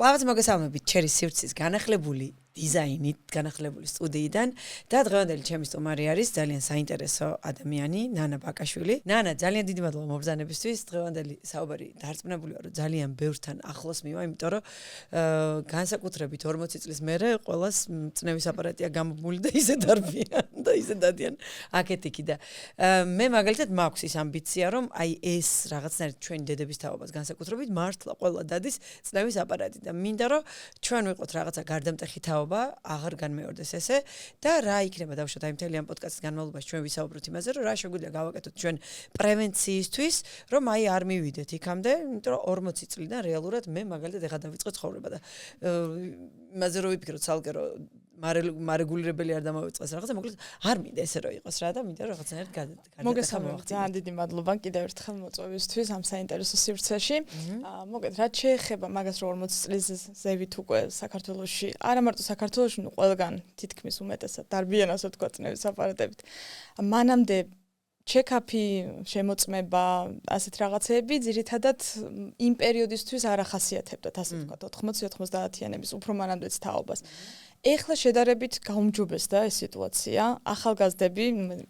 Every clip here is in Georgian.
კლავაც მოგესალმებით ჩერის სივრცის განახლებული დიზაინით განახლებული სტუდიიდან და დღევანდელი ჩემი სტუმარი არის ძალიან საინტერესო ადამიანი ნანა ბაკაშვილი. ნანა, ძალიან დიდი მადლობა მობრძანებისთვის. დღევანდელი საუბარი დარწმუნებულია, რომ ძალიან ბევრთან ახლოს მივა, იმიტომ რომ განსაკუთრებით 40 წლის მერე ყველას მწნევის აპარატია გამომული და ისე დარბიან და ისე დადიან აქეთ-იქი და მე მაგალითად მაქვს ის ამბიცია, რომ აი ეს რაღაცნაირად ჩვენი დედების თაობას განსაკუთრებით მართლა ყველა დადის წნევის აპარატი და მინდა რომ ჩვენ ვიყოთ რაღაცა გარდამტეხი აღარ განმეორდეს ესე და რა იქნება დავუშვათ აი მთელი ამ პოდკასტის განმავლობაში ჩვენ ვისაუბროთ იმაზე რომ რა შეგვიძლია გავაკეთოთ ჩვენ პრევენციისთვის რომ აი არ მივიდეთ იქამდე იმიტომ რომ 40 წლიდან რეალურად მე მაგალითად ეხა დავიწყე ცხოვრება და იმაზე რომ ვიფიქროთ ცალკე რომ მარეგულირებელი არ დამოვიწყეს რაღაცა მოკლედ არ მინდა ესე რომ იყოს რა და მინდა რაღაცნაირად გადაგახადო. მოგესალმებით, ძალიან დიდი მადლობა კიდევ ერთხელ მოწვევისთვის ამ საინტერესო სივრცეში. მოგეთ რაც შეეხება მაგას რომ 40 წლის ზევით უკვე საქართველოში, არა მარტო საქართველოში, ნუ ყველგან თითქმის უმეტესად დარბიან ასე თქვა წნევის აპარატებით. მანამდე ჩეკაპი, შემოწმება, ასეთ რაღაცეები ძირითადად იმ პერიოდისთვის არ ახასიათებდათ, ასე თქვა 80-90-იანების უფრო მანამდეც თაობას. ეხლა შედარებით გაუმჯობესდა ეს სიტუაცია. ახალგაზრდები,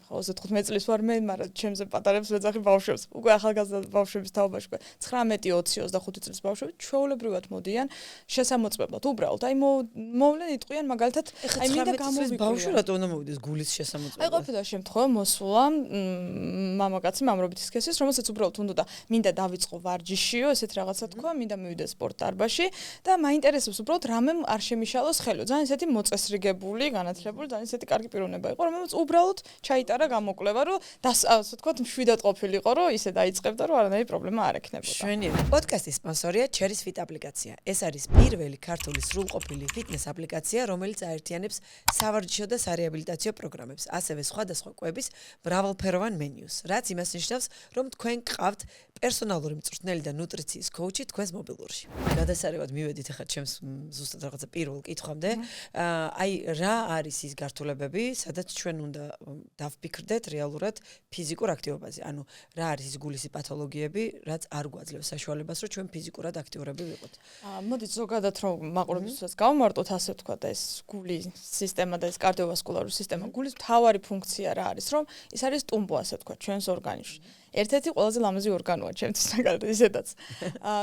35 წლის ვარ მე, მაგრამ ჩემზე პატარებს ვეძახი ბავშვებს. უკვე ახალგაზრდა ბავშვების თაობაში უკვე 19-20-25 წლის ბავშვები ჩვეულებრივად მოდიან შესამოწმებლად. უბრალოდ აი მოვლენ იტყვიან მაგალითად აი მინდა გამოვიკვირა. ბავშვი რატო უნდა მოვიდეს გულის შესამოწმებლად? აი ყოველდღე შემთხვევა მოსულა მამაკაცი მამრობითი სქესის, რომელსაც უბრალოდ უნდა მინდა დავიწყო ვარჯიშიო, ესეთ რაღაცა თქვა, მინდა მივიდეს სპორტ დარბაზში და მაინტერესებს უბრალოდ რამე არ შემიშალოს ხელო. ძალიან ესეთი მოწესრიგებული, განათლებული, ძალიან ესეთი კარგი პიროვნება იყო, რომელსაც უბრალოდ ჩაიტარა გამოკვლევა, რომ ასე ვთქვათ, მშვიდად ყოფილიყო, რომ ისე დაიწყებდა, რომ არანაირი პრობლემა არ ექნებოდა. მშვენიერი. პოდკასტის სპონსორია ჩერის Fit აპლიკაცია. ეს არის პირველი ქართული სრულყოფილი ფიტნეს აპლიკაცია, რომელიც აერთიანებს სავარჯიშო და სარეაბილიტაციო პროგრამებს, ასევე სხვადასხვა კვების მრავალფეროვან მენიუს, რაც იმას ნიშნავს, რომ თქვენ გყავთ პერსონალური მწვრთნელი და ნუტრიციის კოუჩი თქვენს მობილურში. გადასარევად მივედით ახლა ჩემს ზუსტად რაღაცა პირველ კითხვამდე. აი რა არის ის გართულებები, სადაც ჩვენ უნდა დავფიქრდეთ რეალურად ფიზიკურ აქტივობაზე. ანუ რა არის ის გულის პათოლოგიები, რაც არ გვაძლევს საშუალებას, რომ ჩვენ ფიზიკურად აქტიურები ვიყოთ. მოდით ზოგადად რომ მაყურებელს გავმარტოთ, ასე ვთქვათ, ეს გულის სისტემა და ეს კარდიოვასკულარული სისტემა. გულის მთავარი ფუნქცია რა არის, რომ ის არის ტუმბო, ასე ვთქვათ, ჩვენს ორგანიზმში. ერთ-ერთი ყველაზე ლამაზი ორგანოა ჩემთვის მაგალითად ისედაც.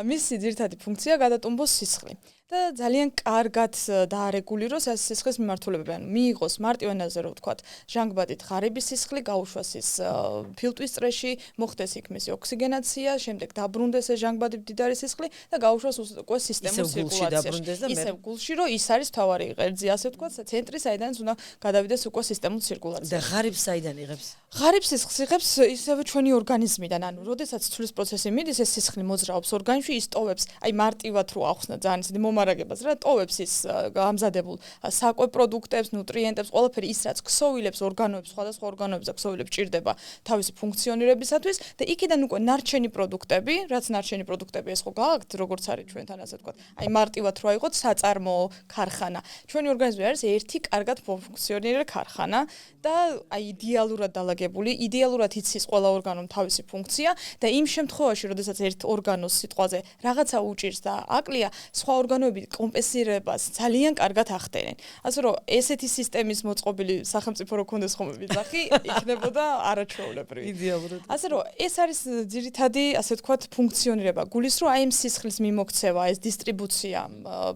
მისი ძირითადი ფუნქცია გადატუმბოს სისხლი. და ძალიან კარგად დაარეგულიროს ეს სისხლის მიმართულებები. ანუ მიიღოს მარტივ ენაზე რომ ვთქვათ, ჟანგბადით ღარიბი სისხლი, გაუშვას ის ფილტვის წრეში, მოხდეს იქ მისი ოქსიგენაცია, შემდეგ დაბრუნდეს ეს ჟანგბადი მდიდარი სისხლი და გაუშვას უკვე სისტემურ ცირკულაციაში. ისევ გულში რომ ის არის მთავარი ღერძი, ასე ვთქვათ, ცენტრი, საიდანაც უნდა გადავიდეს უკვე სისტემურ ცირკულაციაში. და ღარიბს საიდან იღებს? ღარიბ სისხლს იღებს ისევე ჩვენი ორგანიზმიდან. ანუ როდესაც ცვლის პროცესი მიდის, ეს სისხლი მოძრაობს ორგანიზმში, ის ტოვებს, აი მარტივად რო ახსნა ძალიან ისეთი მარაგებას რა ტოვებს ის გამზადებულ საკვე პროდუქტებს, ნუტრიენტებს, ყველაფერი ის რაც ქსოვილებს ორგანოებს, სხვადასხვა ორგანოებს და ქსოვილებს ჭირდება თავისი ფუნქციონირებისათვის და იქიდან უკვე ნარჩენი პროდუქტები, რაც ნარჩენი პროდუქტები ეს ხო გააქვთ, როგორც არის ჩვენთან ასე ვთქვათ. აი მარტივად რო აიღოთ საწარმოო ქარხანა. ჩვენი ორგანიზმი არის ერთი კარგად ფუნქციონირებადი ქარხანა და აი იდეალურად დალაგებული, იდეალურად იცის ყველა ორგანომ თავისი ფუნქცია და იმ შემთხვევაში, როდესაც ერთ ორგანოს სიტყვაზე რაღაცა უჭირს და აკლია, სხვა ორგანოები კომპენსირებას ძალიან კარგად ახდენენ. ასე რომ ესეთი სისტემის მოწყობილი სახელმწიფო რო ქონდეს ხომ ვიძახი, იქნებოდა არაჩვეულებრივი. იდეალურად. ასე რომ ეს არის ძირითადი, ასე ვთქვათ, ფუნქციონირება გულის, რომ აი ამ სისხლის მიმოქცევა, ეს დისტრიბუცია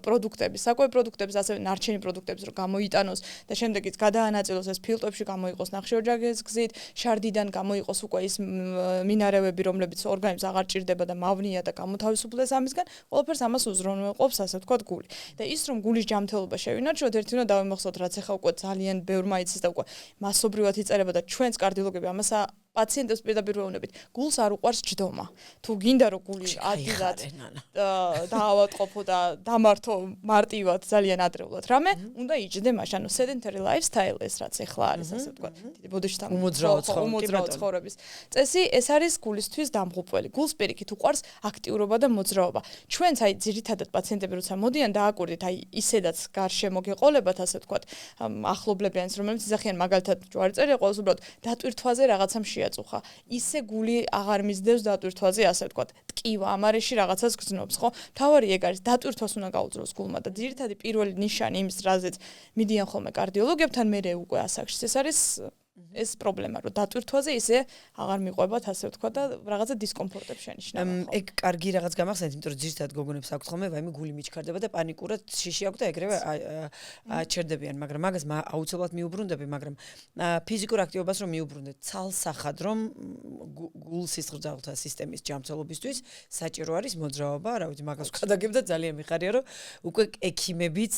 პროდუქტების, საკვები პროდუქტების, ასევე ნარჩენი პროდუქტების რო გამოიტანოს და შემდეგ ის გადაანაწილოს ეს ფილტვებში გამოიყოს ნახშირორჯაგის გზით, შარდიდან გამოიყოს უკვე ის მინარევები, რომლებიც ორგანიზმს აღარ ჭირდება და მავნია და გამოთავისუფლდეს ამისგან, ყველაფერს ამას უზრუნველყოფს, ასე ვთქვათ, გული. და ის რომ გულის ჯანმრთელობა შევინარჩუნოთ, ერთი უნდა დავიმახსოვროთ, რაც ახლა უკვე ძალიან ბევრმა იცის და უკვე მასობრივად იწერება და ჩვენს კარდიოლოგები ამას პაციენტებს პირდაპირ ვეუბნებით, გულს არ უყვარს ჯდომა. თუ გინდა რომ გული ადვილად დაავადყოფო და დამართო მარტივად ძალიან ადრეულად რამე, უნდა იჯდე მაშინ. ანუ sedentary lifestyle ეს რაც ახლა არის, ასე ვთქვათ, დიდი ბოდიშთან უმოძრაო ცხოვრების წესი, ეს არის გულისთვის დამღუპველი. გულს პირიქით უყვარს აქტიურობა და მოძრაობა. ჩვენც აი ძირითადად პაციენტები როცა მოდიან დააკვირდით, აი ისედაც გარშემო გეყოლებათ, ასე ვთქვათ, ახლობლებიანს, რომლებიც იძახიან მაგალითად ჯვარი წერია, ყოველს უბრალოდ დატვირთვაზე რაღაცამ შეაწუხა. ისე გული აღარ მისდევს დატვირთვაზე, ასე ვთქვათ. ტკივა ამ არეში რაღაცას გრძნობს, ხო? თავარი ეგ არის, დატვირთვას უნდა გაუძლოს გულმა და ძირითადი პირველი ნიშანი იმის, რაზეც მიდიან ხოლმე კარდიოლოგებთან, მე უკვე ასაკში ეს არის ეს პრობლემა, რომ დატვირთვაზე ისე აღარ მიყვებათ, ასე ვთქვა და რაღაცა დისკომფორტებს შენიშნება. ეგ კარგი რაღაც გამახსენეთ, იმიტომ რომ ძირითადად გოგონებს აქვს ხოლმე ვაიმე გული მიჩქარდება და პანიკურად შიში აქვს და ეგრევე აჩერდებიან, მაგრამ მაგას აუცილებლად მიუბრუნდები, მაგრამ ფიზიკურ აქტივობას რომ მიუბრუნდეთ, ცალსახად რომ გულ-სისხლძარღვთა სისტემის ჯანმრთელობისთვის საჭირო არის მოძრაობა, რა ვიცი, მაგას ვქადაგებ და ძალიან მიხარია, რომ უკვე ექიმებიც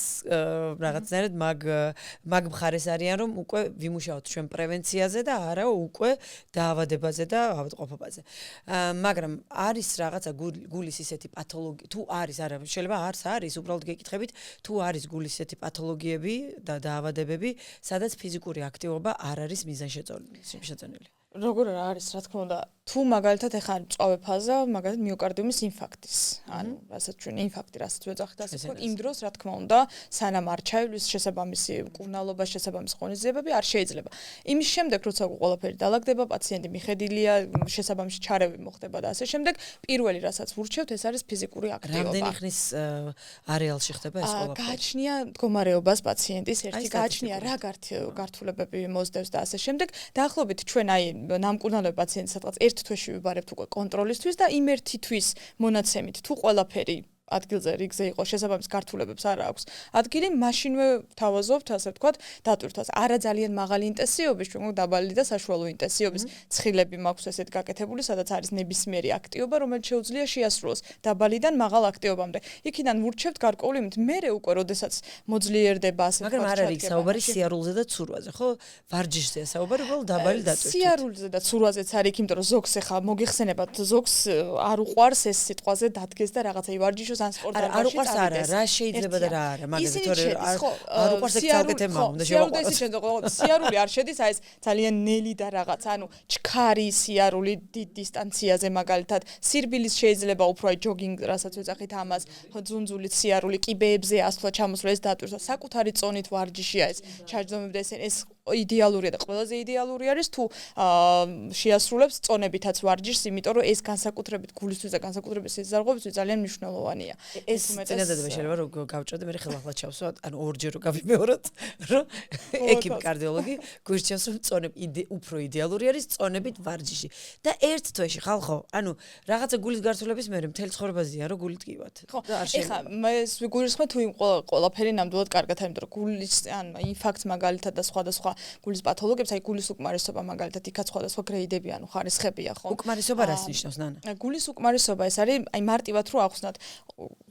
რაღაცნაირად მაგ მხარეს არიან, რომ უკვე ვიმუშაოთ ჩვენ პრევენციაზე და არა უკვე დაავადებაზე და ავადმყოფობაზე. მაგრამ არის რაღაცა გულის ისეთი პათოლოგია, თუ არის, არა, შეიძლება არის, უბრალოდ გეკითხებით, თუ არის გულის ისეთი პათოლოგიები და დაავადებები, სადაც ფიზიკური აქტივობა არ არის მიზანშეწონილი. როგორ არის, რა თქმა უნდა, თუ მაგალითად ეხლა მწვავე ფაზა, მაგალითად მიოკარდიუმის ინფარქტის, ანუ რასაც ჩვენ ინფარქტი რასაც ვეძახით, ასე ვთქვათ, იმ დროს რა თქმა უნდა, სანამ არ ჩაივლის შესაბამისი მკურნალობა, შესაბამისი ღონისძიებები არ შეიძლება. იმის შემდეგ, როცა ყველაფერი დაალაგდება, პაციენტი მიხედილია, შესაბამისი ჩარევა მოხდება და ასე შემდეგ, პირველი რასაც ვურჩევთ, ეს არის ფიზიკური აქტივობა. რამდენი ხნის არეალში ხდება ეს ყველაფერი? გააჩნია მდგომარეობას პაციენტის, ერთი გააჩნია რა გართულებები მოსდევს და ასე შემდეგ. დაახლოებით ჩვენ აი ნამკურნალობი პაციენტს სადღაც ერთ თვეში ვიბარებთ უკვე კონტროლისთვის და იმ ერთი თვის მონაცემით თუ ყველაფერი ადგილზე რიგზე იყო შესაბამის გართულებებს არ აქვს ადგილი მაშინვე თავაზობთ ასე ვთქვათ დატვირთვას არა ძალიან მაღალი ინტენსივობის ჩვენ დაბალი და საშუალო ინტენსივობის ცხილები მაქვს ესეთ გაკეთებული სადაც არის ნებისმიერი აქტივობა რომელიც შეუძლია შეასრულოს დაბალიდან მაღალ აქტივობამდე იქიდან ვურჩევთ გარკვეული იმით მერე უკვე როდესაც მოძლიერდება ასე ვთქვათ მაგრამ არ არის საუბარი სიარულზე და ცურვაზე ხო ვარჯიშზეა საუბარი უბრალოდ დაბალი დატვირთვით სიარულზე და ცურვაზეც არის იმიტომ რომ ზოგს ახლა მოგიხსენებათ ზოგს არ უყვარს ეს სიტყვაზე დადგეს და რაღაცა ივარჯიშო არ უყვარს არა რა შეიძლება და რა არა მაგალითად არ უყვარს ეგ ცალკე თემა უნდა შევაყვაროთ სიარული არ შედის აი ეს ძალიან ნელი და რაღაც ანუ ჩქარი სიარული დიდ დისტანციაზე მაგალითად სირბილის შეიძლება უფრო აი ჯოგინგ რასაც ვეძახით ამას ძუნძული სიარული კიბეებზე ასვლა ჩამოსვლა ეს დატვირთვა საკუთარი წონით ვარჯიშია ეს ჩაჯდომებდა ეს იდეალურია და ყველაზე იდეალური არის თუ შეასრულებს წონებითაც ვარჯიშს, იმიტომ რომ ეს განსაკუთრებით გულისთვის და განსაკუთრებით სიზარღვებისთვის ძალიან მნიშვნელოვანია. ეს წინადადება შეიძლება რომ გავჭროდე, მე ხელახლა ჩავსვა, ანუ ორჯერ რო გავიმეოროთ, რომ ექიმ კარდიოლოგი გვირჩევს რომ წონები უფრო იდეალური არის წონებით ვარჯიში. და ერთ თვეში ხალხო, ანუ რაღაცა გულის გართულების მერე მთელი ცხოვრება ზია რომ გული ტკივათ. ხო, ეხლა მე ვიგულისხმებ თუ იმ ყველაფერი ნამდვილად კარგად, იმიტომ რომ გულის ან ინფარქტს მაგალითად და სხვა გულის პათოლოგიებს, აი გულის უკმარისობა მაგალითად იქაც სხვადასხვა გრეიდები, ანუ ხარისხებია, ხო? უკმარისობა რას ნიშნავს, ნანა? გულის უკმარისობა ეს არის, აი მარტივად რო ახსნათ,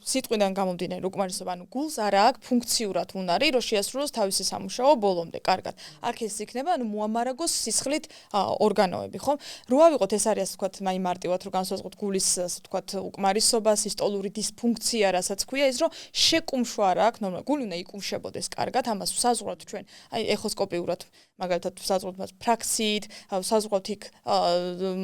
სიტყვიდან გამომდინარე, უკმარისობა, ანუ გულს არა აქვს ფუნქციურად უნარი, რომ შეასრულოს თავისი სამუშაო ბოლომდე, კარგად. აქ ეს იქნება, ანუ მოამარაგოს სისხლით ორგანოები, ხო? რო ავიღოთ ეს არის, ასე ვთქვათ, აი მარტივად რო განსაზღვროთ გულის, ასე ვთქვათ, უკმარისობა, სისტოლური დისფუნქცია, რასაც ქვია, ის რომ შეკუმშვა რა აქვს, ნორმალურად გული უნდა იკუმშებოდეს კარგად, ამას ვსაზღვრავთ ჩვენ, აი ეხოსკოპიურად მაგალითად ვსაზღვრავთ მას ფრაქციით, ვსაზღვრავთ იქ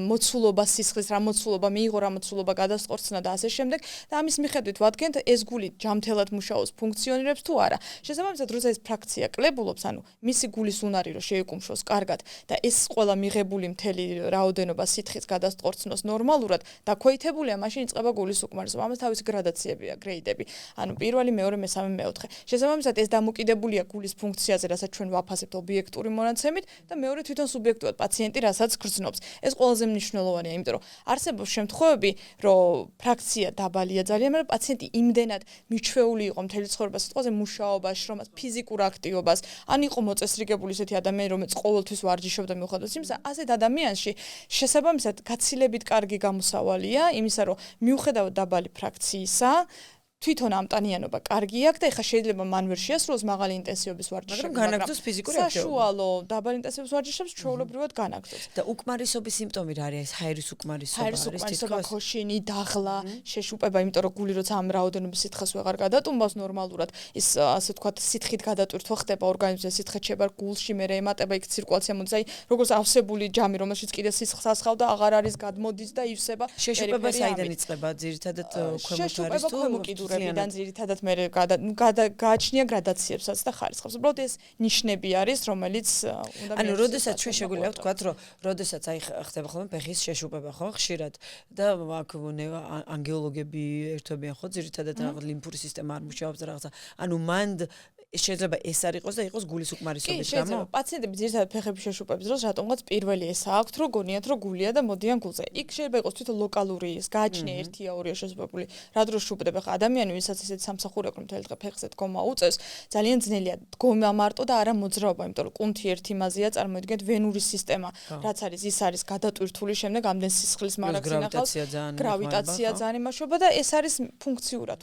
მოცულობა სისხლის, რა მოცულობა მიიღო, რა მოცულობა გადასწორცნა და ასე შემდეგ და ამის მიხედვით ვადგენთ ეს გული ჯამთელად მუშაობს, ფუნქციონირებს თუ არა. შესაბამისად, როცა ეს ფრაქცია კლებულობს, ანუ მისი გულის უნარი რომ შეიკუმშოს კარგად და ეს ყველა მიღებული მთელი რაოდენობა სითხის გადასწორცნოს ნორმალურად დაქვეითებულია, მაშინ იწყება გულის უკმარისობა. ამას თავისი გრადაციებია, გრეიდები. ანუ პირველი, მეორე, მესამე, მეოთხე. შესაბამისად, ეს დამოკიდებულია გულის ფუნქციაზე, რასაც ჩვენ ვაფასებთ ობიექტური მონაცემით და მეორე თვითონ სუბიექტურად პაციენტი რასაც გრძნობს. ეს ყველაზე მნიშვნელოვანია, იმიტომ რომ არსებობს შემთხვევები, რომ ფრაქცია დაბალია ძალიან, მაგრამ პაციენტი იმდენად მიჩვეული იყო მთელი ცხოვრება სიტყვაზე მუშაობას, შრომას, ფიზიკურ აქტივობას, ან იყო მოწესრიგებული ისეთი ადამიანი, რომელიც ყოველთვის ვარჯიშობდა მიუხედავად იმისა, ასეთ ადამიანში შესაბამისად გაცილებით კარგი გამოსავალია იმისა, რომ მიუხედავად დაბალი ფრაქციისა თვითონ ამტანიანობა კარგი აქვს და ეხლა შეიძლება მან ვერ შეასრულოს მაღალი ინტენსივობის ვარჯიშები, მაგრამ განაგრძოს ფიზიკური აქტივობა. საშუალო დაბალი ინტენსივობის ვარჯიშებს ჩვეულებრივად განაგრძობს. და უკმარისობის სიმპტომი რა არის? ჰაერის უკმარისობა არის თითქოს ქოშინი, დაღლა, შეშუპება, იმიტომ რომ გული როცა ამ რაოდენობის სითხეს ვეღარ გადატუმბავს ნორმალურად, ის ასე ვთქვათ, სითხით გადატვირთვა ხდება ორგანიზმზე, სითხე შეება გულში, მერე ემატება იქ ცირკულაცია მოდის, აი როგორც ავსებული ჯამი, რომელშიც კიდე სისხლს ასხავდა, აღარ არის გადმოდის და ივსება. შეშუპება საიდან იწყება? ძირითადად ქვემოთ არის თუ პატოლოგიებიდან ძირითადად მე გააჩნია გრადაციებსაც და ხარისხებს. უბრალოდ ეს ნიშნები არის, რომელიც უნდა ანუ როდესაც ჩვენ შეგვიძლია ვთქვათ, რომ როდესაც აი ხდება ხოლმე ფეხის შეშუპება ხო ხშირად და აქ ანგიოლოგები ერთობიან ხო ძირითადად რაღაც ლიმფური სისტემა არ მუშაობს და რაღაცა. ანუ მან შეიძლება ეს არ იყოს და იყოს გულის უკმარისობის გამო. შეიძლება პაციენტები ძირითადად ფეხების შეშუპების დროს რატომღაც პირველი ეს აქვთ, რომ გონიათ, რომ გულია და მოდიან გულზე. იქ შეიძლება იყოს თვითონ ლოკალური ის გააჩნია 1-ია 2-ია შესაძლებელი. რა დროს შუპდება ხა ადამიანი, ვისაც ესეთ სამსახური აქვს, მთელი დღე ფეხზე დგომა უწევს, ძალიან ძნელია დგომა მარტო და არა მოძრაობა, იმიტომ რომ კუნთი ერთი მაზია, წარმოიდგინეთ ვენური სისტემა, რაც არის ის არის გადატვირთული, შემდეგ ამდენ სისხლის მარაგს ინახავს, გრავიტაცია ძალიან იმაშობა და ეს არის ფუნქციურად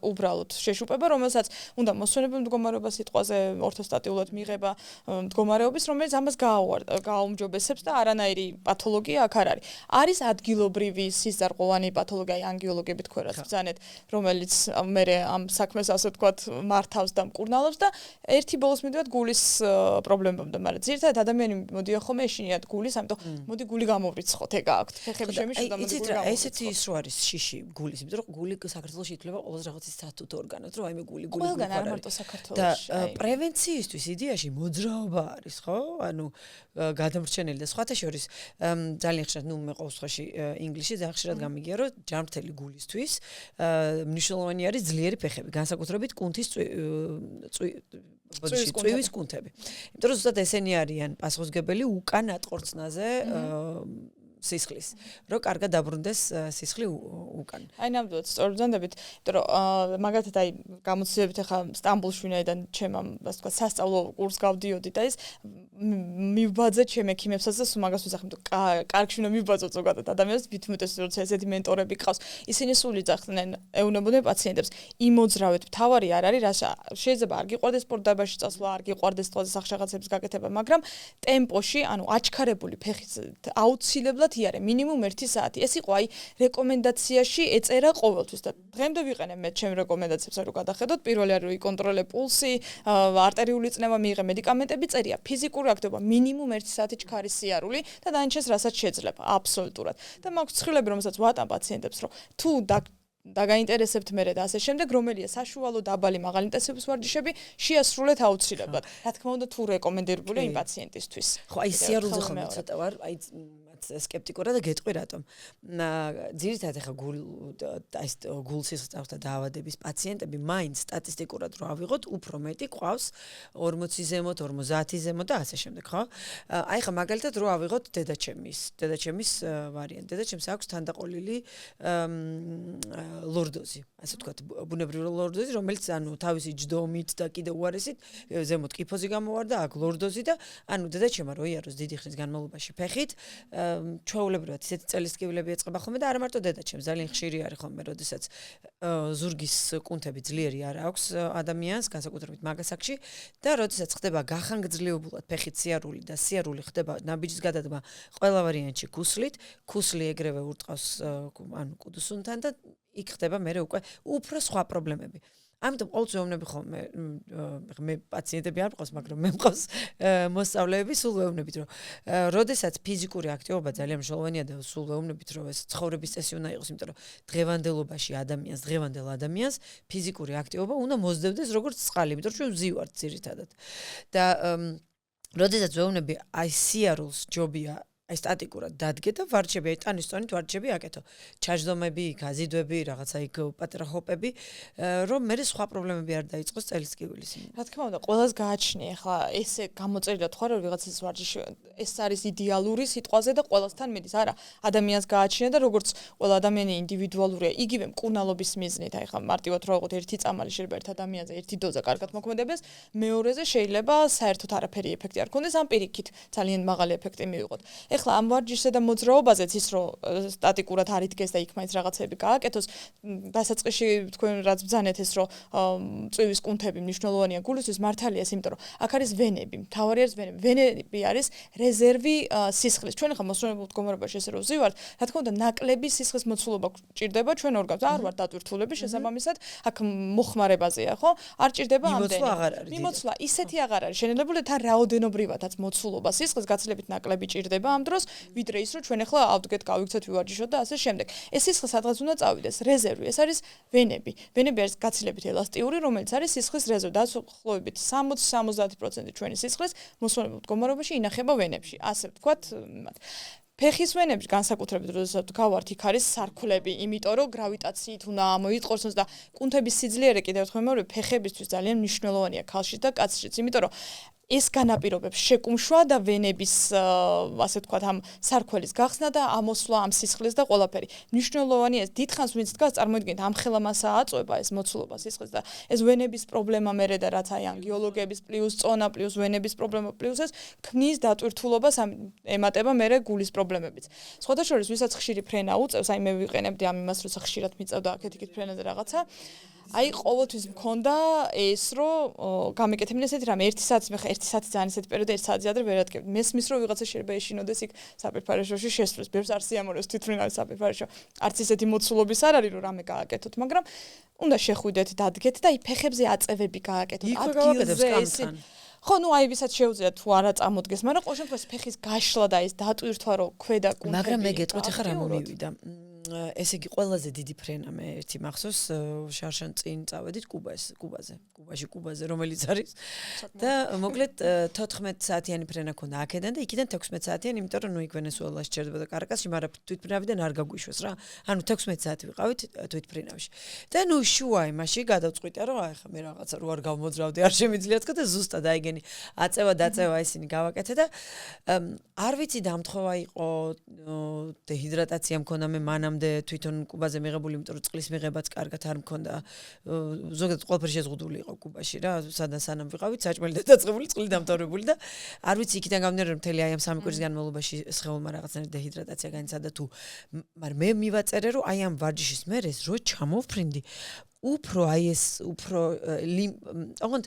უბრალოდ შეშუპება, რომელსაც უნდა მოსვენებელ მდგომარეობა სიტყვაზე ორთოსტატიულად მიღება მდგომარეობის, რომელიც ამას გააუმჯობესებს და არანაირი პათოლოგია აქ არ არის. არის ადგილობრივი სიზარყოვანი პათოლოგია, ანგიოლოგები თქვენაც ბრძანეთ, რომელიც მე ამ საქმეს ასე ვთქვათ მართავს და მკურნალობს და ერთი ბოლოს მიდივართ გულის პრობლემებამდე, მაგრამ ძირითადად ადამიანი მოდია ხოლმე ეშინიათ გულის, ამიტომ მოდი გული გამოვრიცხოთ, ეგ აქვთ. ფეხები შემიშვა და მოდი გული გამოვრიცხოთ. ესეთი ის რო არის შიში გულის, იმიტომ რომ გული საქართველოში ითვლება ყოველს რაღაცის სტატუტ ორგანოდ, რომ აი მე გული ყველგან არ მარტო საქართველოში. და პრევენციისთვის იდეაში მოძრაობა არის, ხო? ანუ გადამრჩენელი და სხვათა შორის ძალიან ხშირად, ნუ მე ყოველ შემთხვევაში ინგლისში ძალიან ხშირად გამიგია, რომ ჯანმრთელი გულისთვის მნიშვნელოვანი არის ძლიერი ფეხები, განსაკუთრებით კუნთის წვივის კუნთები. იმიტომ რომ ზუსტად ესენი არიან პასუხისმგებელი უკან ატყორცნაზე სისხლის, რომ კარგად დაბრუნდეს სისხლი უკან. აი ნამდვილად სწორ ბრძანდებით, იმიტომ რომ მაგალითად აი გამოცდილებით ახლა სტამბოლში ვინაიდან ჩემ ასე ვთქვათ სასწავლო კურსს გავდიოდი და ის მივბაძე ჩემ ექიმებსაც და სულ მაგას ვიზახი, იმიტომ კარგში უნდა მივბაძოთ ზოგადად ადამიანს, ვითმეტეს როცა ესეთი მენტორები ყავს, ისინი სულ იძახდნენ, ეუბნებოდნენ პაციენტებს, იმოძრავეთ, თავარი არ არის, რა შეიძლება არ გიყვარდეს სპორტდაბაში წასვლა, არ გიყვარდეს თვალის სახშაღაცების გაკეთება, მაგრამ ტემპოში, ანუ აჩქარებული ფეხით აუცილებლად იარე მინიმუმ 1 საათი. ეს იყო აი რეკომენდაციაში ეწერა ყოველთვის და დღემდე ვიყენებ მე ჩემ რეკომენდაციებს რომ გადახედოთ, პირველი არის რომ იკონტროლე პულსი, არტერიული წნევა მიიღე მედიკამენტები, წერია ფიზიკური აქტივობა მინიმუმ 1 საათი ჩქარის სიარული და დაინჩეს რასაც შეძლება აბსოლუტურად. და მაქვს ცხრილები რომელსაც ვატან პაციენტებს რომ თუ დაგაინტერესებთ მე და ასე შემდეგ, რომელია საშუალო დაბალი მაღალი ინტენსივობის ვარჯიშები, შეასრულეთ აუცილებლად. რა თქმა უნდა, თუ რეკომენდებულია იმ პაციენტისთვის. ხო, აი სიარულზე ხომ ცოტა ვარ, აი სკეპტიკურა და გეტყვი რატომ. ძირითადად ახლა გულსისხლძარღვთა დაავადების პაციენტები მაინც სტატისტიკურად რო ავიღოთ, უფრო მეტი ყავს 40 ზემოთ, 50 ზემოთ და ასე შემდეგ, ხო? აი ხა მაგალითად რო ავიღოთ დედაჩემის ვარიანტი. დედაჩემს აქვს თანდაყოლილი ლორდოზი, ასე ვთქვათ, ბუნებრივი ლორდოზი, რომელიც ანუ თავისი ჯდომით და კიდე უარესით ზემოთ კიფოზი გამოვარდა, აქ ლორდოზი და ანუ დედაჩემა რო იაროს დიდი ხნის განმავლობაში ფეხით, ჩვეულებრივად ისეთი წელისკივლები ეწყება ხოლმე და არა მარტო დედაჩემს, ძალიან ხშირი არის ხოლმე, როდესაც ზურგის კუნთები ძლიერი არ აქვს ადამიანს, განსაკუთრებით მაგასაკში და როდესაც ხდება გახანგრძლივებულად ფეხით სიარული და სიარული ხდება ნაბიჯის გადადგმა ყველა ვარიანტში ქუსლით, ქუსლი ეგრევე ურტყავს ანუ კუდუსუნთან და იქ ხდება მე უკვე უფრო სხვა პრობლემები. ამიტომ ყოველთვის ვეუბნები ხოლმე მე პაციენტები არ მყავს, მაგრამ მე მყავს მოსწავლეები, სულ ვეუბნებით, რომ როდესაც ფიზიკური აქტივობა ძალიან მნიშვნელოვანია და სულ ვეუბნებით, რომ ეს ცხოვრების წესი უნდა იყოს, იმიტომ რომ დღევანდელ ადამიანს ფიზიკური აქტივობა უნდა მოსდევდეს როგორც წყალი, იმიტომ რომ ჩვენ ვზივართ ძირითადად. და როდესაც ვეუბნები აი სიარულს ჯობია აი სტატიკურად დადგე და ვარჯები, აი ტანისწონით ვარჯები აკეთო. ჩაჯდომები, გაზიდვები, რაღაცა იქ პატარა ჰოპები, რომ მე სხვა პრობლემები არ დაიწყოს წელისკივილის. რა თქმა უნდა, ყველას გააჩნია, ახლა ესე გამოწერილი თქვა რომ ვიღაცის ვარჯიში ეს არის იდეალური სიტყვაზე და ყველასთან მიდის. არა, ადამიანს გააჩნია და როგორც ყველა ადამიანი ინდივიდუალურია, იგივე მკურნალობის მიზნით, აი ხა მარტივად რო აღვოთ ერთი წამალი შეიძლება ერთ ადამიანზე ერთი დოზა კარგად მოქმედებს, მეორეზე შეიძლება საერთოდ არაფერი ეფექტი არ ქონდეს, ამ პირიქით ძალიან მაღალი ეფექტი მივიღოთ. ეხლა ამ ვარჯიშსა და მოძრაობაზეც ის რომ სტატიკურად არ იდგეს და იქ მაინც რაღაცები გააკეთოს, დასაწყისში თქვენ რაც ბრძანეთ ეს რომ წვივის კუნთები მნიშვნელოვანია გულისთვის, მართალია ეს, იმიტომ რომ აქ არის ვენები, მთავარი არის ვენები. ვენები არის რეზერვი სისხლის. ჩვენ ახლა მოსვენებელ მდგომარეობაში ესე რომ ვზივართ, რა თქმა უნდა, ნაკლები სისხლის მოცულობა ჭირდება ჩვენ ორგანოს. არ ვარ დატვირთულები შესაბამისად, აქ მოხმარებაზეა, ხო? არ ჭირდება ამდენი. მიმოცვლა ისეთი აღარ არის. შეიძლება თან რაოდენობრივადაც მოცულობა სისხლის გაცილებით ნაკლები ჭირდება ამ დროს, ვიდრე ის რომ ჩვენ ახლა ავდგეთ გავიქცეთ ვივარჯიშოთ და ასე შემდეგ. ეს სისხლი სადღაც უნდა წავიდეს, რეზერვი, ეს არის ვენები. ვენები არის გაცილებით ელასტიური, რომელიც არის სისხლის რეზერვი. დაახლოებით 60-70% ჩვენი სისხლის მოსვენებელ მდგომარეობაში ინახება ვენებში. ასე ვთქვათ, ფეხის ვენებში განსაკუთრებით როდესაც გავართ იქ არის სარქლები, იმიტომ რომ გრავიტაციით უნდა მოიწყოროს და კუნთების სიძლიერე კიდევ ერთხელ მეორე ფეხებისთვის ძალიან მნიშვნელოვანია ქალშიც და კაცშიც, იმიტომ რომ ეს განაპირობებს შეკუმშვა და ვენების ასე ვთქვათ ამ სარქველის გახსნა და ამოსვლა ამ სისხლის და ყველაფერი. მნიშვნელოვანია ეს დიდხანს ვინც დგას წარმოიდგინეთ ამ ხელამასა აწובה ეს მოცულობა სისხლის და ეს ვენების პრობლემა მერე და რაც აი ანგიოლოგების პლუს წონა პლუს ვენების პრობლემა პლუს ეს ქმნის დატვირთულობას ემატება მერე გულის პრობლემებიც. სხვათა შორის ვისაც ხშირი ფრენა უწევს, აი მე ვიყენებდი ამ იმას როცა ხშირად მიწევდა აქეთ-იქით ფრენაზე რაღაცა აი ყოველთვის მქონდა ეს რომ გამეკეთებინა ესეთი რამე 1 საათი მე ხა 1 საათი ძალიან ესეთი პერიოდი 1 საათზე ადრე ვერ ატკევდი. მესმის რომ ვიღაცა შეიძლება ეშინოდეს იქ საპირფარეშოში შესვლის. ბერს არ სიამოვნებს თვითმფრინავის საპირფარეშო. არც ისეთი მოცულობის არ არის რომ რამე გააკეთოთ, მაგრამ უნდა შეხვიდეთ, დადგეთ და აი ფეხებზე აწევები გააკეთოთ. ადგილზე ეს ხო, ნუ აი ვისაც შეუძლიათ თუ არა წამოდგეს, მაგრამ ყოველ შემთხვევაში ფეხის გაშლა და ეს დატვირთვა რომ ქვედა კუნთები. მაგრამ მე გეტყვით ახლა რა მომივიდა. ესე იგი ყველაზე დიდი ფრენა მე ერთი მახსოვს შარშან წინ წავედით კუბაზე რომელიც არის და მოკლედ 14 საათიანი ფრენა ქონდა აქედან და იქიდან 16 საათიანი, იმიტომ რომ ნუ იქ ვენესუელაში ჩერდება და კარაკასში, მაგრამ თვითფრინავიდან არ გაგვიშვეს რა. ანუ 16 საათი ვიყავით თვითფრინავში. და ნუ შუა იმაში გადავწყვიტე რომ აი ხა მე რაღაცა რო არ გავმოძრავდი, არ შემიძლია თქო და ზუსტად აიგენი აწევა ისინი გავაკეთე და არ ვიცი დამთხოვა იყო დეჰიდრატაცია მქონდა მე მანამ თვითონ კუბაზე მიღებული, იმიტომ რომ წყლის მიღებაც კარგად არ მქონდა. ზოგადად ყველაფერი შეზღუდული იყო კუბაში რა, სანამ ვიყავით, საჭმელი და დაწყებული, წყლი დამთავრებული და არ ვიცი იქიდან გამომდინარე რომ მთელი აი ამ 3 კვირის განმავლობაში სხეულმა რაღაცნაირად დეჰიდრატაცია განიცადა თუ, მაგრამ მე მივაწერე რომ აი ამ ვარჯიშის მერე რო ჩამოვფრინდი, უფრო ოღონდ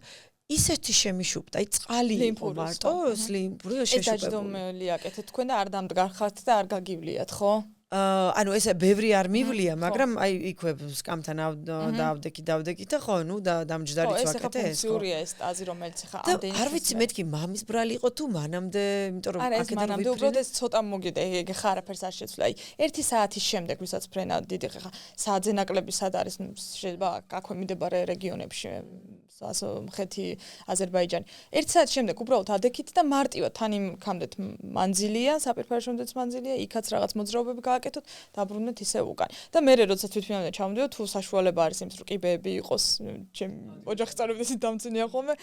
ისეთი შემიშუბდა, აი წყალი იყო მარტო, ლიმფური შეშუბებული. ეს დაჯდომელი აკეთეთ თქვენ და არ დამდგარხართ და არ გაგივლიათ, ხო? ანუ ესე ბევრი არ მივლია, მაგრამ აი იქვე სკამთან დავდექი და ხო, ნუ დამჯდარიც ვაკეთე ეს. ხო, ეს ახლა ფუნქციურია ეს სტაზი, რომელიც ახლა ამდენი. არ ვიცი მეთქი მამის ბრალი იყო თუ მანამდე, იმიტომ რომ აქედან მანამდე უბრალოდ ეს ცოტა მოგიდა, ეგ ხა არაფერს არ შეცვლა. აი 1 საათის შემდეგ ვისაც ფრენა დიდი ხა საათზე ნაკლები სად არის, შეიძლება აქვე მიმდებარე რეგიონებში ასე მხეთი აზერბაიჯანი. 1 საათის შემდეგ უბრალოდ ადექით და მარტივად თან იმ ქამდეთ მანძილია, საპირფარეშომდეც მანძილია, იქაც რაღაც მოძრაობები გააკეთოთ, დაბრუნდეთ ისე უკან. და მე როდესაც თვითმფრინავიდან ჩავმდივარ, თუ საშუალება არის იმის რომ კიბეები იყოს, ჩემ ოჯახის წევრებიც დამწნია ხოლმე,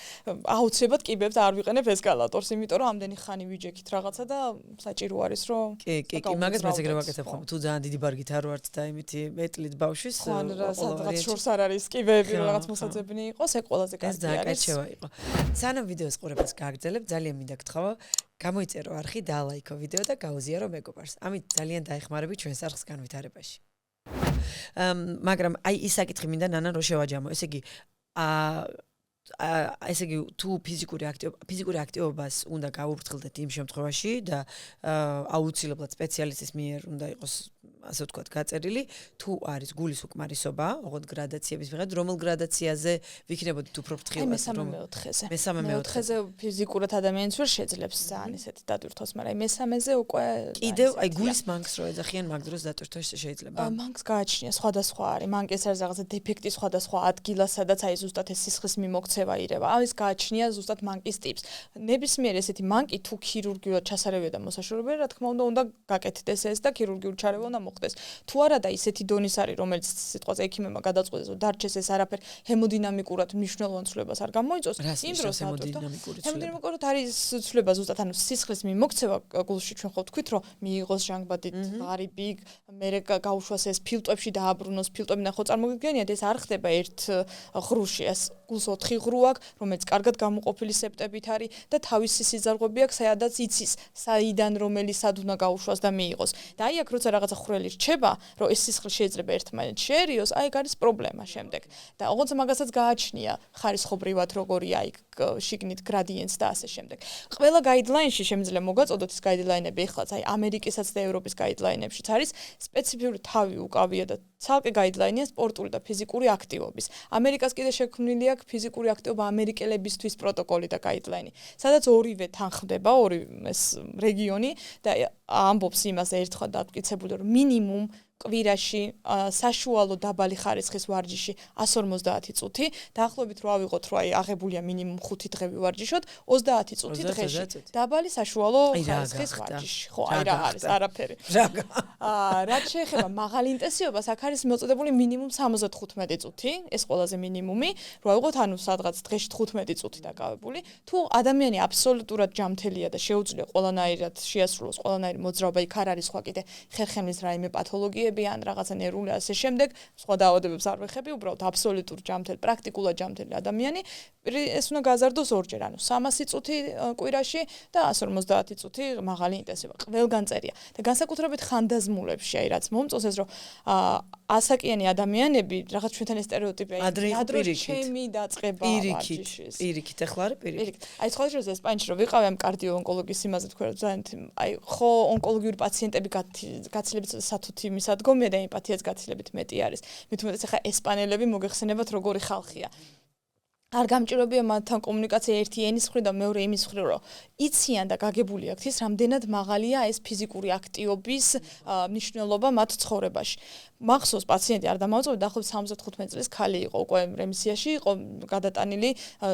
აუცილებლად კიბეებს არ ვიყენებ ესკალატორს, იმიტომ რომ ამდენი ხანი ვიჯექით რაღაცა და საჭირო არის რომ კი, მაგას მეც ეგრე ვაკეთებ ხოლმე. თუ ძალიან დიდი ბარგით არ ვართ და იმითი მეტლით ბავშვის, რაღაც შორს არ არის კიბეები რაღაც მოსაძებნი იყოს, ეგ ყველა ეს დააკარჩევა იყო. სანამ ვიდეოს ყურებას გააგრძელებ, ძალიან მინდა გთხოვო, გამოიწერო არხი, დაალაიქო ვიდეო და გაუზიარო მეგობარს. ამით ძალიან დაეხმარები ჩვენს არხს განვითარებაში. მაგრამ აი ის საკითხი მინდა ნანა რო შევაჯამო. ესე იგი ესე იგი თუ ფიზიკური აქტივობას უნდა გავუფრთხილდეთ იმ შემთხვევაში და აუცილებლად სპეციალისტის მიერ უნდა იყოს ასე ვთქვათ გაწერილი, თუ არის გულის უკმარისობა, ოღონდ გრადაციების მიხედვით, რომელ გრადაციაზე ვიქნებოდით უფრო ფრთხილად, რომ მესამე-მეოთხეზე. მესამე-მეოთხეზე ფიზიკურად ადამიანს ვერ შეძლებს ძალიან ისეთი დატვირთვას, მაგრამ მესამეზე უკვე კიდევ აი გულის მანქს რო ეძახიან, მაგ დროს დატვირთვა შეიძლება. მანქს გააჩნია სხვადასხვა არის, მანქის არის რაღაცა დეფექტი სხვადასხვა ადგილას, სადაც აი ზუსტად ეს სისხლის მიმოქცევა ირება. ამის გააჩნია ზუსტად მანქის ტიპს. ნებისმიერ ესეთი მანქი თუ ქირურგიულად ჩასარევია და მოსაშორებია, რა თქმა უნდა გაკეთდეს ეს და ქირურგიული ჩარევა უნდა მოხდეს. თუ არა და ისეთი დონის არის, რომელიც სიტყვაზე ექიმებმა გადაწყვეტეს, რომ დარჩეს ეს არაფერ ჰემოდინამიკურად მნიშვნელოვან ცვლილებას არ გამოიწვევს, იმ დროს ჰემოდინამიკურად არის ცვლილება ზუსტად, ანუ სისხლის მიმოქცევა გულში ჩვენ ხო ვთქვით, რომ მიიღოს ჟანგბადით ღარიბი, მერე გაუშვას ეს ფილტვებში დააბრუნოს, ფილტვები ნახო წარმოგიდგენიათ, ეს არ ხდება ერთ ღრუში, ეს გულს 4 ღრუ აქვს, რომელიც კარგად გამოყოფილი სეპტებით არის და თავისი სიზარღვები აქვს, სადაც იცის, საიდან რომელი სად უნდა გაუშვას და მიიღოს. და აი აქ როცა რაღაცა ხვრელი რჩება, რომ ეს სისხლი შეიძლება ერთმანეთს შეერიოს, აი არის პრობლემა შემდეგ. და ოღონდ მაგასაც გააჩნია ხარისხობრივად როგორია იქ შიგნით გრადიენტს და ასე შემდეგ. ყველა გაიდლაინში შემიძლია მოგაწოდოთ ის გაიდლაინები ეხლაც, აი ამერიკისაც და ევროპის გაიდლაინებშიც არის სპეციფიური თავი უკავია და ცალკე გაიდლაინია სპორტული და ფიზიკური აქტივობის. ამერიკას კიდე შექმნილი აქვს ფიზიკური ფიზიკური აქტივობა ამერიკელებისთვის პროტოკოლი და გაიდლაინი. სადაც ორივე თანხმდება, ორი ეს რეგიონი და ამბობს იმაზე ერთხელ დაგკიცებული, რომ მინიმუმ კვირაში საშუალო დაბალი ხარისხის ვარჯიში 150 წუთი, დაახლოებით რო ავიღოთ, რომ აი აღებულია მინიმუმ 5 დღე ვივარჯიშოთ, 30 წუთი დღეში. დაბალი საშუალო ხარისხის ვარჯიში. ხო, აი რა არის, არაფერი. რაც შეეხება მაღალ ინტენსივობას, აქ არის მოწოდებული მინიმუმ 75 წუთი, ეს ყველაზე მინიმუმი, რო ავიღოთ, ანუ სადღაც დღეში 15 წუთი დაკავებული. თუ ადამიანი აბსოლუტურად ჯამთელია და შეუძლია ყველანაირად შეასრულოს ყველანაირი მოძრაობა, იქ არ არის სხვა კიდე ხერხემლის რაიმე პათოლოგია ან რაღაცა ნერვული ასე შემდეგ, სხვა დაავადებებს არ ვეხები, უბრალოდ აბსოლუტურ ჯამთელი, პრაქტიკულად ჯამთელი ადამიანი, ეს უნდა გაზარდოს ორჯერ, ანუ 300 წუთი კვირაში და 150 წუთი მაღალი ინტენსივობა. ყველგან წერია. და განსაკუთრებით ხანდაზმულებში, აი რაც მომწონს ეს, რომ ასაკიანი ადამიანები, რაღაც ჩვენთან ეს სტერეოტიპია, ადრე ჩემი დაწყება ვარჯიშის. პირიქით, ახლა არის პირიქით. აი სხვა დროს ესპანეთში რომ ვიყავი ამ კარდიო-ონკოლოგის იმაზე თქვა, რომ ძალიან აი ხო ონკოლოგიური პაციენტები გაცილებით სათუთი მისადგომია და ემპათიაც გაცილებით მეტი არის. მით უმეტეს ახლა ესპანელები მოგეხსენებათ როგორი ხალხია. არ გამჭიროებია მათთან კომუნიკაცია ერთი ენის მხრივ და მეორე იმის მხრივ, რომ იციან და გაგებული აქვთ ის, რამდენად მაღალია ეს ფიზიკური აქტივობის მნიშვნელობა მათ ცხოვრებაში. მახსოვს პაციენტი არ დამავწოვე, დაახლოებით 75 წლის ქალი იყო, უკვე რემისიაში იყო, გადატანილი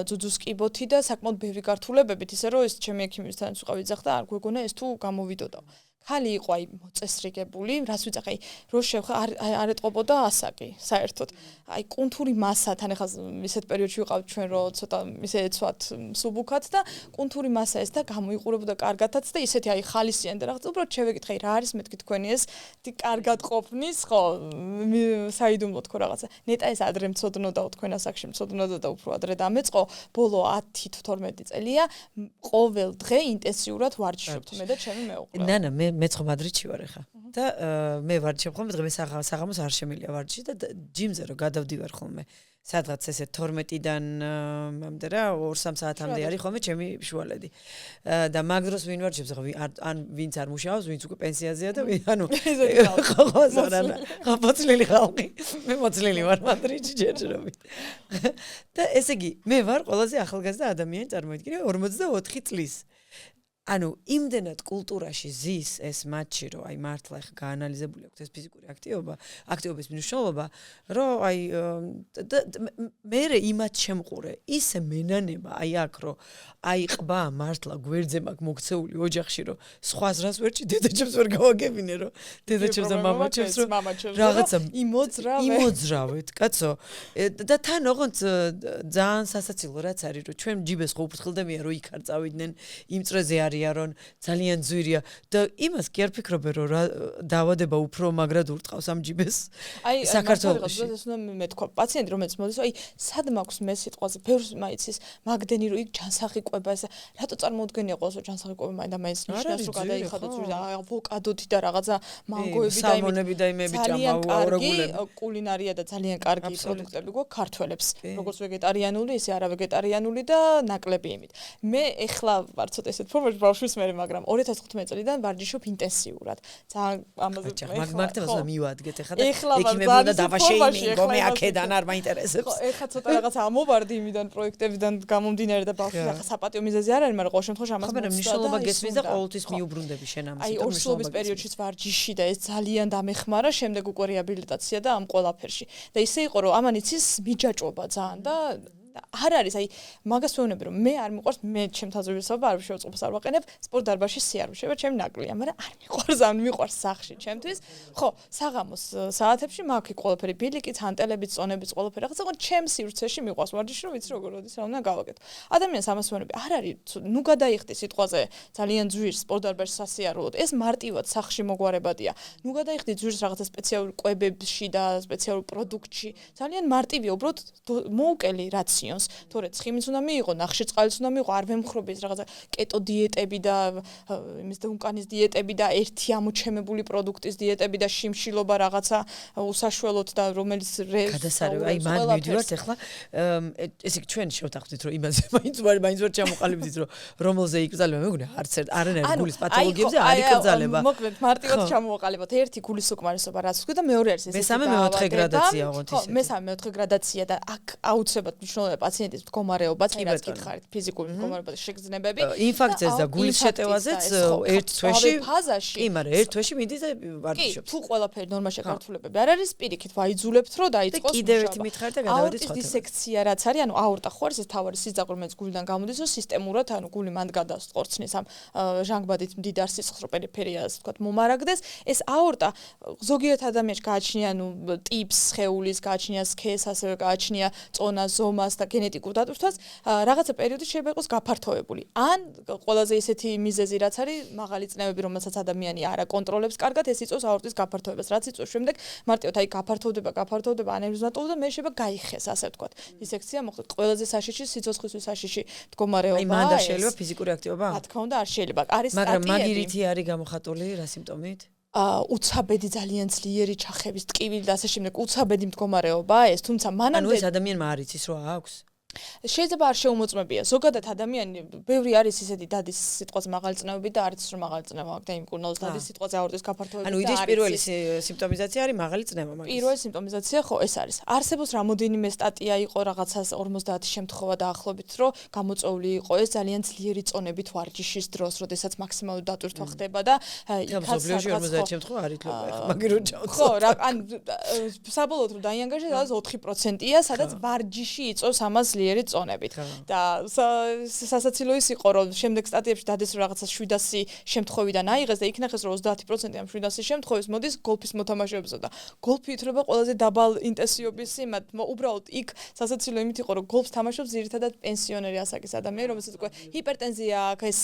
ძუძუს კიბოთი და საკმაოდ ბევრი გართულებებით, ისე რომ ეს ჩემი ექიმისთანაც ვიყავი ძახდა, არ გვეგონა ეს თუ გამოვიდოდა. ქალი იყო აი მოწესრიგებული, რას ვიძახე, აი რო შევხა არ ეტყობოდა ასაკი, საერთოდ. აი კუნთური მასა, თან ახლა ისეთ პერიოდში ვიყავთ ჩვენ, რომ ცოტა ისე ეცვათ მსუბუქად და კუნთური მასა ეს და გამოიყურებოდა კარგათაც და ისეთი აი ხალისიანი და რაღაც, უბრალოდ შევეკითხე, რა არის მეთქი თქვენი ეს კარგად ყოფნის, ხო, საიდუმლო თქო რაღაცა. ნეტა ეს ადრე მწოდნოდაო თქვენ ასაკში მწოდნოდა და უფრო ადრე დამეწყო, ბოლო 10-12 წელია ყოველ დღე ინტენსიურად ვარჯიშობთ მე და ჩემი მეუღლე. ნანა, მე ხო მადრიდში ვარ ახლა და მე ვარჯიშობ ხოლმე დღე საღამოს არ შემიძლია ვარჯიში და ჯიმზე რო გადავდივარ ხოლმე სადღაც ესე 12-დან მამდე რა 2-3 საათამდე არის ხოლმე ჩემი შუალედი და მაგ დროს ვინ ვარჯიშობს ახლა ან ვინც არ მუშაობს ვინც უკვე პენსიაზეა და ანუ ხო მოწლილი ხალხი მე მოწლილი ვარ მადრიდში ჯერჯერობით და ესე იგი მე ვარ ყველაზე ახალგაზრდა ადამიანი წარმოიდგინე 44 წლის ანუ იმდენად კულტურაში ზის ეს მატჩი რომ აი მართლა ხა გაანალიზებული აქვს ეს ფიზიკური აქტივობის მნიშვნელობა რომ აი მე იმათ შემყურე ისე მენანება აი აქ რომ აი ყბა მართლა გვერდზე მაგ მოქცეული ოჯახში რომ სხვას რას ვერჩი დედაჩემს ვერ გავაგებინე რომ დედაჩემს და მამაჩემს რომ რაღაცა იმოძრავეთ კაცო და თან ოღონდ ძალიან სასაცილო რაც არის რომ ჩვენ ჯიბეს ხო უფრთხილდებიან რომ იქ არ წავიდნენ იმ წრეზე არიან ძალიან ძვირია და იმას კი არ ფიქრობენ რომ დაავადება უფრო მაგრად ურტყავს ამ ჯიბეს საქართველოში ეს უნდა მე თქვა პაციენტი რომელიც მოდის აი სად მაქვს მე სიტყვაზე ბევრს მაიცის მაგდენი რომ იქ ჯანსაღი ყვება ეს რატო წარმოუდგენია ყოველსო ჯანსაღი ყვება მაინდა მაინც ნიშნავს რომ გადაიხადო ძვირად ავოკადოთი და რაღაცა მანგოები და სამონები და იმები ჭამაურაგულები კულინარია და ძალიან კარგი პროდუქტები გვაქვს ქართველებს როგორც ვეგეტარიანული ისე არავეგეტარიანული და ნაკლები იმით მე ეხლა ვარ ცოტა ესეთ ფორმაში ბავშვის მე მაგრამ 2015 წლიდან ვარჯიშობ ინტენსიურად ძალიან ამაზე მაგდებას მივადგეთ ეხლა და ექიმები უნდა დავაშეინინგო მე აქედან არ მაინტერესებს ხო ეხლა ცოტა რაღაც ამოვარდი იმიდან პროექტებიდან გამომდინარე და ბავშვი ახლა საპატიო მიზეზი არ არის მაგრამ ყოველ შემთხვევაში ამას მოხდა მნიშვნელობა გესმის და ყოველთვის მიუბრუნდები შენ ამას აი ორსულობის პერიოდშიც ვარჯიში და ეს ძალიან დამეხმარა შემდეგ უკვე რეაბილიტაცია და ამ ყველაფერში და ისე იყო რომ ამან იცის მიჯაჭვობა ძალიან და არ არის აი მაგას ვეუბნები რომ მე არ მიყვარს მე ჩემ თაზრებისობა არ შევწყობს არ ვაყენებ სპორტ დარბაზში სიარული შევა ჩემი ნაკლია მაგრამ არ მიყვარს ან მიყვარს სახში ჩემთვის ხო საღამოს საათებში მაქვს ყველაფერი ბილიკიც ანტელებიც წონებიც ყველაფერი რაღაცა ხო ჩემ სივრცეში მიყვარს ვარჯიში რომ ვიცი როგორ ოდის რა უნდა გავაკეთო ადამიანს ამას ვეუბნები არ არის ნუ გადაიხდი სიტყვაზე ძალიან ძვირს სპორტ დარბაზში სასიარულოდ ეს მარტივად სახში მოგვარებადია ნუ გადაიხდი ძვირს რაღაცა სპეციალურ კვებებში და სპეციალურ პროდუქტში ძალიან მარტივია უბრალოდ მოუკელი რაც თორე ცხიმიც უნდა მიიღო, ნახშირწყალიც უნდა მიიღო, არ ვემხრობი ეს რაღაცა კეტო დიეტები და იმის და უკანის დიეტები და ერთი ამოჩემებული პროდუქტის დიეტები და შიმშილობა რაღაცა უსაშველოდ და რომელიც გადასარევი, აი მან მივიდივართ ახლა ესე იგი ჩვენ შევთანხმდით რომ იმაზე მაინც ვარ ჩამოყალიბდით რომ რომელზე იკრძალება მეგონა არც არანაირი გულის პათოლოგიებზე არ იკრძალება. მოკლედ მარტივად ჩამოვაყალიბოთ ერთი გულის უკმარისობა რაც ვთქვი და მეორე არის ეს მესამე მეოთხე გრადაცია ოღონდ ისე. მესამე მეოთხე გრადაცია და აქ აუცილებლად მნიშვნელოვანია პაციენტის მდგომარეობაც, რაც გითხარით, ფიზიკური მდგომარეობა და შეგრძნებები. ინფარქტზეც და გულის შეტევაზეც ერთ თვეში. კი, მაგრამ ერთ თვეში მიდის და ვარჯიშობს. თუ ყველაფერი ნორმაში გართულებები არ არის, პირიქით ვაიძულებთ, რომ დაიწყოს მუშაობა. კიდევ ერთი მითხარი და გადავედით აორტის დისექცია რაც არის, ანუ აორტა ხო არის ეს თავარი სისხლძარღვი მეც გულიდან გამოდის, რომ სისტემურად, ანუ გული მანდ გადასწორცნის ამ ჟანგბადით მდიდარ სისხლს პერიფერიას, ასე ვთქვათ, მომარაგდეს. ეს აორტა ზოგიერთ ადამიანში გააჩნია, ანუ ტიპს სხეულის, გააჩნია სქეს, ასევე გააჩნია წონას, ზომას და გენეტიკურ დატვირთვას, რაღაცა პერიოდი შეიძლება იყოს გაფართოებული. ან ყველაზე ისეთი მიზეზი რაც არის, მაღალი წნევები, რომელსაც ადამიანი არ აკონტროლებს კარგად, ეს იწვევს აორტის გაფართოებას. რაც იწვევს შემდეგ მარტივად აი გაფართოვდება ანევრიზმატული და მე შეიძლება გაიხეს, ასე ვთქვათ. დისექცია მოხდეს ყველაზე საშიში სიცოცხლისთვის საშიში მდგომარეობაა. აი მან და შეიძლება ფიზიკური აქტივობა? რა თქმა უნდა, არ შეიძლება. არის სტატიები. მაგრამ მაგირითი არის გამოხატული რა სიმპტომით? უცაბედი ძალიან ძლიერი ჩახების, ტკივილი და ასე შემდეგ, უცაბედი მდგომარეობაა ეს, თუმცა მანამდე ანუ ეს ადამიანმა არ იცის რა აქვს? შეიძლება არ შეუმოწმებია. ზოგადად ადამიანი ბევრი არის ისეთი დადის სიტყვაზე მაღალი წნევები და არ იცის რომ მაღალი წნევა აქვს და იმ კურნალს დადის სიტყვაზე აორტის გაფართოება. ანუ იდის პირველი სიმპტომიზაცია არის მაღალი წნევა მაგის. პირველი სიმპტომიზაცია ხო ეს არის. არსებობს რამოდენიმე სტატია იყო რაღაცას 50 შემთხვევა დაახლოებით, რომ გამოწვეული იყო ეს ძალიან ძლიერი წონებით ვარჯიშის დროს, როდესაც მაქსიმალური დატვირთვა ხდება და ზოგიერთი 50 შემთხვევა არ ითვლება ახლა მაგირო ჩავწო. ხო, რა ან საბოლოოდ რომ დაიანგაჟე, სადაც 4%-ია, სადაც ვარჯიში იწვევს ამას ძლიერი წონებით. და სასაცილო ის იყო, რომ შემდეგ სტატიებში დადეს რომ რაღაცა 700 შემთხვევიდან აიღეს და იქნახეს რომ 30% ამ 700 შემთხვევის მოდის გოლფის მოთამაშეებისა და გოლფი ითვლება ყველაზე დაბალ ინტენსივობის იმად, უბრალოდ იქ სასაცილო იმით იყო რომ გოლფს თამაშობს ძირითადად პენსიონერი ასაკის ადამიანი, რომელსაც უკვე ჰიპერტენზია აქვს, ეს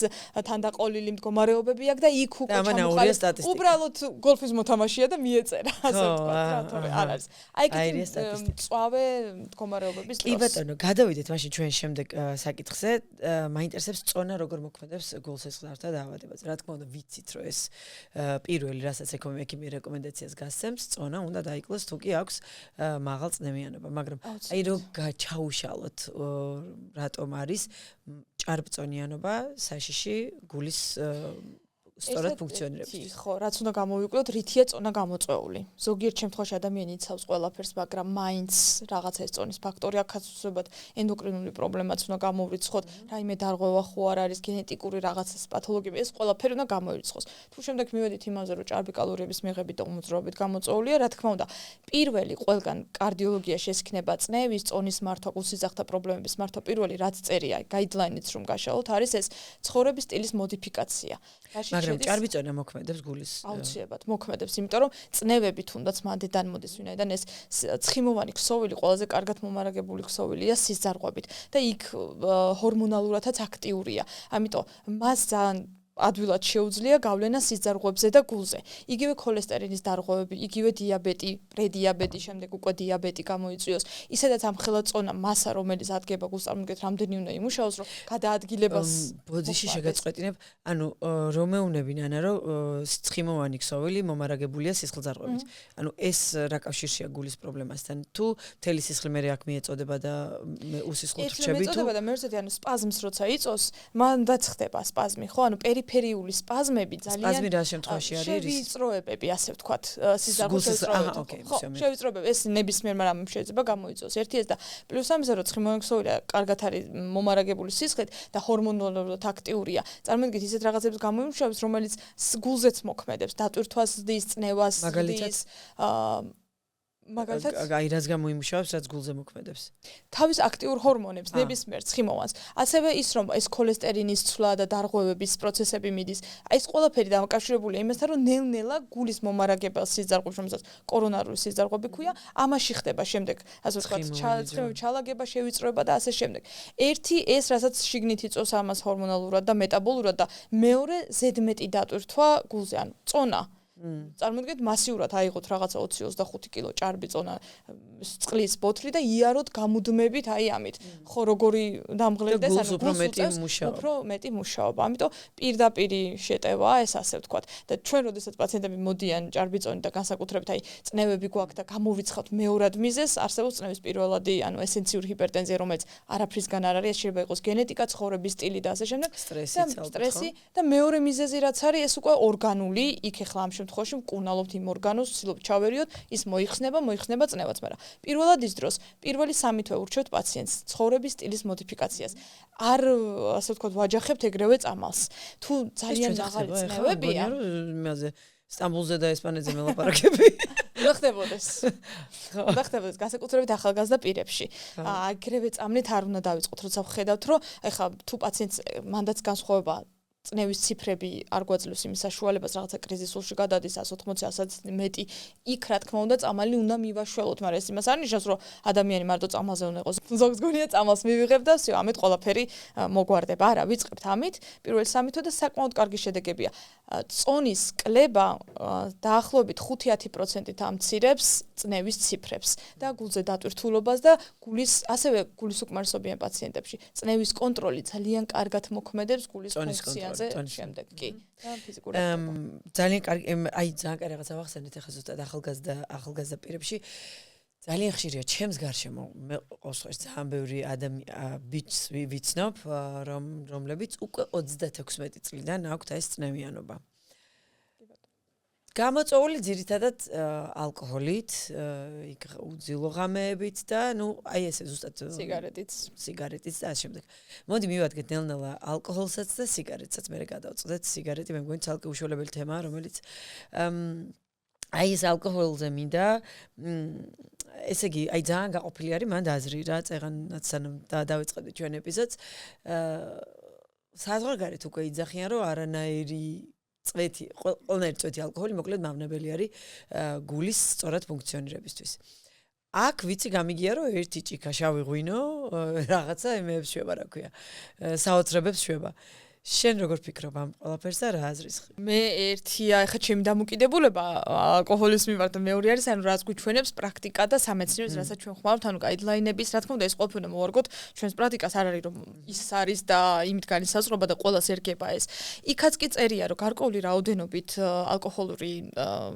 თანდაყოლილი მდგომარეობები აქვს და იქ უკვე ჩამოყალიბდა. უბრალოდ გოლფის მოთამაშეა და მიეწერა, ასე ვთქვათ, რა თორე არ არის. აი ეს წვავე მდგომარეობების დროს. კი ბატონო, გადავიდეთ მაშინ ჩვენ შემდეგ საკითხზე. მაინტერესებს წონა როგორ მოქმედებს გულსესხლართა დაავადებაზე. რა თქმა უნდა, ვიცით რომ ეს პირველი, რასაც ექიმი რეკომენდაციას გასცემს, წონა უნდა დაიკლოს თუ კი აქვს მაღალწნევიანობა, მაგრამ აი რომ ჩაუშალოთ რატომ არის ჭარბწონიანობა საშიში გულის სწორად ფუნქციონირებისთვის. ხო, რაც უნდა გამოვიკვლიოთ, რითია წონა გამოწვეული. ზოგიერთ შემთხვევაში ადამიანი იცავს ყველაფერს, მაგრამ მაინც რაღაცა ეს წონის ფაქტორი აქვს, უბრალოდ ენდოკრინული პრობლემაც უნდა გამოვრიცხოთ, რაიმე დარღვევა ხო არ არის, გენეტიკური რაღაცას პათოლოგია, ეს ყველაფერი უნდა გამოირიცხოს. თუ შემდეგ მივედით იმაზე, რომ ჭარბი კალორიების მიღებით და უმოძრაობით გამოწვეულია, რა თქმა უნდა, პირველი ყველგან კარდიოლოგიაში ეს იქნება წნევის, წონის მართვა, გულსიზრახთა პრობლემების მართვა, პირველი რაც წერია, გაიდლაინიც რომ გაშალოთ, არის ეს ცხოვრების სტილის მოდიფიკაცია. მაგრამ ჭარბი წონა მოქმედებს გულის. აუცილებლად მოქმედებს, იმიტომ რომ წნევები თუნდაც მანდედან მოდის, ვინაიდან ეს ცხიმოვანი ქსოვილი ყველაზე კარგად მომარაგებული ქსოვილია სისხლძარღვებით და იქ ჰორმონალურადაც აქტიურია. ამიტომ მას ძალიან ადვილად შეუძლია გავლენა სისხლძარღვებზე და გულზე. იგივე ქოლესტერინის დარღვევები, იგივე დიაბეტი, პრედიაბეტი, შემდეგ უკვე დიაბეტი გამოიწვიოს. ისედაც ამხელა წონა მასა, რომელიც ადგება გულს, წარმოგიდგენთ, რამდენი უნდა იმუშაოს, რომ გადაადგილებას ბოდიში შეგაწყვეტინებ, ანუ რომ მეუნებინან, რომ ცხიმოვანი ქსოვილი მომარაგებულია სისხლძარღვებით. ანუ ეს რა კავშირშია გულის პრობლემასთან? თუ მთელი სისხლი მე აქ მიეწოდება და მე უსისხლოდ რჩები თუ მეწოდება და მეერთედი ანუ სპაზმს როცა იწოს, მანდაც ხდება სპაზმი, ხო? ანუ პერიფერიული სპაზმები ძალიან სპაზმი რა შემთხვევაში არის? შევიწროებები, ასე ვთქვათ, სისხლის შევიწროებები. ხო, შევიწროებები, ეს ნებისმიერ რამემ შეიძლება გამოიწვიოს. ერთი ეს და პლუს ამისა, რომ ცხიმოვანი ქსოვილი კარგად არის მომარაგებული სისხლით და ჰორმონულად აქტიურია. წარმოიდგინეთ ისეთ რაღაცებს გამოიმუშავებს, რომელიც გულზეც მოქმედებს, დატვირთვას ზრდის, წნევას ზრდის, მაგალითად აი რაც გამოიმუშავებს, რაც გულზე მოქმედებს. თავის აქტიურ ჰორმონებს, ნებისმიერ ცხიმოვანს. ასევე ის რომ ეს ქოლესტერინის ცვლა და დარღვევების პროცესები მიდის. აი ეს ყველაფერი დამაკავშირებულია იმასთან, რომ ნელ-ნელა გულის მომარაგებელ სისხლძარღვებს, რომელსაც კორონარული სისხლძარღვები ქვია, ამაში ხდება შემდეგ, ასე ვთქვათ, ცხიმოვანი ჩალაგება, შევიწროება და ასე შემდეგ. ერთი ეს, რასაც შიგნით იწვევს ამას ჰორმონალურად და მეტაბოლურად და მეორე ზედმეტი დატვირთვა გულზე, ანუ წონა. წარმოიდგინეთ მასიურად აიღოთ რაღაცა 20-25 კილო ჭარბი წონა წყლის ბოთლი და იაროთ გამუდმებით აი ამით. ხო როგორი დამღლებდეს, ანუ უფრო მეტი მუშაობა. ამიტომ პირდაპირი შეტევაა ეს ასე ვთქვათ. და ჩვენ როდესაც პაციენტები მოდიან ჭარბი წონით და განსაკუთრებით აი წნევები გვაქვს და გამოვიცხავთ მეორად მიზეზს, არსებობს წნევის პირველადი, ანუ ესენციური ჰიპერტენზია, რომელიც არაფრისგან არ არის, შეიძლება იყოს გენეტიკა, ცხოვრების სტილი და ასე შემდეგ. სტრესი და მეორე მიზეზი რაც არის, ეს უკვე ორგანული, იქ ახლა ამ შემთხვევაში მკურნალობთ იმ ორგანოს, ვცდილობთ ჩავერიოთ, ის მოიხსნება წნევაც, მაგრამ პირველად ის დროს, პირველი 3 თვე ურჩევთ პაციენტს ცხოვრების სტილის მოდიფიკაციას. არ ასე ვთქვათ, ვაჯახებთ ეგრევე წამალს. თუ ძალიან მაღალი წნევებია, იმაზე სტამბულზე და ესპანეთზე მელაპარაკები. უნდა ხდებოდეს. უნდა ხდებოდეს განსაკუთრებით ახალგაზრდა პირებში. აგრევე წამლით არ უნდა დავიწყოთ, როცა ვხედავთ, რომ ეხლა თუ პაციენტს მანდაც განსხვავება წნევის ციფრები არ გვაძლევს იმის საშუალებას რაღაცა კრიზისულში გადადის 180-100-ს მეტი, იქ რა თქმა უნდა წამალი უნდა მივაშველოთ, მაგრამ ეს იმას არ ნიშნავს, რომ ადამიანი მარტო წამალზე უნდა იყოს. ზოგს გონია წამალს მივიღებ და всё, ამით ყველაფერი მოგვარდება. არა, ვიწყებთ ამით. პირველი 3 თვე და საკმაოდ კარგი შედეგებია. წონის კლება დაახლოებით 5-10%-ით ამცირებს წნევის ციფრებს და გულზე დატვირთულობას და ასევე გულის უკმარისობიან პაციენტებში. წნევის კონტროლი ძალიან კარგად მოქმედებს გულის ფუნქციაზე. შემდეგ კი და ფიზიკური ძალიან კარგი ძალიან კარგი რაღაცა ვახსენეთ ახლა ზუსტად ახალგაზრდა პირებში ძალიან ხშირია ჩემს გარშემო მე ყოველთვის ძალიან ბევრი ბიჭს ვიცნობ რომლებიც უკვე 36 წლიდან აქვთ ეს წნევიანობა გამოწვეული ძირითადად ალკოჰოლით, იქ უძილო ღამეებით და აი ესე ზუსტად სიგარეტიც და ამ შემდეგ. მოდი მივადგეთ ნელ-ნელა ალკოჰოლსაც და სიგარეტსაც, მე გადავწყვეტ სიგარეტი, მე მგონი ცალკე უშუალებელი თემაა, რომელიც აი ეს αλკოჰოლზე მინდა ესე იგი, აი ძალიან გაყოფილი არის მანდ აზრი რა, წეღანაც სანამ დავიწყებდი ჩვენ ეპიზოდს. საზღვარგარეთ უკვე იძახიან, რომ არანაირი წვეთი, ყველანაირი წვეთი ალკოჰოლი მოკლედ მავნებელი არის გულის სწორად ფუნქციონირებისთვის. აქ ვიცი გამიგია, რომ ერთი ჭიქა შავი ღვინო რაღაცა იმეებს შვება, რა ქვია, საოცრებებს შვება. შენ როგორ ფიქრობ ამ ყველაფერს და რა აზრის? მე ერთია, ეხლა ჩემი დამოკიდებულება ალკოჰოლის მიმართ და მეორე არის, ანუ რაც გვიჩვენებს პრაქტიკა და სამეცნიერო, რასაც ჩვენ ხმარობთ, ანუ გაიდლაინების, რა თქმა უნდა, ეს ყველაფერი მოვარგოთ, ჩვენს პრაქტიკას არ არის, რომ ის არის და იმით განისაზღვრება და ყველას ერგება ეს. იქაც კი წერია, რომ გარკვეული რაოდენობით ალკოჰოლური,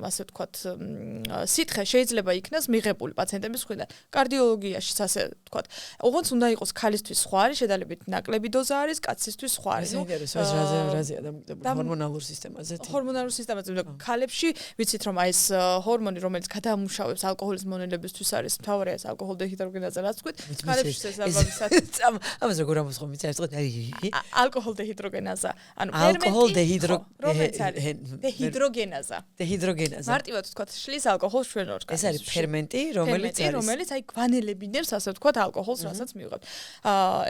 ასე ვთქვათ, სითხე შეიძლება იქნას მიღებული პაციენტების მხრიდან. კარდიოლოგიაში, ასე ვთქვათ, ოღონდ უნდა იყოს ქალისთვის სხვა არის, შედარებით ნაკლები დოზა არის, კაცისთვის სხვა არის. რაზეა დამოკიდებული ჰორმონალურ სისტემაზე. ჰორმონალურ სისტემაზე და ქალებში ვიცით რომ აი ეს ჰორმონი რომელიც გადაამუშავებს ალკოჰოლის მონელებისთვის არის მთავარი ეს ალკოჰოლ დეჰიდროგენაზა რაც ვქვით ქალებში შესაბამისად ამას როგორ ამოსხომ ვიცი არის თქვა ალკოჰოლ დეჰიდროგენაზა ანუ ალკოჰოლ დეჰიდროგენაზა მარტივად ვთქვათ შლის ალკოჰოლს ჩვენ ორგანიზმში ეს არის ფერმენტი რომელიც აი გვანელებინებს ასე ვთქვათ ალკოჰოლს რასაც მივიღებთ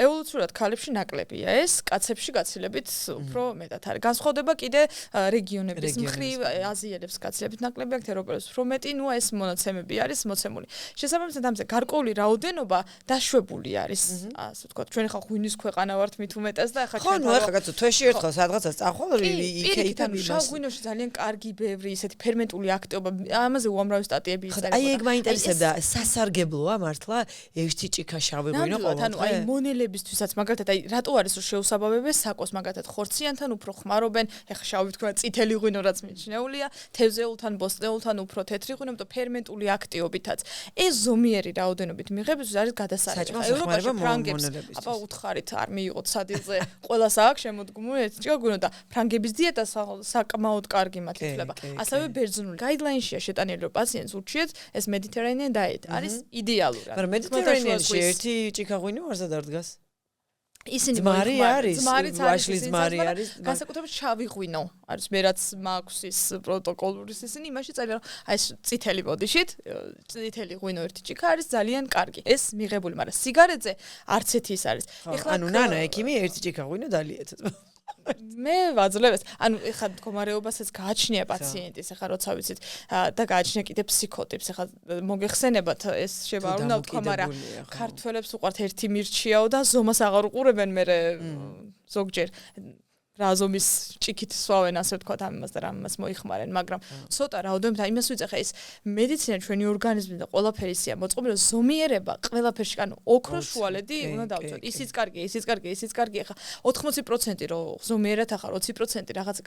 ევოლუციურად ქალებში ნაკლებია ეს კაცებში გაცილებით უფრო მეტად არის. განსხვავდება კიდე რეგიონების მხრივ, აზიელებს გაცილებით ნაკლები აქვს, ევროპელებს უფრო მეტი, ეს მონაცემები არის მოცემული. შესაბამისად ამაზე გარკვეული რაოდენობა დაშვებული არის. ასე ვთქვათ, ჩვენ ხა ღვინის ქვეყანა ვართ მით უმეტეს და ხა ჩვენ ხო, ხა კაცო, თვეში ერთხელ სადღაცა წახვალ იქ შავ ღვინოში ძალიან კარგი ბევრი ისეთი ფერმენტული აქტივობა, ამაზე უამრავი სტატიები იწერება. აი ეგ მაინტერესებდა, სასარგებლოა მართლა ერთი ჭიქა შავი ღვინო ყოველდღე. ანუ აი მონელებისთვისაც მაგალითად აი რატო არის რომ შეუსაბამებენ საკოს მაგათად ხორციანთან უფრო ხმარობენ, ეხა შავი თქვა წითელი ღვინო რაც მიჩნეულია, თევზეულთან, ბოსტნეულთან უფრო თეთრი ღვინო, იმიტომ ფერმენტული აქტივობითაც. ეს ზომიერი რაოდენობით მიღებისთვის არის გადასარევი. ევროპაში ფრანგებს, აბა უთხარით არ მიიღოთ სადილზე, ყველას აქვს შემოდგმული ეს ჭიქა ღვინო და ფრანგების დიეტა საკმაოდ კარგი მათ ითვლება. ასევე ბერძნული გაიდლაინშია შეტანილი რომ პაციენტს ურჩიეთ ეს Mediterranean diet არის იდეალური. მაგრამ Mediterranean-ში ერთი ჭიქა ღვინო არსად არ დგას? ისინი მარი არის, ვაშლის მარი არის. განსაკუთრებით შავი ღვინო არის, მე რაც მაქვს ის პროტოკოლური ისინი იმაში წერია, რომ აი ეს წითელი ბოდიშით, წითელი ღვინო ერთი ჭიქა არის ძალიან კარგი. ეს მიღებული, მაგრამ სიგარეტზე არც ერთი ის არის. ეხლა ანუ ნანა ექიმი ერთი ჭიქა ღვინო დალიეთებს. მე ვაძლევ ეს. ანუ ეხლა მდგომარეობასაც გააჩნია პაციენტის, ეხლა როცა ვიცით და გააჩნია კიდე ფსიქოტიპს. ეხლა მოგეხსენებათ ეს შევა არ უნდა ვთქვა, მაგრამ ქართველებს უყვართ ერთი მირჩიაო და ზომას აღარ უყურებენ მე ზოგჯერ რა ზომის ჭიქით სვავენ ასე ვთქვათ ამას და რამას მოიხმარენ, მაგრამ ცოტა რაოდენობით იმას ვიძახე ეს მედიცინა ჩვენი ორგანიზმი და ყველაფერი ისია მოწყობილი ზომიერება ყველაფერში, ანუ ოქროს შუალედი უნდა დავწოთ. ისიც კარგია, ისიც კარგია, ისიც კარგია. ხა 80% რომ ზომიერად ახარ 20% რაღაც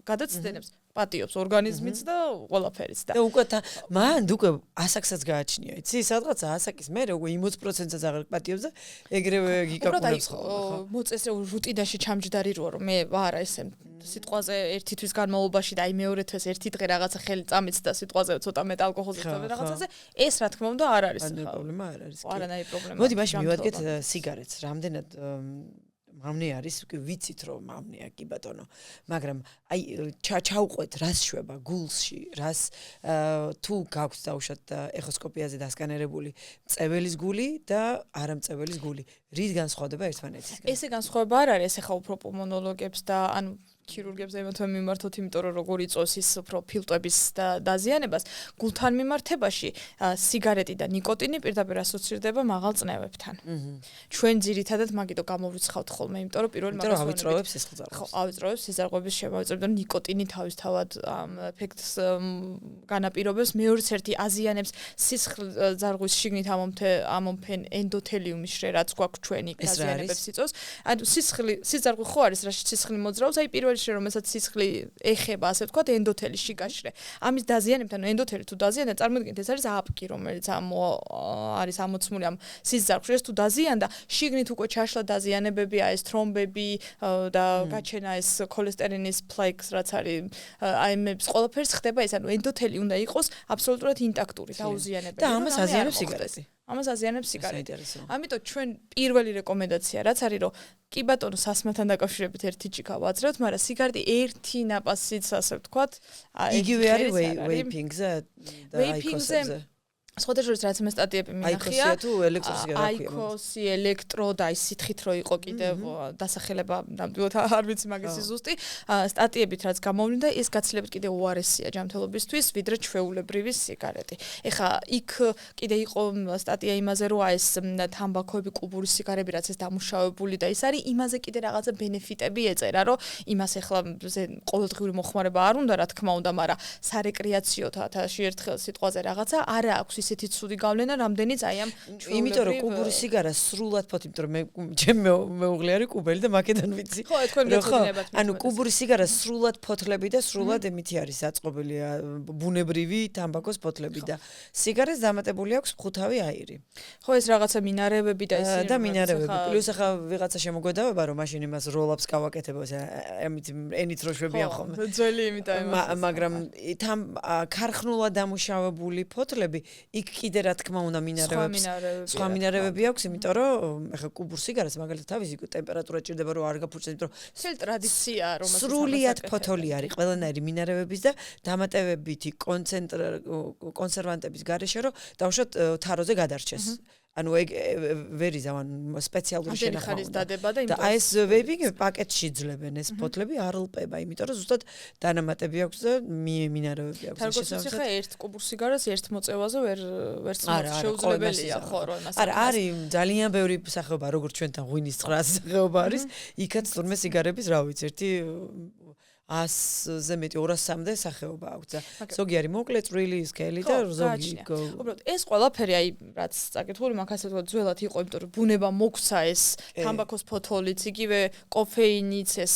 გადაცდენებს პატიობს ორგანიზმიც და ყველაფერიც და უკვე მანდ უკვე ასაკსაც გააჩნია, იცი? სადღაც ასაკის მერე უკვე 20%-საც აღარ პატიობს და ეგრევე გიკაკუნებს ხოლმე. მოწესრიგ რუტინაში ჩამჯდარი როა რომ მე ვარა ესე სიტყვაზე ერთი თვის განმავლობაში და აი მეორე თვეს ერთი დღე რაღაცა ხელი წამეცდა სიტყვაზე ცოტა მეტ ალკოჰოლზე და რაღაცაზე ეს რა თქმა უნდა არ არის ხა პრობლემა არ არის არანაირი პრობლემა მოდი მაშინ მივადგეთ სიგარეტს რამდენად მამნე არის უკვე ვიცით რომ მამნეა კი ბატონო მაგრამ აი ჩაუყვეთ რას შვება გულში რას თუ გაქვს დაუშვათ ეხოსკოპიაზე დასკანერებული მწეველის გული და არამწეველის გული რის განსხვავდება ერთმანეთისგან ესე განსხვავება არ არის ეხა უფრო პულმონოლოგებს და ანუ ქირურგებს ემთხვე მიმართოთ იმიტომ რომ როგორ იწოს ის უფრო ფილტვების დაზიანებას გულთან მიმართებაში სიგარეტი და ნიკოტინი პირდაპირ ასოცირდება მაღალ წნევებთან ჩვენ ძირითადად მაგიტო გამოვრიცხავთ ხოლმე იმიტომ რომ პირველი მაგას ავიწროვებს სისხლძარღვს ხო ავიწროვებს სისხლძარღვების შემავიწროვებს და ნიკოტინი თავისთავად ამ ეფექტს განაპირობებს მეორეც ერთი აზიანებს სისხლძარღვის შიგნით ამომფენ ენდოთელიუმის შრე რაც გვაქვს ჩვენი აზიანებებს იწოს ანუ სისხლძარღვი ხო არის რაში სისხლი მოძრაობს აი პირველი რომელსაც სისხლი ეხება, ასე ვთქვათ, ენდოთელის შიგაშრე. ამის დაზიანებთან ენდოთელი თუ დაზიანდა, წარმოიდგინეთ, ეს არის აპკი, რომელიც არის ამოცმული ამ სისხლძარღვში. ეს თუ დაზიანდა, შიგნით უკვე ჩაშლა დაზიანებებია, ეს თრომბები და გაჩენა ეს ქოლესტერინის ფლეიქს, რაც არის აი მებს ყველაფერს ხდება ეს, ანუ ενდოთელი უნდა იყოს აბსოლუტურად ინტაქტური, დაუზიანებელი. და ამას აზიანებს სიგარეტი. ამას აზიანებს სიგარეტი. ამიტომ ჩვენ პირველი რეკომენდაცია რაც არის რომ კი ბატონო სასმელთან დაკავშირებით ერთი ჭიქა ვაძრევთ, მაგრამ სიგარეტი ერთი ნაპასით ასე ვთქვათ, იგივე არის ვეიპინგზე და აიკოსზე. სხვადასხვა რაც მე სტატიები მინახია აიკოსი თუ ელექტროსიგარეტი აიკოსი ელექტრო და ის სითხით რო იყო კიდევ დასახელება ნამდვილად არ ვიცი მაგის ზუსტი სტატიებით რაც გამოვლინდა ეს გაცილებით კიდევ უარესია ჯანმრთელობისთვის ვიდრე ჩვეულებრივი სიგარეტი ეხა იქ კიდე იყო სტატია იმაზე რომ ეს თამბაქოები კუბური სიგარები რაც ეს დამუშავებული და ის არის იმაზე კიდე რაღაცა ბენეფიტები ეწერა რომ იმას ეხლა ყოველდღიური მოხმარება არ უნდა რა თქმა უნდა მაგრამ სარეკრეაციო თათაში ერთხელ სიტყვაზე რაღაცა არა აქვს ისეთი ცუდი გავლენა, რამდენიც აი ამ იმიტომ რომ კუბური სიგარა სრულად ფოთ, იმიტომ რომ მე ჩემი მეუღლე არის კუბელი და მაგედან ვიცი. ხო, თქვენ გეცოდინებათ. ანუ კუბური სიგარა სრულად ფოთლები და სრულად ემითი არის აწყობილია ბუნებრივი თამბაქოს ფოთლები და სიგარეს დამატებული აქვს ხუთავი აირი. ხო, ეს რაღაცა მინარევები და ეს და მინარევები. პლუს ახლა ვიღაცა შემოგვედავება რომ მაშინ იმას როლაპს გავაკეთებო, ემით ენით რო შვებიან ხოლმე. ხო, ძველი იმიტა იმას. მაგრამ თან ქარხნულად დამუშავებული ფოთლები იქ კიდე რა თქმა უნდა სხვა მინარევები აქვს, იმიტომ რომ ეხლა კუბურ სიგარას მაგალითად თავისი ტემპერატურა ჭირდება რომ არ გაფურჩეს, იმიტომ რომ სულ ტრადიციაა რომ სრულიად ფოთოლი არის ყველანაირი მინარევების და დამატებებითი კონსერვანტების გარეშე რომ დავუშვათ თაროზე გადარჩეს. ანუ ეგ ვერ იზავან სპეციალური შენახვა და აი ეს ვეიპინგი პაკეტში ძლევენ ეს ფოთლები არ ლპება, იმიტომ რომ ზუსტად დანამატები აქვს და მინარევები აქვს. თარგმნით ხა ერთ კუბურ სიგარას ერთ მოწევაზე ვერ შეუძლებელია ხო რომ იმას. არა, არის ძალიან ბევრი სახეობა, როგორც ჩვენთან ღვინის ცხრა სახეობა არის, იქაც თურმე სიგარების, რა ვიცი, ერთი 100-ზე მეტი 200-მდე სახეობა აქვს და ზოგი არის მოკლე წვრილი სკელი და ზოგი უბრალოდ ეს ყველაფერი აი რაც წაკითხული მაგას თქვა ძველად იყო იმიტომ რომ ბუნება მოგვცა ეს თამბაქოს ფოთოლიც იგივე კოფეინიც ეს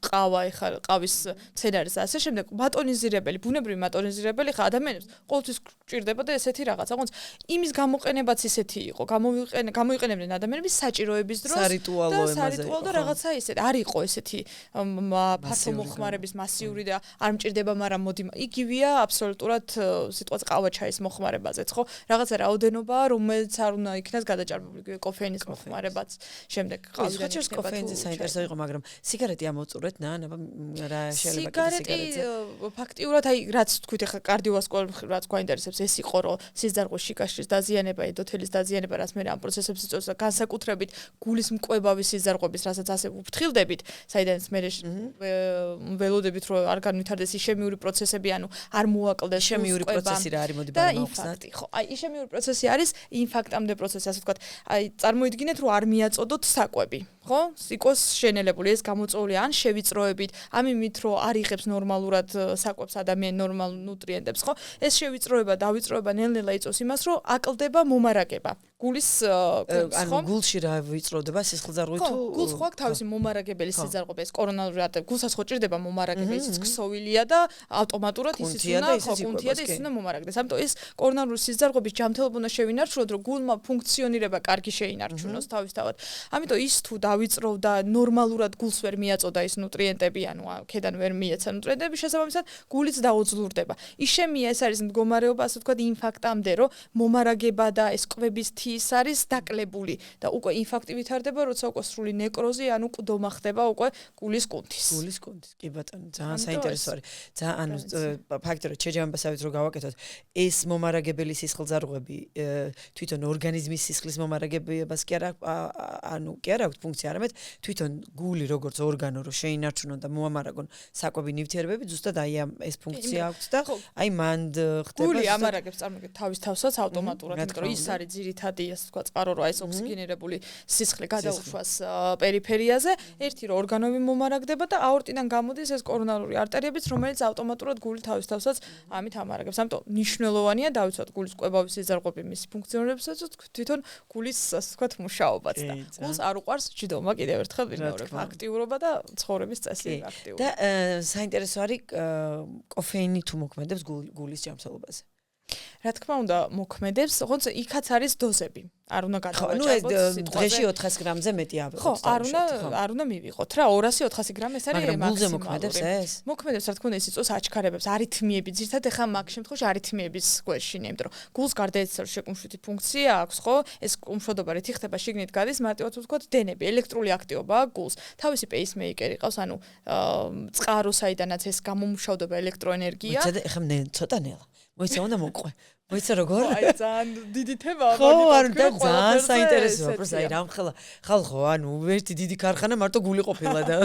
ყავა ეხა ყავის მცენარეს ასე შემდეგ ბატონიზირებელი ბუნებრივი ბატონიზირებელი ხა ადამიანებს ყოველთვის გჭირდება და ესეთი რაღაცა ყონც იმის გამოყენებაც ისეთი იყო გამოიყენებდნენ ადამიანები საჭიროების დროს სარიტუალო და რაღაცა ისეთი არ იყო ესეთი ფართო მოხმარების მასიური და არ მჭირდება მაგრამ მოდი იგივეა აბსოლუტურად სიტყვაზე ყავა ჩაის მოხმარებაზეც ხო რაღაცა რაოდენობა რომელიც არ უნდა იქნას გადაჭარბებული კოფეინის მოხმარებაც შემდეგ ყავიდან იქნება კოფეინზე საინტერესო იყო მაგრამ სიგარეტი ამოწურეთ რა შეიძლება სიგარეტი ფაქტიურად აი რაც თქვით ახლა კარდიოვასკულარ რაც გვაინტერესებს ეს იყო რომ სისხლძარღვის შიგაშრის დაზიანება ენდოთელის დაზიანება რაც მე ამ პროცესებს იწვევს და განსაკუთრებით გულის მკვებავის სისხლძარღვების რასაც ასე უფრთხილდებით საიდანაც მე ველოდებით რომ არ განვითარდეს ისემიური პროცესები ანუ არ მოაკლდეს ისემიური პროცესი რა არის მოდი ბანავხსნათ ხო აი ისემიური პროცესი არის ინფარქტამდე პროცესი ასე ვთქვათ აი წარმოიდგინეთ რომ არ მიაწოდოთ საკვები ხო სიკოს შენელებული ეს გამოწვეული ან შევიწროებით ამ იმით რომ არ იღებს ნორმალურად საკვებს ადამიანი ნორმალ ნუტრიენტებს ხო ეს შევიწროება დავიწროება ნელ-ნელა იწვევს იმას რომ აკლდება მომარაგება გულის ანუ გულში რა ვიწროვდება სისხლძარღვი თუ გულს ხო აქვს თავისი მომარაგებელი სიძარღვე ეს კორონალური არტერი გულსაც ხო ჭირდება მომარაგებელი ის ქსოვილია და ავტომატურად ისისუნა კუნთია და ისისუნა მომარაგდეს ამიტომ ეს კორონალური სიძარღვების ჯანმრთელობა უნდა შევინარჩუნოთ რომ გულმა ფუნქციონირება კარგი შეინარჩუნოს თავისთავად ამიტომ ის თუ დავიწროვდა ნორმალურად გულს ვერ მიაწოდა ის ნუტრიენტები ანუ ქედან ვერ მიეცა ნუტრიენტები შესაბამისად გულიც დაუძლურდება ისემია ეს არის მდგომარეობა ასე ვთქვათ ინფარქტამდე რომ მომარაგება და ეს კვების თის არის დაკლებული და უკვე ინფარქტი ვითარდება როცა უკვე სრული ნეკროზი ანუ ყდომა ხდება უკვე გულის კუნთის კი ბატონო ძალიან საინტერესო არის ძალიან ანუ ფაქტი რომ შეჯამებასავით რომ გავაკეთოთ ეს მომარაგებელი სისხლძარღვები თვითონ ორგანიზმის სისხლის მომარაგებებას კი არა ანუ კი არა აქვს ფუნქცია არამედ თვითონ გული როგორც ორგანო რომ შეინარჩუნონ და მოამარაგონ საკვები ნივთიერებები ზუსტად აი ამ ეს ფუნქცია აქვს და აი მან ხდება გული ამარაგებს წარმოგიდგენთ თავის თავს ავტომატურად იმიტომ რომ ის არის ძირითადი ასე ვთქვათ წყარო რა ეს ოქსიგენირებული სისხლი გადაუშვას პერიფერიაზე ერთი რომ ორგანოები მომარაგდება და აორტიდან გამოდის ეს კორონალური არტერიებიც რომელიც ავტომატურად გული თავის თავსაც ამით ამარაგებს ამიტომ მნიშვნელოვანია დავიცვათ გულის კვებავი სიძარღვები მისი ფუნქციონირებასაც თვითონ გულის ასე ვთქვათ მუშაობაც და გულს არ უყარს ჯდომა კიდევ ერთხელ ვიმეორებ აქტიურობა და ცხოვრების წესი აქტიურობა და საინტერესო არის კოფეინი თუ მოქმედებს გულის ჯანმრთელობაზე რა თქმა უნდა მოქმედებს თუმცა იქაც არის დოზები არ უნდა გადავაჭარბოთ დღეში 400 გრამზე მეტი ავიღოთ არ უნდა მივიღოთ რა 200-400 გრამი ეს არის მაგსიმუმი მოქმედებს ეს მოქმედებს რა თქმა უნდა ის იწვევს აჩქარებებს არითმიები ძირთადად ეხა მაგ შემთხვევაში არითმიების გვერდშინია იმიტომ რომ გულს გარდაეცემა შეკუმშვითი ფუნქცია აქვს ხო ეს კუმშვიდობა რითი ხდება შიგნით გადის მარტივად ვთქვათ დენები ელექტრული აქტივობა გულს თავისი პეისმეიკერი ყავს ანუ წყარო საიდანაც ეს გამომუშავდება ელექტროენერგია ეხა ცოტა ნელა მოიცა უნდა მოყვე მოიცა როგორ აი ძალიან დიდი თემაა ხო არ და ძალიან საინტერესოა პროს აი რამ ხალხო ანუ ერთი დიდი ქარხანა მარტო გული ყოფილა და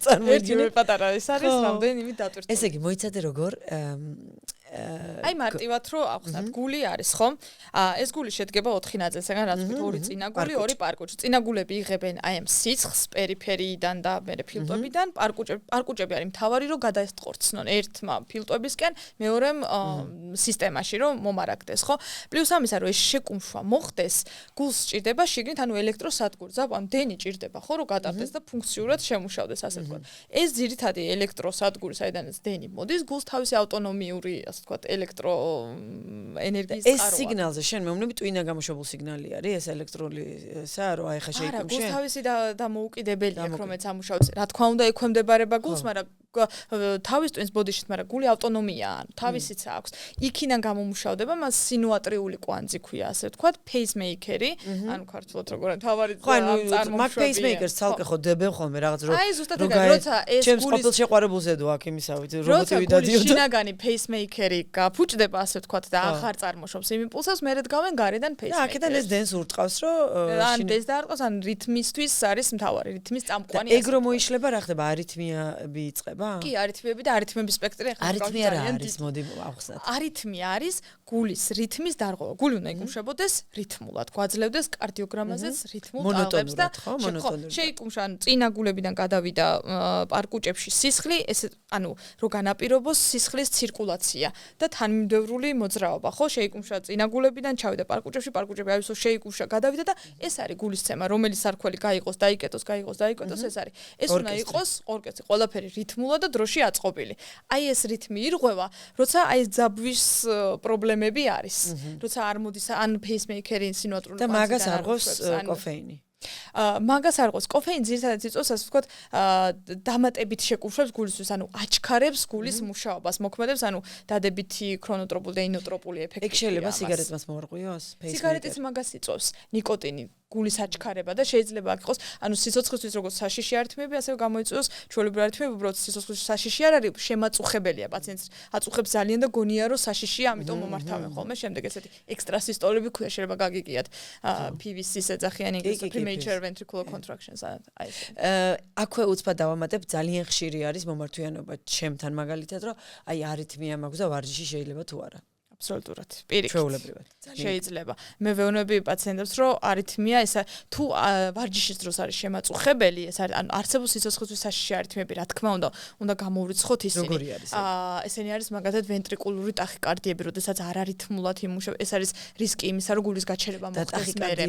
წარმოიდგინე პატარა ეს არის რამდენიმე დატვირთული ესე იგი მოიცადე როგორ აი მარტივად რომ ახსნათ გული არის ხო ეს გული შედგება 4 ნაწილისგან რაც ვთქვით ორი წინა გული ორი პარკუჭი წინა გულები იღებენ აი ამ სიცხს პერიფერიიდან და მერე ფილტვებიდან პარკუჭები არის მთავარი რომ გადაესტყორცნონ ერთმა ფილტვებისკენ მეორემ სისტემაში რომ მომარაგდეს ხო პლუს ამისა რომ ეს შეკუმშვა მოხდეს გულს სჭირდება შიგნით ანუ ელექტროსადგური ზაბ დენი ჭირდება ხო რომ გატარდეს და ფუნქციურად შემუშავდეს ასე ვთქვათ ეს ძირითადი ელექტროსადგური საიდანაც დენი მოდის გულს თავისი ავტონომიური ვთქვათ ელექტროენერგიის წყაროა. ეს სიგნალზე შენ მეუბნები ტვინა გამოშვებულ სიგნალი არის ეს ელექტროლიზა რომ აი ხა შეიკუმშე. არა, გულს თავისი დამოუკიდებელია ხომეც ამუშავებს. რა თქმა უნდა ექვემდებარება გულს, მაგრამ თავის ტვინს ბოდიშით, მაგრამ გული ავტონომიაა, ანუ თავისიც აქვს. იქიდან გამომუშავდება მას სინუატრიული კვანძი ქვია, ასე ვთქვათ, პეისმეიკერი, ანუ ქართულად როგორ თავარი წარმომშვებია. მაგ პეისმეიკერს ცალკე ხო დებენ ხოლმე რაღაც რომ აი ზუსტად ეგ როცა ეს ჩემს ყოფილ შეყვარებულზე დო აქ იმისავით რობოტები დადიოდა. როცა შინაგანი პეისმეიკერი გაფუჭდება, ასე ვთქვათ და ახარ წარმოშობს იმ იმპულსებს, მერე დგავენ გარედან პეისმეიკერს. და აქედან ეს დენს ურტყავს რომ ან დენს დაარყოს, ან რითმისთვის არის მთავარი, რითმის წამყვანი. ეგ რომ მოიშლება რა ხდება, არითმიები იწყება? კი, არითმიები და არითმების სპექტრი ახლა არითმია რა არის? მოდი ავხსნათ. არითმია არის გულის რითმის დარღვევა. გული უნდა იკუმშებოდეს რითმულად, გვაძლევდეს კარდიოგრამაზეც რითმულ ტალღებს და შეიკუმშა, ანუ წინა გულებიდან გადავიდა პარკუჭებში სისხლი, ეს ანუ რომ განაპირობოს სისხლის ცირკულაცია და თანმიმდევრული მოძრაობა, ხო? შეიკუმშა წინა გულებიდან, ჩავიდა პარკუჭებში, პარკუჭები აივსო შეიკუმშა, გადავიდა და ეს არის გულის ცემა, რომელიც სარქველი გაიყოს, დაიკეტოს, ეს არის. ეს უნდა იყოს ორკესტრი, ყველაფერი რითმულად და დროში აწყობილი. აი ეს რითმი ირღვევა, როცა აი ძაბვის პრობლემები არის. როცა არ მოდის ან პეისმეიკერი სინუატრული და მაგას არღოს კოფეინი. მაგას არღოს კოფეინი ძირითადად იწვევს ასე ვთქვათ დამატებით შეკუმშვებს გულისთვის ანუ აჩქარებს გულის მუშაობას მოქმედებს ანუ დადებითი ქრონოტროპული და ინოტროპული ეფექტი ეგ შეიძლება სიგარეტმას მოარღვიოს სიგარეტიც მაგას იწვევს ნიკოტინი გულის აჩქარება და შეიძლება აქ იყოს ანუ სიცოცხლისთვის როგორც საშიში არითმიები ასევე გამოიწვევს ჩვეულებრივი არითმიები უბრალოდ სიცოცხლისთვის საშიში არ არის შემაწუხებელია პაციენტს აწუხებს ძალიან და გონია რომ საშიშია ამიტომ მომართავენ ხოლმე შემდეგ ესეთი ექსტრასისტოლები ქვია შეიძლება გაგიგიათ PVC-ს ეძახიან ინგლისურად premature ventricular contractions აი აქვე უცბად დავამატებ ძალიან ხშირი არის მომართვიანობა ჩემთან მაგალითად რომ აი არითმია მაქვს და ვარჯიში შეიძლება თუ არა აბსოლუტურად. პირიქით. ჩვეულებრივად. შეიძლება. მე ვეუბნები პაციენტებს, რომ არითმია ესა თუ ვარჯიშის დროს არის შემაწუხებელი, ეს არის ანუ არსებულ სიცოცხლისთვის საშიში არითმიები, რა თქმა უნდა გამოვრიცხოთ ისინი. როგორი არის? ესენი არის მაგალითად ვენტრიკულური ტახიკარდიები, როდესაც არარითმულად იმუშავება. ეს არის რისკი იმისა, რომ გულის გაჩერება მოხდეს მერე.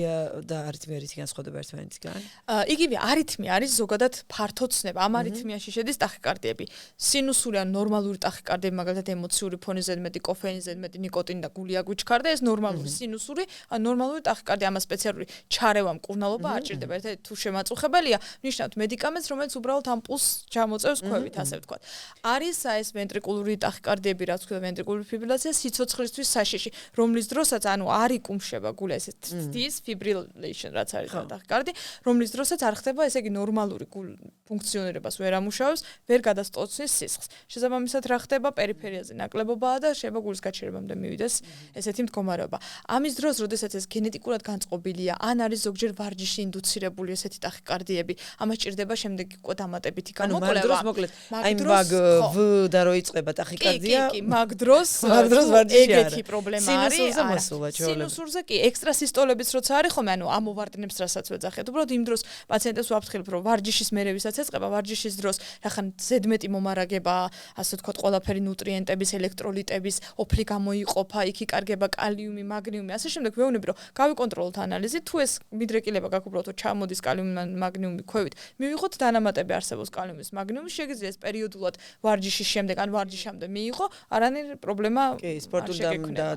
და არითმია რითი განსხვავდება ერთმანეთისგან? იგივე არითმია არის ზოგადად ფართო ცნება. ამ არითმიაში შედის ტახიკარდიები. სინუსური ან ნორმალური ტახიკარდიები, მაგალითად ემოციური ფონის ზედმეტი, კოფეინის ზედმეტი, ნიკოტინი და გული აგვიჩქარდა, ეს ნორმალური სინუსური, ან ნორმალური ტახიკარდია, ამას სპეციალური ჩარევა მკურნალობა აჭირდება. ერთად თუ შემაწუხებელია, ნიშნავთ მედიკამენტს, რომელიც უბრალოდ ამ პულსს ჩამოწევს ქვევით, ასე ვთქვათ. არის ეს ვენტრიკულური ტახიკარდიები, რაც ქვია ვენტრიკულური ფიბრილაცია, სიცოცხლისთვის საშიში, რომლის დროსაც ანუ არ იკუმშება გული, ესე ცდის fibrillation, რაც არის ტახიკარდი, რომლის დროსაც არ ხდება, ესე იგი ნორმალური გულ ფუნქციონირებას ვერ ამუშავებს, ვერ გადასტოცნის სისხლს. შესაბამისად რა ხდება, პერიფერიაზე ნაკლებობაა და შეიძლება გულის გაჩერებამდე მივიდეს ესეთი მდგომარეობა. ამის დროს, როდესაც ეს გენეტიკურად განწყობილია, ან არის ზოგჯერ ვარჯიში ინდუცირებული ესეთი ტახიკარდიები, ამას ჭირდება შემდეგი უკვე დამატებითი გამოკვლევა. მოკლედ, აი მაგ ვ და რო იწყება ტახიკარდია. კი, მაგ დროს ვარჯიში არა. ეგეთი პრობლემა არის. სინუსურზე მოსულა ჩვეულებრივ. სინუსურზე კი, ექსტრასისტოლებიც როცა არის ხოლმე, ანუ ამოვარდნებს რასაც ვეძახეთ. უბრალოდ იმ დროს პაციენტებს ვაფრთხილებ, რომ ვარჯიშის მერე ვისაც ეწყება, ვარჯიშის დროს რახან ზედმეტი მომარაგება, ასე ვთქვათ, ყველაფერი ნუტრიენტების, ელექტროლიტების, ოფლი გამოიყოფა, იქ იკარგება კალიუმი, მაგნიუმი, ასე შემდეგ ვეუბნები, რომ გავიკონტროლოთ ანალიზი, თუ ეს მიდრეკილება გაქვს უბრალოდ ჩამოდის კალიუმი, მაგნიუმი ქვევით, მივიღოთ დანამატები არსებობს კალიუმის, მაგნიუმის, შეგიძლია ეს პერიოდულად ვარჯიშის შემდეგ ან ვარჯიშამდე მიიღო, არანაირი პრობლემა კი, სპორტული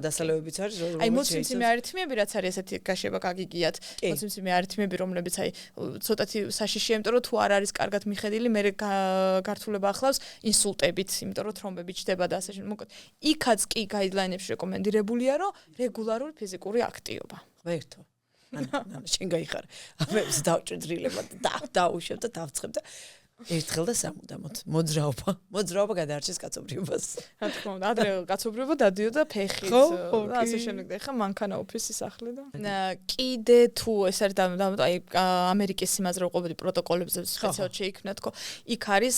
დასალევებიც არის, აი მოციმციმე არითმიები, რაც არის ესეთი გაშება გაგიგიათ, მოციმციმე არითმიები, რომლებიც აი ცოტათი საშიშია, იმიტომ რომ თუ არ არის კარგად მიხედილი, მე გართულება ახლავს ინსულტებით, იმიტომ რომ თრომბები ჩდება და ასე შემდეგ. მოკლედ, იქაც კი გაიდლაინებში რეკომენდირებულია, რომ რეგულარული ფიზიკური აქტივობა. ღმერთო. ანუ შენ გაიხარე. მე დავჭერ დრილებად და დაუშვებ და დავცხებ და ერთხელ და სამუდამოდ მოძრაობა გადაარჩეს კაცობრიობას. რა თქმა უნდა, ადრე კაცობრიობა დადიოდა ფეხით და ასე შემდეგ და ეხა მანქანა ოფისი სახლი და კიდე თუ ეს არის აი ამერიკის სიმაზრე უყობოდი პროტოკოლებზე სპეციალურად შეიქმნა თქო, იქ არის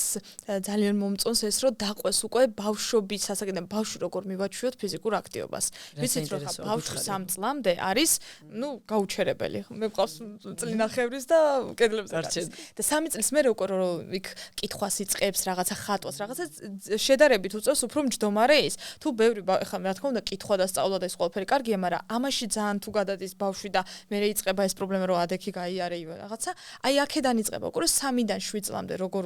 ძალიან მომწონს ეს რომ დაყვეს უკვე ბავშვობის ასაკიდან ბავშვი როგორ მივაჩვიოთ ფიზიკურ აქტივობას. ვიცით რომ ბავშვი 3 წლამდე არის, ნუ გაუჩერებელი. მე მყავს წლინახევრის და კედლებზე არის. და 3 წლის მერე უკვე რომ იქ კითხვას იწყებს, რაღაცა ხატვას, რაღაცა შედარებით უწევს უფრო მჯდომარე ის. თუ ბევრი ეხლა რა თქმა უნდა კითხვა და სწავლა და ეს ყველაფერი კარგია, მაგრამ ამაში ძალიან თუ გადადის ბავშვი და მერე იწყება ეს პრობლემა რომ ადექი გაიარე რაღაცა, აი აქედან იწყება უკვე 3-დან 7 წლამდე როგორ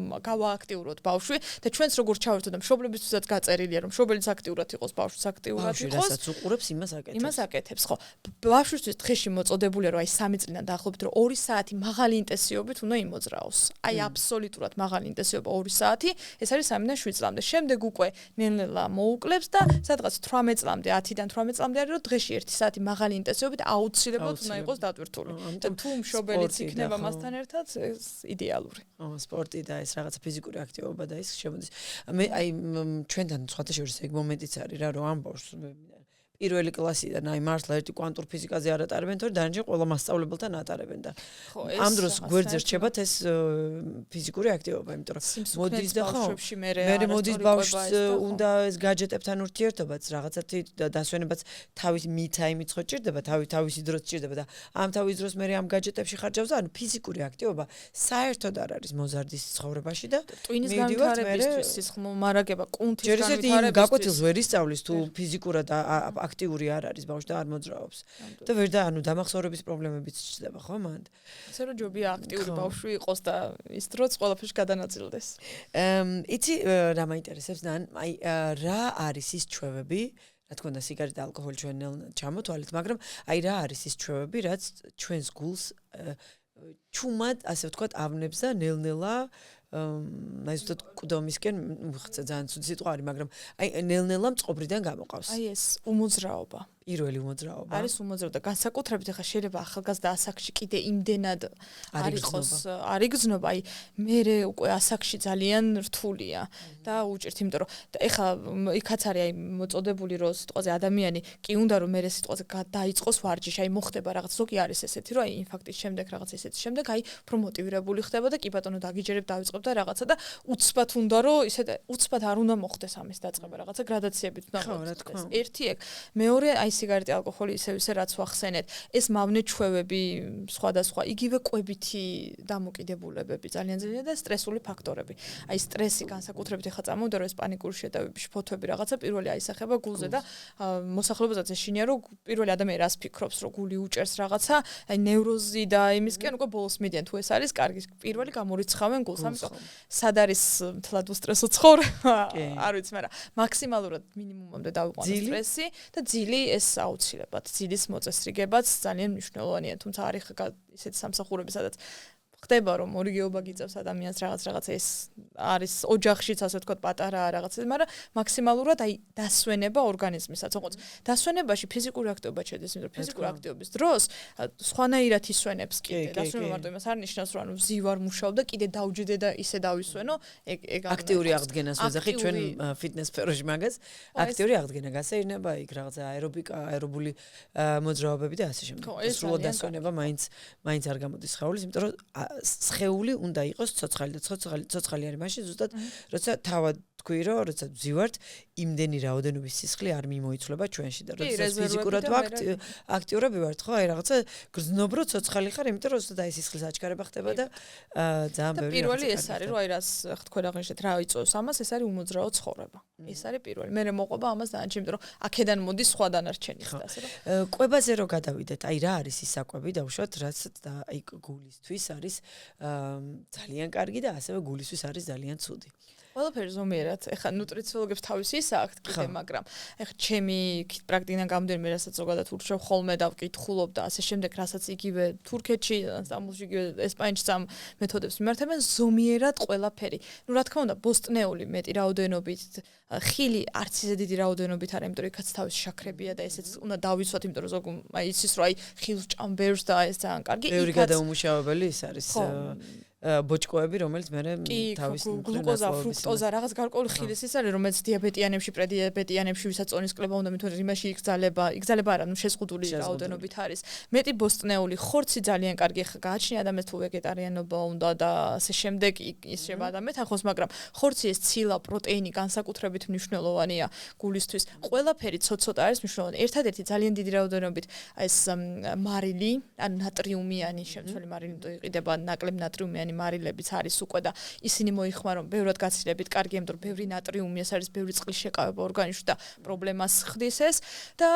გავააქტიუროთ ბავშვი და ჩვენც როგორ ჩავერთოთ და მშობლებისთვისაც გაწერილია რომ მშობელიც აქტიურად იყოს, ბავშვიც აქტიურად იყოს. ბავშვი რასაც უყურებს, იმას აკეთებს, ხო. ბავშვისთვის დღეში მოწოდებულია რომ აი 3 წლიდან დაახლოებით რომ 2 საათი მაღალი ინტენსივობით უნდა იმოძრაოს. აი აბსოლუტურად მაღალი ინტენსივობა 2 საათი, ეს არის 3-დან 7 წლამდე. შემდეგ უკვე ნელ-ნელა მოუკლებს და სადღაც 18 წლამდე, 10-დან 18 წლამდე არის რომ დღეში 1 საათი მაღალი ინტენსივობით აუცილებლად უნდა იყოს დატვირთული. და თუ მშობელიც იქნება მასთან ერთად, ეს იდეალური. სპორტი და ეს რაღაცა ფიზიკური აქტივობა და ის შემოდის. მე აი ჩვენთან სხვათა შორის ეგ მომენტიც არის რა, რომ ამბობს პირველი კლასიდან აი მართლა ერთი კვანტურ ფიზიკაზე არ ატარებენ, თორე დანარჩენ ყველა მასწავლებელთან ატარებენ და ამ დროს გვერდზე რჩებათ ეს ფიზიკური აქტივობა, იმიტომ რომ მოდის და ხო მე მოდის ბავშვს უნდა ეს გაჯეტებთან ურთიერთობაც, რაღაცა დასვენებაც თავის მითაიმით ხო ჭირდება, თავისი დროს ჭირდება და ამ თავის დროს მე ამ გაჯეტებში ხარჯავს, ანუ ფიზიკური აქტივობა საერთოდ არ არის მოზარდის ცხოვრებაში და ტვინის განვითარებისთვის სისხლმომარაგება, კუნთის განვითარებისთვის ჯერ ისეთი გაკვეთილს ვერ ისწავლის თუ ფიზიკურად აქტიური არ არის ბავშვი და არ მოძრაობს. და ვერ და ანუ დამახსოვრების პრობლემებიც ჩნდება, ხო მანდ? ასე რომ ჯობია აქტიური ბავშვი იყოს და ის დროც ყველაფერში გადანაწილდეს. იცი რა მაინტერესებს და აი რა არის ის ჩვევები, რა თქმა უნდა სიგარეტი და ალკოჰოლი ჩვენ ჩამოთვალეთ, მაგრამ აი რა არის ის ჩვევები, რაც ჩვენს გულს ჩუმად, ასე ვთქვათ, ავნებს და ნელ-ნელა აი ზუსტად კუდომისკენ ხცა ძალიან ცუდი სიტყვა არის, მაგრამ აი ნელ-ნელა მწყობრიდან გამოყავს. აი ეს უმოძრაობა. პირველი უმოძრაობა. არის უმოძრაობა და განსაკუთრებით ახლა შეიძლება ახალგაზრდა ასაკში კიდე იმდენად არ იყოს, არ იგრძნობა, აი მე უკვე ასაკში ძალიან რთულია და უჭირთ, იმიტომ რომ ახლა იქაც არის აი მოწოდებული რომ სიტყვაზე ადამიანი კი უნდა რომ მე სიტყვაზე დაიწყოს ვარჯიში, აი მოხდება რაღაც ზოგი არის ესეთი, რომ აი ინფარქტის შემდეგ რაღაც ესეთი შემდეგ აი უფრო მოტივირებული ხდება და კი ბატონო დაგიჯერებ დავიწყებ იწევდა რაღაცა და უცბად უნდა რომ ისე უცბად არ უნდა მოხდეს ამის დაწყება რაღაცა გრადაციებით უნდა მოხდეს. ერთი ეგ. მეორე აი სიგარეტი, ალკოჰოლი ისე რაც ვახსენეთ, ეს მავნე ჩვევები სხვადასხვა იგივე კვებითი დამოკიდებულებები ძალიან და სტრესული ფაქტორები. აი სტრესი განსაკუთრებით ეხა წამოვიდა რომ ეს პანიკური შეტევები, შფოთვები რაღაცა პირველი აისახება გულზე და მოსახლეობასაც ეშინია რომ პირველი ადამიანი რას ფიქრობს რომ გული უჭერს რაღაცა, აი ნევროზი და იმისკენ უკვე ბოლოს მიდიან თუ ეს არის კარგი პირველი გამორიცხავენ გულს, ამიტომ სად არის თლად უსტრესო ცხოვრება? არ ვიცი, მაგრამ მაქსიმალურად მინიმუმამდე დავიყვანო სტრესი და ძილი ეს აუცილებლად ძილის მოწესრიგებაც ძალიან მნიშვნელოვანია, თუმცა არის ისეთი სამსახურები, სადაც ხდება რომ მორიგეობა გიწევს ადამიანს რაღაცა ეს არის ოჯახშიც ასე ვთქვათ პატარა რაღაცა, მაგრამ მაქსიმალურად აი დასვენება ორგანიზმისაც, ოღონდ დასვენებაში ფიზიკური აქტივობა შედის, იმიტომ რომ ფიზიკური აქტივობის დროს სხვანაირად ისვენებს კიდე. დასვენება მარტო იმას არ ნიშნავს რომ ანუ ზივარ მუშაობ და კიდე დავჯდე და ისე დავისვენო, ეგ აქტიური აღდგენას ვეძახი ჩვენ ფიტნეს სფეროში მაგას. აქტიური აღდგენა გასეირნება იქ რაღაცა აერობული მოძრაობები და ასე შემდეგ. სრულად დასვენება მაინც არ გამოდის ხაულის, იმიტომ რომ სხეული უნდა იყოს ცოცხალი და ცოცხალი არის მაშინ ზუსტად როცა თავად თქვი რომ როცა ვზივართ იმდენი რაოდენობის სისხლი არ მიმოიცვლება ჩვენში და როცა ფიზიკურად აქტიურები ვართ ხო აი რაღაცა გრძნობრო ცოცხალი ხარ იმიტომ რომ ზუსტად აი სისხლის აჩქარება ხდება და ძალიან ბევრი პირველი ეს არის რომ აი რას თქვენ აღნიშნეთ რა იწვევს ამას ეს არის უმოძრაო ცხოვრება ეს არის პირველი მე მოყვება ამას დაანჩი იმიტომ რომ აქედან მოდის სხვა დანარჩენი ხდა ასე რომ კვებაზე რო გადავიდეთ აი რა არის ის საკვები დავუშვათ რაც აი გულისთვის არის ძალიან კარგი და ასევე გულისთვის არის ძალიან ცუდი ყველაფერი ზომიერად, ეხლა ნუტრიციოლოგებს თავისი ის აქვთ კიდე, მაგრამ ეხლა ჩემი პრაქტიკიდან გამომდინარე, მე რასაც ზოგადად ურჩევ ხოლმე და ვკითხულობ და ასე შემდეგ, რასაც იგივე თურქეთში, სტამბოლში, იგივე ესპანეთში ამ მეთოდებს მიმართებენ ზომიერად ყველაფერი. ნუ რა თქმა უნდა, ბოსტნეული მეტი რაოდენობით, ხილი არც ისე დიდი რაოდენობით არა, იმიტომ რომ იქაც თავის შაქრებია და ესეც უნდა დავიცვათ, იმიტომ რომ ზოგ აი იცის რომ აი ხილს ჭამბერს და ეს ძალიან კარგი. ბევრი გადაუმუშავებელი ის არის. ბოჭკოები, რომელიც მე თავის გლუკოზა, ფრუქტოზა, რაღაც გარკვეული ხილის ის არის, რომელიც დიაბეტიანებში, პრედიაბეტიანებში, ვისაც წონის კლება უნდა მithon იმაში იგზალება არა, ნუ შეზღუდული რაოდენობით არის. მეტი ბოსტნეული, ხორცი ძალიან კარგი, ხა გააჩნია ადამიანს თუ ვეგეტარიანობა უნდა და ასე შემდეგ ის შევა ადამიანს ახოს, მაგრამ ხორცი ეს ცილა, პროტეინი განსაკუთრებით მნიშვნელოვანია გულისთვის. ყველაფერი ცოტ-ცოტ არის მნიშვნელოვანი. ერთადერთი ძალიან დიდი რაოდენობით ეს მარილი, ანუ ნატრიუმიანი შემცველი მარილი იყიდება, ნაკლებ ნატრიუმიანი მარილებიც არის უკვე და ისინი მოიხმარონ ბევრად გაცილებით კარგი, იმიტომ რომ ბევრი ნატრიუმი ეს არის ბევრი წყლის შეკავება ორგანიზმში და პრობლემას ხდის ეს და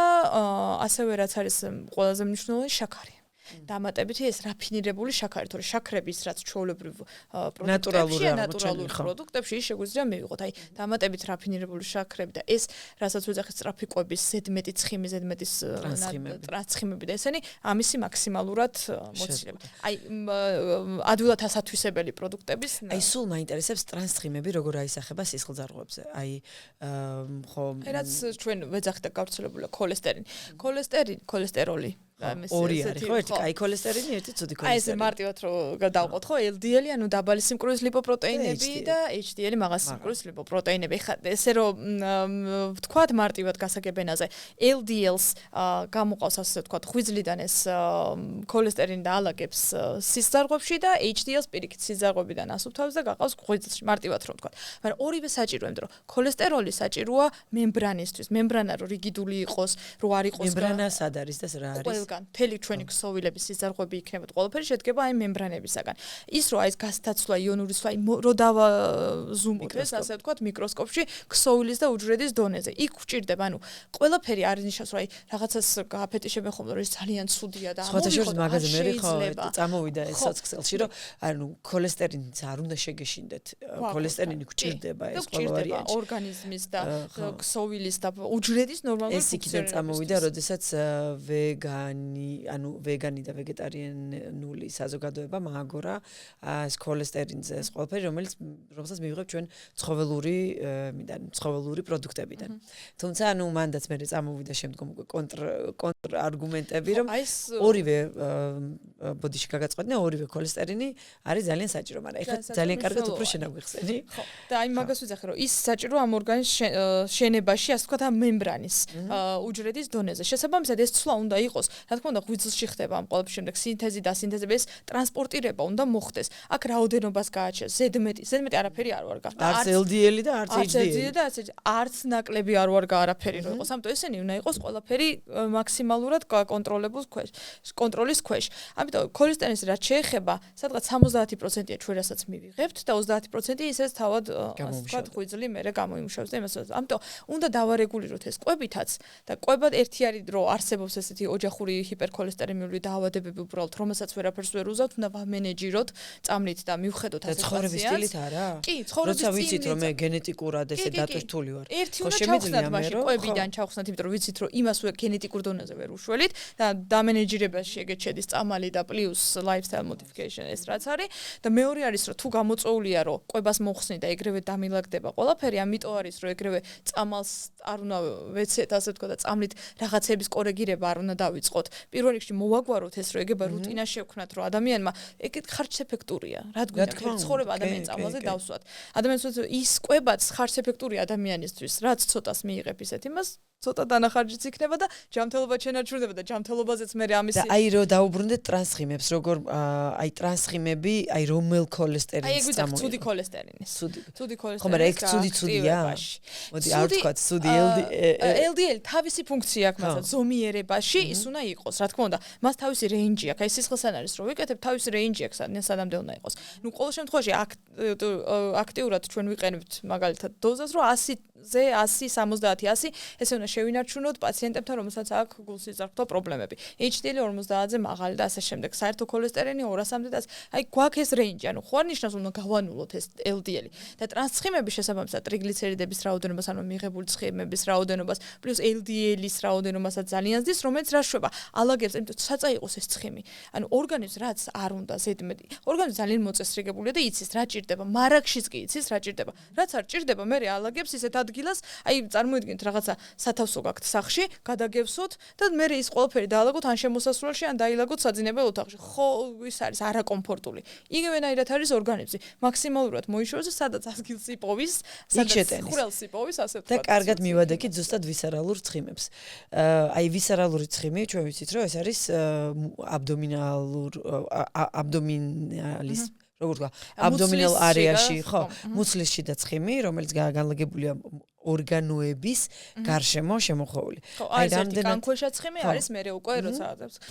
ასევე რაც არის ყველაზე მნიშვნელოვანი შაქარი. დამატებითი ეს რაფინირებული შაქარი, თორე შაქრების რაც ჩვეულებრივ ნატურალური პროდუქტებში შეგვიძლია მივიღოთ. აი, დამატებით რაფინირებული შაქრები და ეს, რასაც ვეძახით სწრაფი კვების ზედმეტი ცხიმი, ზედმეტის ტრანსცხიმები და ესენი ამისი მაქსიმალურად მოცილება. აი, ადვილად ასათვისებელი პროდუქტების. აი, სულ მაინტერესებს ტრანსცხიმები როგორ აისახება სისხლძარღვებზე. აი, ხო, რაც ჩვენ ვეძახით და გავრცელებულია ქოლესტეროლი ორი არის ხო ერთი კაი ქოლესტერინი ერთი ცუდი ქოლესტერინა. აი ეს მარტივად რო გადავყოთ ხო LDL-ი ანუ დაბალი სიმკვრივის ლიპოპროტეინები და HDL-ი მაღალი სიმკვრივის ლიპოპროტეინები. ეხლა ესე რომ ვთქვათ მარტივად გასაგებენაზე LDL-ს გამოყავს ასე ვთქვათ ღვიძლიდან ეს ქოლესტერინი და ალაგებს სისხლძარღვებში და HDL-ს პირიქით სისხლძარღვებიდან ასუფთავს და გაყავს ღვიძლში მარტივად რო ვთქვათ. მაგრამ ორივე საჭიროა, იმიტომ რომ ქოლესტეროლი საჭიროა მემბრანისთვის. მემბრანა რო რიგიდული იყოს, რო არ იყოს მემბრანა სად არის და რა არის? მთელი ჩვენი ქსოვილების სისხლძარღვები იქნება ყველაფერი შედგება აი მემბრანებისაგან. ის რო აი ეს გასთაცვლა იონური სვლა რო დავაზუმოთ ეს ასე ვთქვათ მიკროსკოპში ქსოვილის და უჯრედის დონეზე. იქ გვჭირდება, ანუ ყველაფერი არის ნიშნავს რომ აი რაღაცას გააფეტიშებენ ხოლმე რომ ეს ძალიან ცუდია და ამოვიხოთ მაგაზე მე ხო წამოვიდა ეს სოციქსელში რომ ანუ ქოლესტერინიც არ უნდა შეგეშინდეთ. ქოლესტერინი გვჭირდება ეს ყველავარიანში ორგანიზმის და ქსოვილის და უჯრედის ნორმალური ფუნქციონირება. ეს იქიდან წამოვიდა, როდესაც ვეგანი და ვეგეტარიანული საზოგადოება მააგორა ეს ქოლესტერინზე ეს ყველაფერი რომელსაც მივიღებ ჩვენ ცხოველური პროდუქტებიდან. თუმცა ანუ მანდაც მე წამოვიდა შემდგომ კონტრ არგუმენტები რომ ორივე ბოდიში გაგაწყვეტნე ორივე ქოლესტერინი არის ძალიან საჭირო, მაგრამ ეხლა ძალიან კარგად უფრო შენაგვიხსენი. ხო. და აი მაგას ვიძახე რომ ის საჭირო ამ ორგანიზმის შენებაში ასე ვთქვათ ამ მემბრანის უჯრედის დონეზე. შესაბამისად ეს ცვლა უნდა იყოს რა თქმა უნდა, ღვიძლში ხდება ამ ყველაფრის შემდეგ სინთეზი და სინთეზები, ეს ტრანსპორტირება უნდა მოხდეს. აქ რაოდენობას გააჩენს, ზედმეტი არაფერი არ ვარ გახდა. არც LDL და არც HDL და არც ნაკლები არ ვარ არაფერი რო იყოს. ამიტომ ესენი უნდა იყოს ყველაფერი მაქსიმალურად კონტროლებულ ქვეშ, კონტროლის ქვეშ. ამიტომ ქოლესტერინის რაც შეეხება, სადღაც 70%-ია ჩვენ რასაც მივიღებთ და 30% ისეც თავად ასე ვთქვათ, ღვიძლი მერე გამოიმუშავებს და იმას. ამიტომ უნდა დავარეგულიროთ ეს კვებითაც და კვება ერთი არის რომ არსებობს ესეთი ოჯახური ჰიპერქოლესტერინული დაავადებები უბრალოდ რომელსაც ვერაფერს ვერ უზავთ, უნდა ვამენეჯიროთ წამლით და მივხედოთ ასე ცხოვრების სტილით არა? კი, ცხოვრების სტილით. როცა ვიცით რომ მე გენეტიკურად ესე დატვირთული ვარ. ერთი უნდა ჩავხსნათ მაშინ კვებიდან ჩავხსნათ, იმიტომ რომ ვიცით რომ იმას გენეტიკურ დონეზე ვერ უშველით და დამენეჯირებაში ეგეთ შედის წამალი და პლუს lifestyle modification ეს რაც არის და მეორე არის რომ თუ გამოწვეულია რომ კვებას მოხსნი და ეგრევე დამილაგდება ყველაფერი, ამიტომ არის რომ ეგრევე წამალს არ უნდა ვეცეთ ასე ვთქვა და წამლით რაღაცების კორეგირება არ უნდა დავიწყოთ. პირველ რიგში მოვაგვაროთ ეს რომ ეგება რუტინა შევქმნათ რომ ადამიანმა ეგეთ ხარჯეფექტურია. რადგან ცხოვრება ადამიანის წამალზე დავსვათ. ადამიანს ის კვებაც ხარჯეფექტური ადამიანისთვის, რაც ცოტას მიიღებ ისეთ იმას ცოტა დანახარჯიც იქნება და ჯანმრთელობა შენარჩუნდება და ჯანმრთელობაზეც მე ამისი და აი რო დაუბრუნდეთ ტრანსხიმებს, როგორ აი ტრანსხიმები, აი რომელ ქოლესტერინის წამოიღება. აი ეგ ცუდი ქოლესტერინის. ცუდი ქოლესტერინის. ხომ რა ეგ ცუდია? მოდი არ ვთქვათ ცუდი LDL თავისი ფუნქცია აქვს, მაგრამ ზომიერებაში ის უნდა იყოს. რა თქმა უნდა, მას თავისი რეინჯი აქვს. აი სისხლთან არის რომ ვიკეთებ, თავისი რეინჯი აქვს, სადამდე უნდა იყოს. ნუ ყოველ შემთხვევაში აქტიურად ჩვენ ვიყენებთ მაგალითად დოზას, რომ 100-ზე 100, 70, 100 ესე უნდა შევინარჩუნოთ პაციენტებთან, რომელსაც აქვს გულსიზრახთა პრობლემები. HDL 50-ზე მაღალი და ასე შემდეგ. საერთო ქოლესტერინი 200-მდე და აი გვაქვს ეს რეინჯი, ანუ ხო არ ნიშნავს უნდა გავანულოთ ეს LDL. და ტრანსცხიმების შესაბამისად ტრიგლიცერიდების რაოდენობას, ანუ მიღებული ცხიმების რაოდენობას, პლუს LDL-ის რაოდენობასაც ძალიან ზრდის, რომელიც რა შვება. ალაგებს, იმიტომ რომ საწა იყოს ეს ცხიმი. ანუ ორგანიზმს რაც არ უნდა ზედმეტი. ორგანიზმი ძალიან მოწესრიგებულია და იცის რა ჭირდება. მარაგშიც კი იცის რა ჭირდება. რაც არ ჭირდება, მე ალაგებს ისეთ ადგილას, აი წარმოიდგინეთ რაღაცა სათავსო გაქვთ სახში, გადაგევსოთ და მე ის ყველაფერი დაალაგოთ ან შემოსასვლელში, ან დაილაგოთ საძინებელ ოთახში. ხო, ის არის არაკომფორტული. იგივენაირად არის ორგანიზმი. მაქსიმალურად მოიშოროს, სადაც ადგილს იპოვის, სადაც ხვრელს იპოვის, ასე ვთქვათ. და კარგად მივადექით ზუსტად ვისერალურ ცხიმებს. აი ვისერალური ცხიმი, ჩვენ ვიცით, რომ ეს არის აბდომინალის როგორ ვთქვა, აბდომინალ არეაში, ხო, მუცლის შიდა ცხიმი, რომელიც განლაგებულია ორგანოების გარშემო შემოხვეული. აი რამდენად განქვეშა ცხიმი არის მე უკვე როცა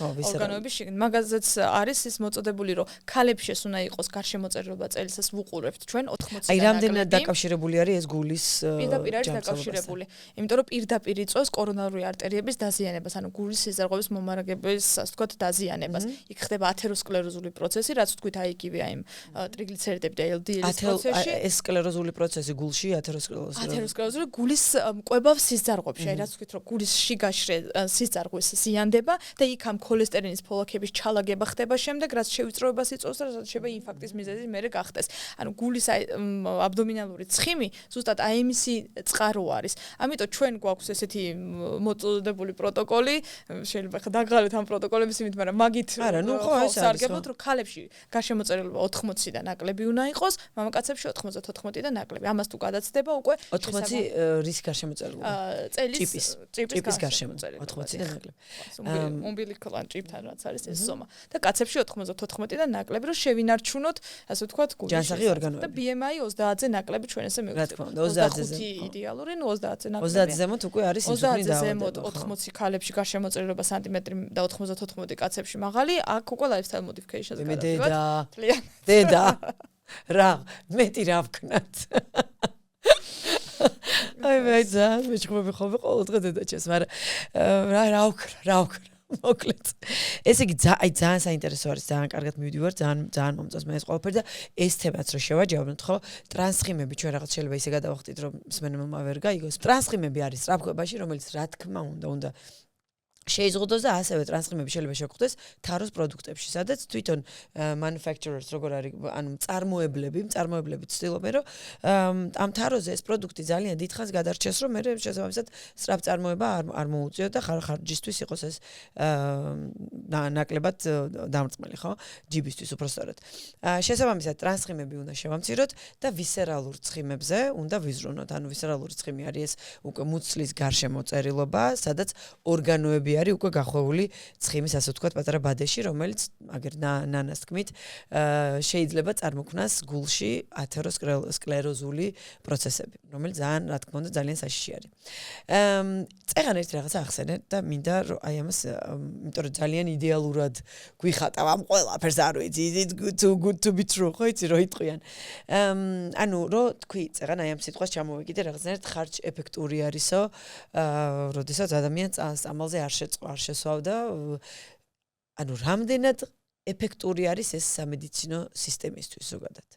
ორგანოების შიგნით. მაგაზეც არის ის მოწოდებული, რომ ქალებშეს უნდა იყოს გარშემოწერილობა წელიწადს ვუყურებთ ჩვენ 80-დან ნაკლები. აი რამდენად დაკავშირებული არის ეს გულის პირდაპირ არის დაკავშირებული. იმიტომ რომ პირდაპირ იწვევს კორონარული არტერიების დაზიანებას, ანუ გულის სიზარღვების მომარაგების, ასე ვთქვათ, დაზიანებას. იქ ხდება ათეროსკლეროზული პროცესი, რაც ვთქვით, აი იგივე აი ტრიგლიცერიდები და LDL-ის პროცესში. ეს სკლეროზული პროცესი გულში ათეროსკლეროზული გულის კვებავს სიზარღვებში, აი რაც ვთქვით, რომ გულის შიგაშრე სიზარღვის ზიანდება და იქ ამ ქოლესტერინის ფოლაქების ჩალაგება ხდება შემდეგ, რაც შევიწროებას იწვევს და რაც შეიძლება ინფარქტის მიზეზი მერე გახდეს. ანუ გულის აბდომინალური ცხიმი ზუსტად AMC წყარო არის. ამიტომ ჩვენ გვაქვს ესეთი მოწოდებული პროტოკოლი, შეიძლება ხა დაგღალეთ ამ პროტოკოლების იმით, მაგრამ მაგით სარგებლობთ, რომ ქალებში გარშემოწერილობა 80-დან ნაკლები უნდა იყოს, მამაკაცებში 90-94-დან ნაკლები. ამას თუ გადაცდება უკვე 80 რის გარშემოწერილობა? ჭიპის გარშემოწერილობა 80-დან ნაკლები. უმბილიკალან ჭიპთან რაც არის ეს ზომა. და კაცებში 90-94-დან ნაკლები, რომ შევინარჩუნოთ, ასე ვთქვათ, გულის ჯანსაღი ორგანოები. და BMI 30-ზე ნაკლები ჩვენ ესე მივხვდით. 30-ზე იდეალური, 30-ზე ნაკლები. 30-ზე ზემოთ უკვე არის ინსულინი და 30-ზე ზემოთ 80 ქალებში გარშემოწერილობა სანტიმეტრი და 90-94 კაცებში მაღალი, აქ უკვე lifestyle modification-ზე გადავიდეთ. დედა. რა, მეტი რა ვქნათ. აი მე ძალიან მეჭყვები ხოლმე ყოველ დღე დედაჩეს, მაგრამ რა ვქრა. მოკლედ. ესე იგი აი ძალიან საინტერესო არის, ძალიან კარგად მივიდივარ, ძალიან მომწონს მე ეს ყველაფერი და ეს თემაც რო შევაჯამოთ, ხო? ტრანსხიმები ჩვენ რაღაც შეიძლება ისე გადავახტით, რომ მსმენელმა ვერ გაიგოს. ტრანსხიმები არის სწრაფქვებაში, რომელიც რა თქმა უნდა შეიზღუდოს და ასევე ტრანსხიმები შეიძლება შეგხვდეს თაროს პროდუქტებში, სადაც თვითონ manufacturers როგორ არის, ანუ მწარმოებლები ცდილობენ, რომ ამ თაროზე ეს პროდუქტი ძალიან დიდხანს გადარჩეს, რომ მე შესაბამისად სწრაფ წარმოება არ მოუწიოთ და ხარჯისთვის იყოს ეს ნაკლებად დამრწმელი, ხო? ჯიბისთვის უბრალოდ. შესაბამისად ტრანსხიმები უნდა შევამციროთ და ვისერალურ ცხიმებზე უნდა ვიზრუნოთ. ანუ ვისერალური ცხიმი არის ეს უკვე მუცლის გარშემო წერილობა, სადაც ორგანოები წლები არის უკვე გახვეული ცხიმის ასე ვთქვათ პატარა ბადეში, რომელიც აგერ ნანას თქმით შეიძლება წარმოქმნას გულში ათეროსკლეროზული პროცესები, რომელიც ძალიან რა თქმა უნდა ძალიან საშიში არის. წეგან ერთი რაღაცა ახსენე და მინდა რომ აი ამას იმიტომ რომ ძალიან იდეალურად გვიხატავ ამ ყველაფერს არ ვიცი it's good to be true ხო იცი რომ იტყვიან. ანუ რომ თქვი წეგან აი ამ სიტყვას ჩამოვეკიდე რაღაცნაირად ხარჯ ეფექტური არისო, როდესაც ადამიანს წამალზე არ შესვავდა, ანუ რამდენად ეფექტური არის ეს სამედიცინო სისტემისთვის ზოგადად.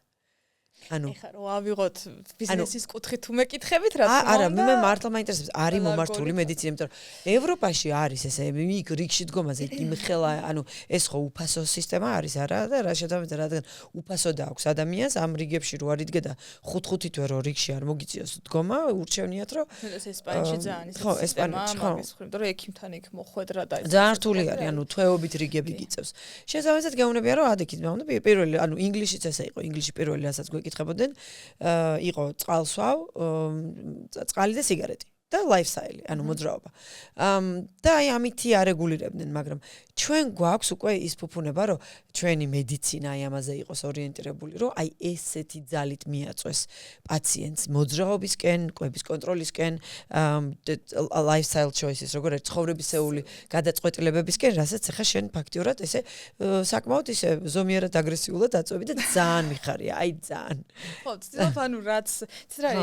ეხლა რო ავიღოთ ბიზნესის კუთხით თუ მეკითხებით რა თქმა უნდა. არა, მე მართლა მაინტერესებს, არის მომართული მედიცინა, იმიტომ რომ ევროპაში არის ესე იქ რიგში დგომაზე იმხელა, ანუ ეს ხო უფასო სისტემა არის არა და რა შედარებით რადგან უფასო დააქვს ადამიანს ამ რიგებში რო არ იდგე და ხუთ-ხუთი თვე რო რიგში არ მოგიწიოს დგომა, ურჩევნიათ რომ ეს ესპანეთში ძალიან ის ხო, ესპანეთში ხო, იმიტომ რომ ექიმთან იქ მოხვედრა და ძალიან რთული არის, ანუ თვეობით რიგები გიწევს. შესაბამისად გეუბნებიან რომ ადექით მე პირველი, ანუ ინგლისშიც ესე იყო, ინგლისში პირველი რასაც გვეკითხებოდნენ, იყო წყალსვავ, წყალი და სიგარეტი. და lifestyle, ანუ მოძრაობა. და აი ამითი არეგულირებდნენ, მაგრამ ჩვენ გვაქვს უკვე ის ფუფუნება, რომ ჩვენი მედიცინა აი ამაზე იყოს ორიენტირებული, რომ აი ესეთი ძალით მიაწვეს პაციენტს მოძრაობისკენ, კვების კონტროლისკენ, lifestyle choices, როგორც ცხოვრებისეული გადაწყვეტილებებისკენ, რასაც ახლა შენ ფაქტიურად ესე საკმაოდ ისე ზომიერად აგრესიულად აწვევი და ძალიან მიხარია, აი ძალიან. ხო, ცდილობ ანუ რაც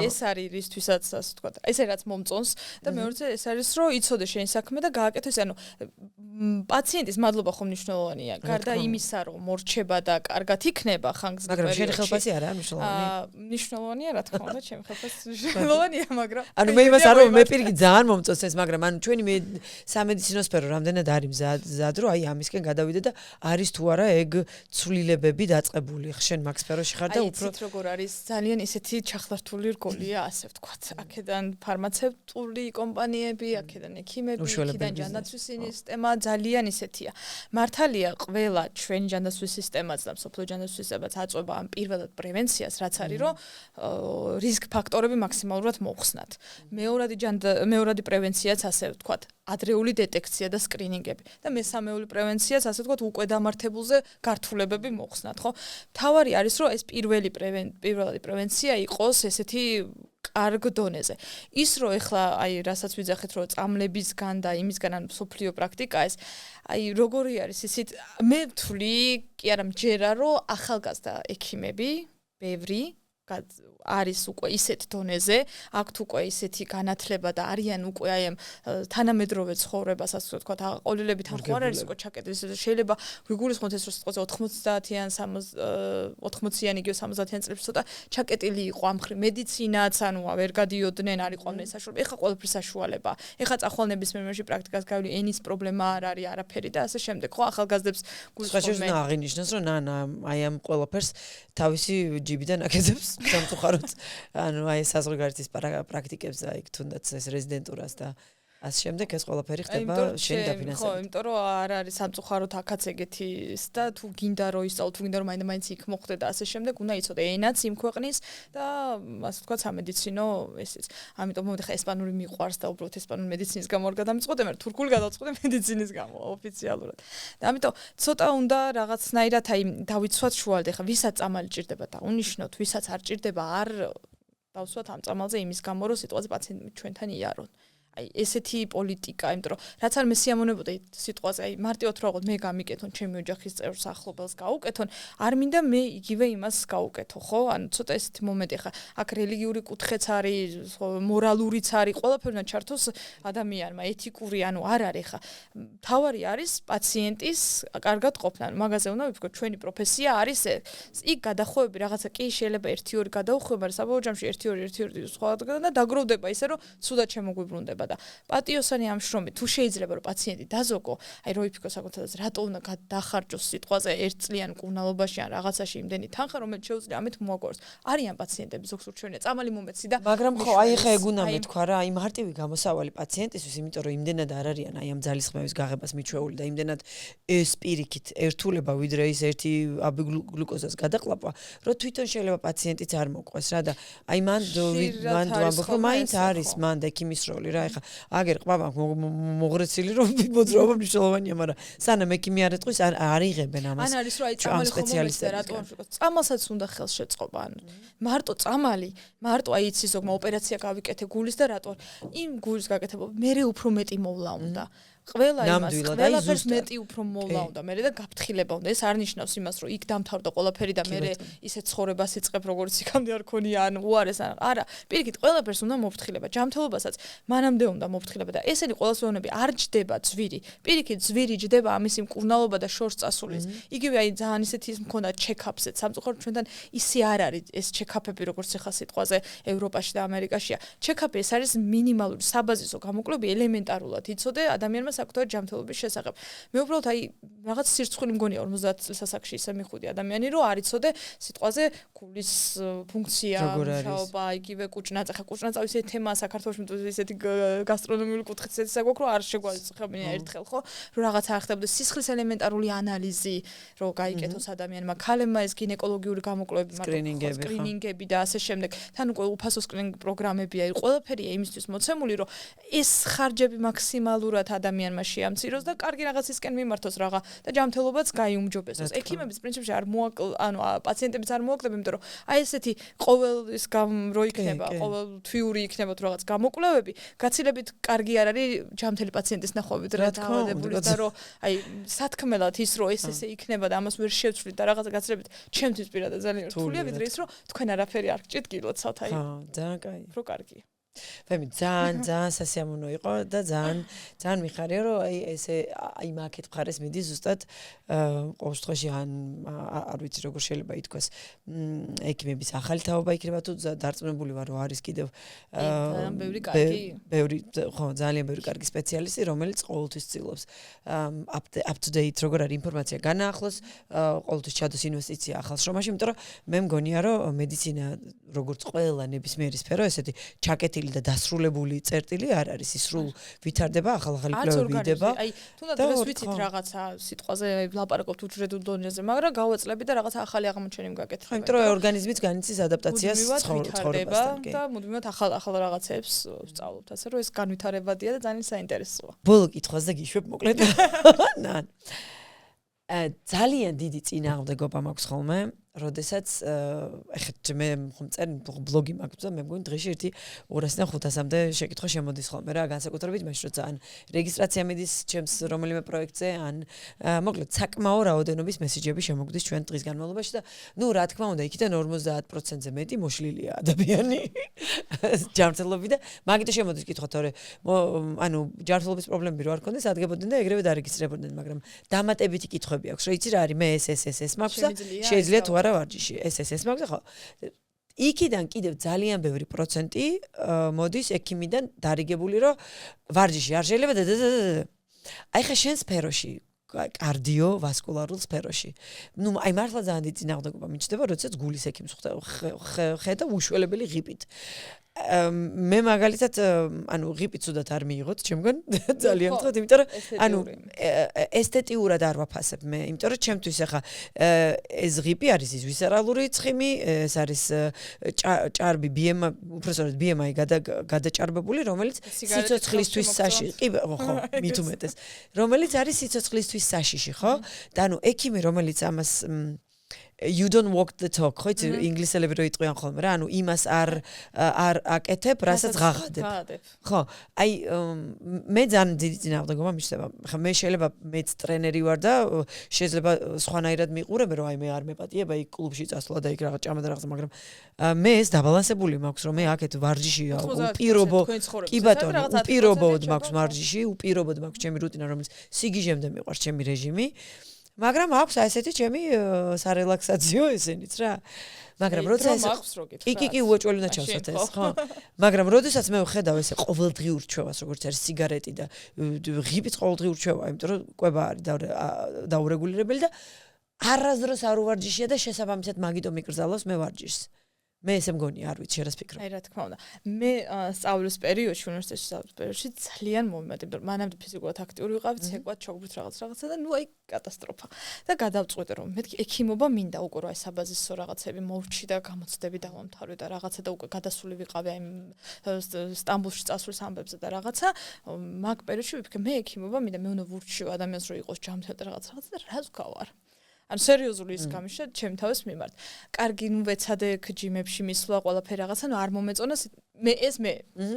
ეს არის რისთვისაც ასე ვთქვა. ესე რაც მომწონს და მეორეზე ეს არის რომ იცოდე შენი საქმე და გააკეთოს, ანუ პაციენტის მადლობა ხომ მნიშვნელოვანია. გარდა იმისა, რომ მორჩება და კარგად იქნება ხანგრძლივ პერიოდში. მაგრამ შენი ხელფასი არა მნიშვნელოვანი. მნიშვნელოვანია, რა თქმა უნდა, ჩემი ხელფასი მნიშვნელოვანია, მაგრამ ანუ მე იმას არ რომ მე პირიქით ძალიან მომწონს ეს, მაგრამ ანუ ჩვენი სამედიცინო სფერო რამდენად არის მზად, რომ აი ამისკენ გადავიდე და არის თუ არა ეგ ცვლილებები დაწყებული. შენ მაგ სფეროში ხარ და უფრო იცით როგორ არის ძალიან ისეთი ჩახლართული რგოლია, ასე ვთქვათ. აქედან ფარმაცევტული კომპანიები, აქედან ექიმები, აქედან ჯანდაცვის სისტემა ძალიან ისეთია. მართალია ყველა ჩვენი ჯანდაცვის სისტემაც და მსოფლიო ჯანდაცვის სისტემაც აწვება ამ პირველად პრევენციას, რაც არის რომ რისკ ფაქტორები მაქსიმალურად მოხსნათ. მეორადი პრევენციაც ასე ვთქვათ, ადრეული დეტექცია და სკრინინგები და მესამეული პრევენციაც ასე ვთქვათ უკვე დამართებულზე გართულებები მოხსნათ, ხო? თავარი არის რომ ეს პირველადი პრევენცია იყოს ესეთი კარგ დონეზე. ის რომ ეხლა აი რასაც ვიძახეთ რომ წამლებისგან და იმისგან ან სოფლიო პრაქტიკა ეს აი როგორი არის ისიც მე ვთვლი კი არა მჯერა რომ ახალგაზრდა ექიმები ბევრი არის უკვე ისეთ დონეზე, აქვთ უკვე ისეთი განათლება და არიან უკვე აი ამ თანამედროვე ცხოვრებას, ასე ვთქვათ, აყოლილებით არ ხო არის უკვე ჩაკეტილი, შეიძლება ვიგულისხმოთ ეს რომ სიტყვაზე 90-იან 80-იან იგივე 70-იან წლებში ცოტა ჩაკეტილი იყო ამ ხრი მედიცინაც, ანუ ვერ გადიოდნენ, არ იყვნენ საშუალება. ეხლა ყველაფერი საშუალება. ეხლა წახვალნების მემოში პრაქტიკას გავli ენის პრობლემა არ არის არაფერი და ასე შემდეგ. ხო, ახალგაზრდებს გულისხმობ მე აღინიშნოს რომ აი ამ ყველაფერს თავისი ჯიბიდან აკეთებს სამწუხაროდ ანუ აი საზღვარგარეთის პრაქტიკებს და იქ თუნდაც ეს რეზიდენტურას და ასე შემდეგ ეს ყველაფერი ხდება შენი დაფინანსებით. ხო, იმიტომ რომ არ არის სამწუხაროდ აქაც ეგეთის და თუ გინდა რომ ისწავლო, თუ გინდა რომ მაინც იქ მოხვდე და ასე შემდეგ, უნდა იცოდე ენაც იმ ქვეყნის და ასე ვთქვათ სამედიცინო ესეც. ამიტომ მომდი ხა ესპანური მიყვარს და უბრალოდ ესპანური მედიცინის გამო არ გადამწყვეტე, მაგრამ თურქული გადავწყვეტე მედიცინის გამო ოფიციალურად. და ამიტომ ცოტა უნდა რაღაცნაირად აი დავიცვათ შუალდი, ხა ვისაც წამალი ჭირდება და უნიშნოთ, ვისაც არ ჭირდება, არ დავსვათ ამ წამალზე იმის გამო, რომ სიტუაცია პაციენტი ჩვენთან იარონ. აი ესეთი პოლიტიკა, იმიტომ რომ რაც არ მესიამოვნებოდა სიტყვაზე, აი მარტივად რა ვიყოთ, მე გამიკეთონ ჩემი ოჯახის წევრს ახლობელს გაუკეთონ, არ მინდა მე იგივე იმას გაუკეთო, ხო? ანუ ცოტა ესეთი მომენტი ხა, აქ რელიგიური კუთხეც არის, მორალურიც არის, ყველაფერი უნდა ჩართოს ადამიანმა, ეთიკური, ანუ არ არის ხა. თავარი არის პაციენტის კარგად ყოფნა. მაგაზე უნდა ვიფიქროთ, ჩვენი პროფესია არის იქ გადახვევები რაღაცა კი შეიძლება 1-2 გადაუხვება, მაგრამ საბოლოო ჯამში 1-2 სხვა და დაგროვდება ისე რომ ცუდად შემოგვიბრუნდება. და პატიოსანი ამ შრომით თუ შეიძლება რომ პაციენტი დაზოგო, აი რო იფიქროს საკუთრებას რატო უნდა გადახარჯოს სიტყვაზე 1 წლიან კურნალობაში ან რაღაცაში იმდენი თანხა, რომელიც შეუძლია ამით მოაგვაროს. არიან პაციენტები ზოგს ურჩევნია წამალი მომეცი და მაგრამ ხო, აი ხა ეგ უნდა მეთქვა რა, აი მარტივი გამოსავალი პაციენტისთვის, იმიტომ რომ იმდენად არ არიან აი ამ ძალისხმევის გაღებას მიჩვეული და იმდენად ეს პირიქით ერთულება ვიდრე ის ერთი აბიგლუკოზას გადაყლაპვა, რომ თვითონ შეიძლება პაციენტიც არ მოყვეს რა და აი მან ვამბობ რომ მაინც არის მან და ექიმის როლი რა. ხა აგერ ყბა მოღრეცილი რომ მოძრაობა მნიშვნელოვანია, მაგრამ სანამ ექიმი არ ეტყვის არ იღებენ ამას. ან არის რომ აი წამალი ხომ რატო წამალსაც უნდა ხელს შეწყობა, ან მარტო წამალი, მარტო აი იცი ზოგმა ოპერაცია გავიკეთე გულის და რატო იმ გულის გაკეთება მე უფრო მეტი მოვლა უნდა. ყველა იმას, ყველაფერს მეტი უფრო მოვლა უნდა, მე და გაფრთხილება უნდა. ეს არ ნიშნავს იმას, რომ იქ დამთავრდა ყველაფერი და მე ისე ცხოვრებას იწყებ, როგორც იქამდე არ ქონია, ან უარეს ან არა. პირიქით, ყველაფერს უნდა მოფრთხილება. ჯანმრთელობასაც მანამდე უნდა მოფრთხილება და ესენი ყველასწორები არ ჯდება ძვირი. პირიქით, ძვირი ჯდება ამისი მკურნალობა და შორს წასulis. იგივე აი ძალიან ისეთი ის მქონდა ჩეკაპსეც. სამწუხაროდ ჩვენთან ისე არ არის ეს ჩეკაპები, როგორც ახლა სიტყვაზე ევროპაში და ამერიკაშია. ჩეკაპი ეს არის მინიმალური საბაზისო გამოკვლევები ელემენტარულად იცოდე ადამიანმა საკუთარი ჯანმრთელობის შესახებ. მე უბრალოდ აი რაღაც სირცხვილი მგონია 50 წლის ასაკში ისე მიხუდი ადამიანი რომ არ იცოდე სიტყვაზე გულის ფუნქცია, მუშაობა, იგივე კუჭნაწე, ხა კუჭნაწე ისეთი თემაა საქართველოში, ისეთი გასტრონომიული კუთხით ისეთი საგვაქვს რომ არ შეგვაცხებია ერთხელ ხო, რომ რაღაც არ ხდებოდეს სისხლის ელემენტარული ანალიზი, რომ გაიკეთოს ადამიანმა, ქალებმა ეს გინეკოლოგიური გამოკვლევები, სკრინინგები და ასე შემდეგ. თან უკვე უფასო სკრინინგ პროგრამებია, ყველაფერია იმისთვის მოცემული, რომ ეს ხარჯები მაქსიმალურად ადამიანმა შეამციროს და კარგი რაღაცისკენ მიმართოს რაღა და ჯანმრთელობაც გაიუმჯობესოს. ექიმების პრინციპში არ ანუ პაციენტებიც არ მოაკლებენ, იმიტომ რომ აი ესეთი ყოველ ის რო იქნება, ყოველ თვიური იქნება თუ რაღაც გამოკვლევები, გაცილებით კარგი არ არის ჯანმრთელი პაციენტის ნახვევით რა დაავადებული და რომ აი სათქმელად ის რომ ესე იქნება და ამას ვერ შევცვლით და რაღაცა გაცილებით ჩემთვის პირადად ძალიან რთულია, ვიდრე ის რომ თქვენ არაფერი არ გჭირთ გილოცავთ აი. ხო, ძალიან კაი. რო კარგია. ვემი ძალიან სასიამოვნო იყო და ძალიან მიხარია რომ აი ესე აი მაკეთ მხარეს მიდის ზუსტად ყოველ შემთხვევაში ან არ ვიცი როგორ შეიძლება ითქვას ექიმების ახალი თაობა იქნება თუ დარწმუნებული ვარ რომ არის კიდევ ძალიან ბევრი კარგი სპეციალისტი რომელიც ყოველთვის ცდილობს up to date როგორ არის ინფორმაცია განაახლოს ყოველთვის ჩადოს ინვესტიცია ახალ შრომაში იმიტომ რომ მე მგონია რომ მედიცინა როგორც ყველა ნებისმიერი სფერო ესეთი ჩაკეტილი და დასრულებული წერტილი არ არის ის სრულ ვითარდება ახალ-ახალი კვლევები იდება. აი თუნდაც დღეს ვიცით რაღაცა სიტყვაზე ლაპარაკობთ უჯრედულ დონეზე, მაგრამ გავაწლები და რაღაცა ახალი აღმოჩენები გაკეთება. იმიტომ რომ ორგანიზმიც განიცდის ადაპტაციას ცხოვრებასთან. და მუდმივად ახალ რაღაცებს ვსწავლობთ, ასე რომ ეს განვითარებადია და ძალიან საინტერესოა. ბოლო კითხვას და გიშვებ მოკლედ. ნან. ძალიან დიდი წინააღმდეგობა მაქვს ხოლმე. როდესაც ეხლა მე ხომ წერ ბლოგი მაქვს და მე მგონი დღეში ერთი 200-500-მდე შეკითხვა შემოდის ხოლმე რა განსაკუთრებით მაშინ რომ ძალიან რეგისტრაცია მიდის ჩემს რომელიმე პროექტზე ან მოკლედ საკმაო რაოდენობის მესიჯები შემოგდის ჩვენ დღის განმავლობაში და ნუ რა თქმა უნდა იქიდან 50%-ზე მეტი მოშლილია ადამიანი ჯანმრთელობი და მაგით შემოდის კითხვა თორე ანუ ჯანმრთელობის პრობლემები რო არ ქონდეს ადგებოდნენ და ეგრევე დარეგისტრირებოდნენ მაგრამ დამატებითი კითხვები აქვს რომ იცი რა არის მე ეს მაქვს და შეიძლება თუ არა ვარჯიში ეს მაქვს ხო იქიდან კიდევ ძალიან ბევრი პროცენტი მოდის ექიმიდან დარიგებული რომ ვარჯიში არ შეიძლება და აი ხა შენ სფეროში კარდიოვასკულარულ სფეროში ნუ აი მართლა ძალიან დიდი წინააღმდეგობა მიჩნდება როდესაც გულის ექიმს ხედა უშველებელი ღიპით მე მაგალითად ანუ ღიპით სუდათ არ მიიღოთ ჩემგან ძალიან მწუხაროდ იმიტომ რომ ანუ ესთეტიურად არ ვაფასებ მე იმიტომ რომ ჩემთვის ახლა ეს ღიპი არის ის ვისერალური ცხიმი ეს არის ჭარბი BMI უბრალოდ BMI გადაჭარბებული რომელიც სიცოცხლისთვის საშიში კი ხო მით უმეტეს რომელიც არის სიცოცხლისთვის საშიში ხო და ანუ ექიმი რომელიც ამას you don't walk the talk ხო იცი ინგლისელები რო იტყვიან ხოლმე რა ანუ იმას არ აკეთებ რასაც ღაღადებ ხო აი მე ძალიან დიდი წინააღმდეგობა მიჩნდება ხა მე შეიძლება მეც ტრენერი ვარ და შეიძლება სხვანაირად მიყურებ რომ აი მე არ მეპატიება იქ კლუბში წასვლა და იქ რაღაც ჭამა და რაღაც მაგრამ მე ეს დაბალანსებული მაქვს რომ მე აქეთ ვარჯიშია უპირობო კი ბატონო უპირობოდ მაქვს ვარჯიში უპირობოდ მაქვს ჩემი რუტინა რომელიც სიგიჟემდე მიყვარს ჩემი რეჟიმი მაგრამ აქვს ესეთი ჩემი სარელაქსაციო ესენიც რა მაგრამ როდესაც კი უეჭველი უნდა ჩავსვათ ეს ხო მაგრამ როდესაც მე ვხედავ ესე ყოველდღიურ რჩევას როგორც არის სიგარეტი და ღიპიც ყოველდღიურ რჩევა იმიტომ რომ კვება არის დაურეგულირებელი და არასდროს არ უვარჯიშია და შესაბამისად მაგიტომ მიკრძალავს მე ვარჯიშს მე ესე მგონი არ ვიცი რას ფიქრობ. აი რა თქმა უნდა. მე სწავლის პერიოდში, უნივერსიტეტში სწავლის პერიოდში ძალიან მომიმატე, მანამდე ფიზიკურად აქტიური ვიყავი, ცეკვად ჩოგბურთ რაღაცა და ნუ აი კატასტროფა. და გადავწყვიტე რომ მეთქი ექიმობა მინდა უკვე რა საბაზისო რაღაცები მოვჩი და გამოცდები დავამთავრე და რაღაცა და უკვე გადასული ვიყავი აი სტამბოლში წასვლის ამბებზე და რაღაცა მაგ პერიოდში ვიფიქრე მე ექიმობა მინდა მე უნდა ვურჩიო ადამიანს რომ იყოს ჯანმრთელი და რაღაცა და რას გავარ. ანუ სერიოზული ის გამიშა ჩემ თავის მიმართ. კარგი ნუ ვეცადე ჯიმებში მისვლა ყველაფერი რაღაცა, ნუ არ მომეწონა მე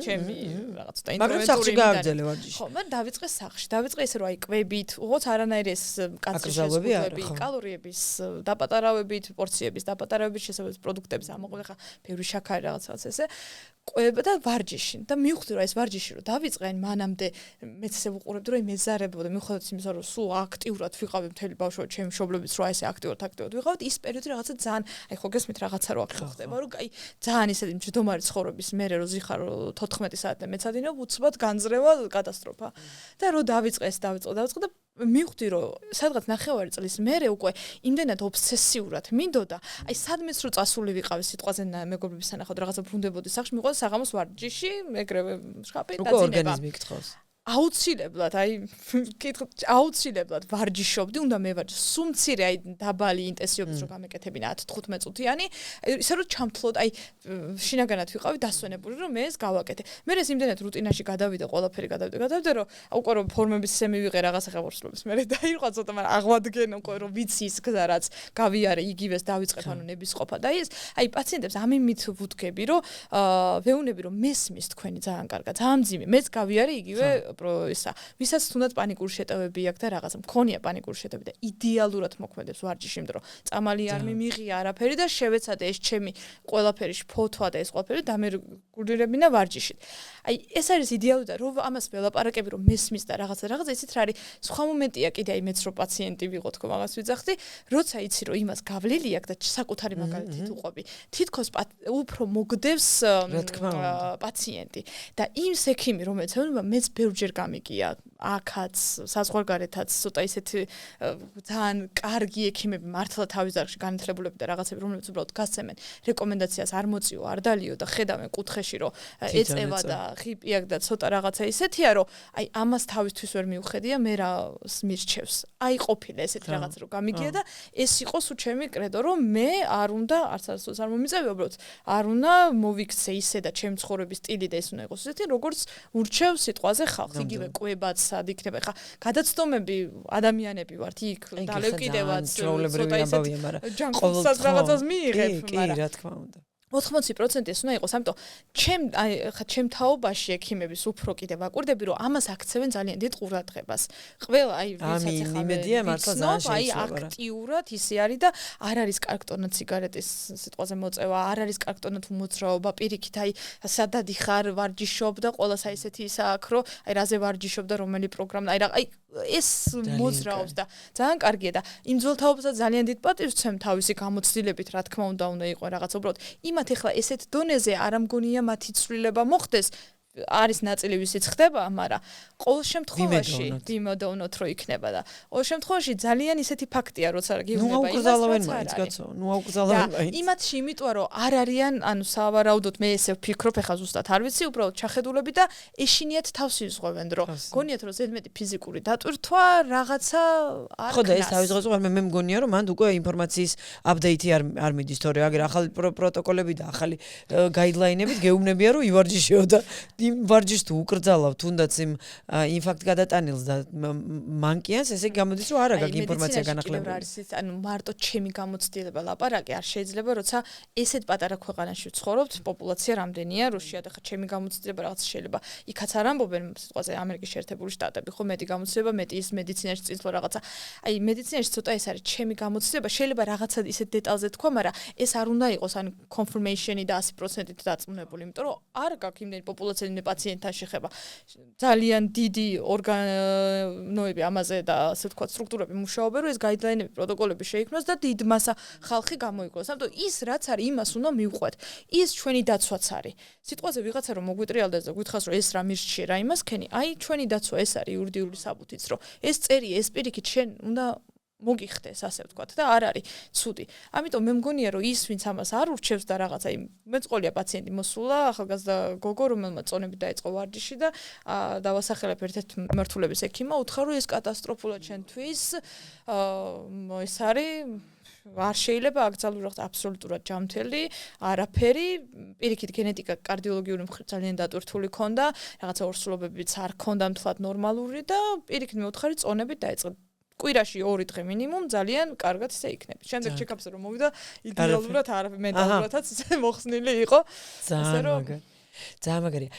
ჩემი რაღაც და მაგრამ სახში გააგრძელე ვარჯიში. ხო, მაგრამ დავიწყე სახში. დავიწყე ესე რომ აი კვებით, უღოთ არანაირი ეს კაცი შეზღუდვები, კალორიების დაპატარავებით, პორციების დაპატარავებით, შესაძლოა პროდუქტების ამოყვება, ხა ბევრი შაქარი რაღაცას ესე. კვება და ვარჯიში და მივხვდი რომ ეს ვარჯიში რომ დავიწყე ან მანამდე მეც ესე ვუყურებდი რომ მეზარებოდა მივხვდით იმის რომ სულ აქტიურად ვიყავი მთელი ბავშვობა ჩემი მშობლების რომ ესე აქტიურად ვიყავით ის პერიოდი რაღაცა ძალიან აი ხო გესმით რაღაცა რო აქ ხდება რომ აი ძალიან ისეთი მჯდომარი ცხოვრების მერე რო ზიხარ 14 საათზე მეცადინო უცბად განძრევა კატასტროფა და რო დავიწყე და მივხვდი რომ სადღაც 9 წლის მერე უკვე იმდენად ობსესიურად მინდოდა აი სადმეც რო წასული ვიყავი სიტყვაზე მეგობრების სანახავად რაღაცა ბრუნდებოდი სახში მიყვარდა საღამოს ვარჯიში მეგრევე შხაპი დაძინება უკვე ორგანიზმი გთხოვს აუცილებლად აი კითხოთ აუცილებლად ვარჯიშობდი უნდა მევარჯიშო სულ მცირე აი დაბალი ინტენსივობის რო გამეკეთებინა 10-15 წუთიანი ისე რომ ჩამთლოდ აი შინაგანად ვიყავი დასვენებული რომ მე ეს გავაკეთე მე ეს იმდენად რუტინაში გადავიდა ყველაფერი გადავიდა რომ უკვე რომ ფორმების ესე მივიღე რაღაც ახალმოსლობის მე დაირყვა ცოტა მაგრამ აღვადგენ უკვე რომ ვიცი ის გზა რაც გავიარე იგივეს დავიწყებ ანუ ნების ყოფა და ეს აი პაციენტებს ამიმით ვუდგები რომ ვეუნები რომ მესმის თქვენი ძალიან კარგად ძალიან მძიმე მეც გავიარე იგივე ისა ვისაც თუნდაც პანიკური შეტევები აქვს და რაღაცა მქონია პანიკური შეტევები და იდეალურად მოქმედებს ვარჯიში იმიტომ რომ წამალი არ მიმიღია არაფერი და შევეცადე ეს ჩემი ყველაფერი ფოთვა და ეს ყველაფერი და მე გულირებინა ვარჯიშით აი ეს არის idеალურად და რომ ამას ველაპარაკები რომ მესმის და რაღაცა იცით რა არის სხვა მომენტია კიდე აი მეც რო პაციენტი ვიყო თქო მაგას ვიძახდი როცა იცი რომ იმას გავლილი აქვს და საკუთარი მაგალითით უყვები თითქოს უფრო მოგდევს პაციენტი და იმ ექიმი რომელიც მეც ბევრჯერ გამიგია აქაც საზღვარგარეთაც ცოტა ისეთი ძალიან კარგი ექიმები მართლა თავის ძაღლში განათლებულები და რაღაცები რომლებიც უბრალოდ გასცემენ რეკომენდაციას არ მოწიო არ დალიო და ხედავენ კუთხეში რომ ეწევა და ხიპი აქვს და ცოტა რაღაცა ისეთია რომ აი ამას თავისთვის ვერ მიუხედია მე რა მირჩევს აი ყოფილა ესეთი რაღაც რომ გამიგია და ეს იყოს უჩემი კრედო რომ მე არ უნდა არც არ მომიწევი უბრალოდ არ უნდა მოვიქცე ისე და ჩემი ცხოვრების სტილი და ეს უნდა იყოს ისეთი როგორც ურჩევ სიტყვაზე ხალხი იგივე კვებაც სად იქნება ხა გადაცდომები ადამიანები ვართ იქ დალევკიდევაც ცოტა ისეთი ჯანმრთელსაც რაღაცას მიიღებ კი რა თქმა უნდა 80% ეს უნდა იყოს, ამიტომ ჩემ თაობაში ექიმების უფრო კიდე ვაკვირდები, რომ ამას აქცევენ ძალიან დიდ ყურადღებას. ყველა აი ვისაც ეხლა აი აქტიურად ისე არის და არ არის კარგტონა ციგარეტის სიტყვაზე მოწევა, არ არის კარგტონა თუ მოძრაობა, პირიქით აი სადადი ხარ ვარჯიშობ და ყოველას აი ესეთი ისა აქვს, რომ აი რაზე ვარჯიშობ და რომელი პროგრამა აი ეს მოძრაობს და ძალიან კარგია და იმ ძველთაობასაც ძალიან დიდ პატივს ვცემ თავისი გამოცდილებით, რა თქმა უნდა იყო რაღაც უბრალოდ იმათ ეხლა ესეთ დონეზე არ ამგონია მათი ცვლილება მოხდეს არის ნაწილი ვისიც ხდება, მაგრამ ყოველ შემთხვევაში ვიმოდოვნოთ რომ იქნება და ყოველ შემთხვევაში ძალიან ისეთი ფაქტია, როცა გიუნება იმას, ნუ აუკრძალავენ მაინც, კაცო, ნუ აუკრძალავენ მაინც. იმათში იმიტომ რომ არ არიან, ანუ სავარაუდოდ მე ესე ვფიქრობ, ეხლა ზუსტად არ ვიცი, უბრალოდ ჩახედულები და ეშინიათ თავს იზღვევენ, რომ გონიათ რომ ზედმეტი ფიზიკური დატვირთვა რაღაცა არ ხო და ეს თავის დღეზე მე მგონია რომ მანდ უკვე ინფორმაციის აპდეიტი არ მიდის, თორე აგერ ახალი პროტოკოლები და ახალი გაიდლაინებით გეუბნებია რომ ივარჯიშეო და იმ ვარჯიშს თუ უკრძალავ თუნდაც იმ ფაქტ გადატანილს და მანკიანს ესე გამოდის რომ არა გაგი ინფორმაცია განახლებული. ანუ მარტო ჩემი გამოცდილება ლაპარაკი არ შეიძლება როცა ესეთ პატარა ქვეყანაში ვცხოვრობთ პოპულაცია რამდენია რუსია და ხა ჩემი გამოცდილება რაღაც შეიძლება იქაც არ ამბობენ სიტყვაზე ამერიკის შეერთებული შტატები ხო მეტი გამოცდილება მეტი ის მედიცინაში წინსვლა რაღაცა აი მედიცინაში ცოტა ეს არის ჩემი გამოცდილება შეიძლება რაღაცა ისეთ დეტალზე თქვა მაგრამ ეს არ უნდა იყოს ან confirmation-ი და 100%-ით დაწუნებული იმიტომ რომ არ გაქვს იმდენი პოპულაცია პაციენტთან შეხება ძალიან დიდი ორგანოები ამაზე და ასე ვთქვათ სტრუქტურები მუშაობენ რომ ეს გაიდლაინები პროტოკოლები შეიქმნას და დიდ მასა ხალხი გამოიგოს. ამიტომ ის რაც არის იმას უნდა მივყვეთ. ის ჩვენი დაცვაც არის. სიტყვაზე ვიღაცა რომ მოგვიტრიალდეს და გითხავს რომ ეს რა მირჩიე რა იმას ქენი. აი ჩვენი დაცვა ეს არის იურიდიული საბუთიც რომ ეს წერი ეს პირიქით შენ უნდა მოგიხდეს, ასე ვთქვათ და არ არის ცუდი. ამიტომ მე მგონია რომ ის ვინც ამას არ ურჩევს და რაღაცა იმ მეწყოლია პაციენტი მოსულა, ახალგაზრდა გოგო რომელმაც წონებით დაიწყო ვარჯიში და დავასახელებ ერთ-ერთ მმართველობის ექიმმა, უთხრა რომ ეს კატასტროფულად ჩვენთვის ეს არის არ შეიძლება აკრძალულიყო აბსოლუტურად ჯამთელი, არაფერი, პირიქით გენეტიკა კარდიოლოგიური მხრივ ძალიან დატვირთული ქონდა, რაღაცა ორსულობებიც არ ქონდა მთლად ნორმალური და პირიქით მეუთხარი წონებით დაიწყო. კვირაში 2 დღე მინიმუმ ძალიან კარგად ისე იქნები. შემდეგ ჩეკაპზე რომ მოვიდა, იდეალურად არ მენტალურადაც ისე მოხსნილი იყო. ძალიან მაგარია.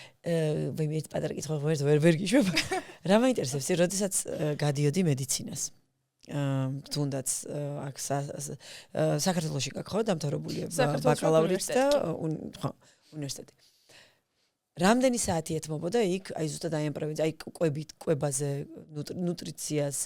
მე პატარა კითხვა ვერ გიშვებ. რა მაინტერესებს, როდესაც გადიოდი მედიცინას? თუნდაც აქ საქართველოში გაქვს ხო დამთავრებული ბაკალავრით და ხო უნივერსიტეტი. რამდენი საათი ეთმობოდა იქ, აი ზუსტად აი ამ პროვინციაში, აი კვებაზე, ნუტრიციას,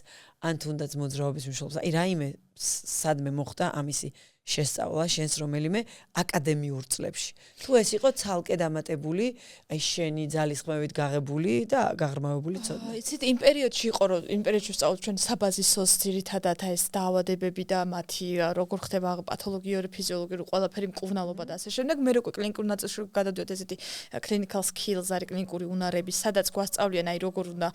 ან თუნდაც მოძრაობის მნიშვნელობას. აი რაიმე სადმე მოხდა ამისი შესწავლა შენს რომელიმე აკადემიურ წლებში. თუ ეს იყო ცალკე დამატებული, აი შენი ძალისხმევით გაღებული და გაღრმავებული ცოდნა. იცით, იმ პერიოდში იყო, რომ იმ პერიოდში ვსწავლობ ჩვენ საბაზისოს ძირითადად ეს დაავადებები და მათი როგორ ხდება პათოლოგიური, ფიზიოლოგიური ყველაფერი მკურნალობა და ასე შემდეგ. მე როგორ კლინიკურ ნაწილში გადავდივართ ესეთი clinical skills არის კლინიკური უნარები, სადაც გვასწავლიან აი როგორ უნდა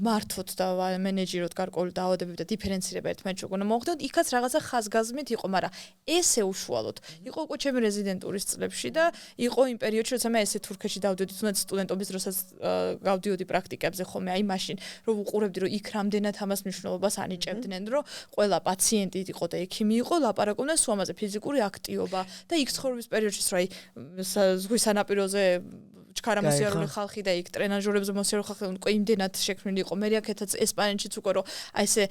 მართვოთ და მენეჯეროთ გარკვეული დაავადებები და დიფერენცირება ერთმანეთში როგორ უნდა მოხდეთ. იქაც რაღაცა ხაზგაზმით იყო, მაგრამ ესე უშუალოდ იყო უკვე ჩემი რეზიდენტურის წლებში და იყო იმ პერიოდში როცა მე ესე თურქეთში დავდიოდი თუნდაც სტუდენტობის დროსაც გავდიოდი პრაქტიკებზე ხოლმე აი მაშინ რომ უყურებდი რომ იქ რამდენად ამას მნიშვნელობას ანიჭებდნენ რომ ყველა პაციენტი იყო და ექიმი იყო ლაპარაკობდნენ სულ ამაზე ფიზიკური აქტივობა და იქ ცხოვრების პერიოდშიც რა აი ზღვის სანაპიროზე ჩქარამოსიარული ხალხი და იქ ტრენაჟორებზე მოსიარული ხალხი უკვე იმდენად შექმნილი იყო. მე აქეთაც ესპანეთშიც უკვე რომ აი ესე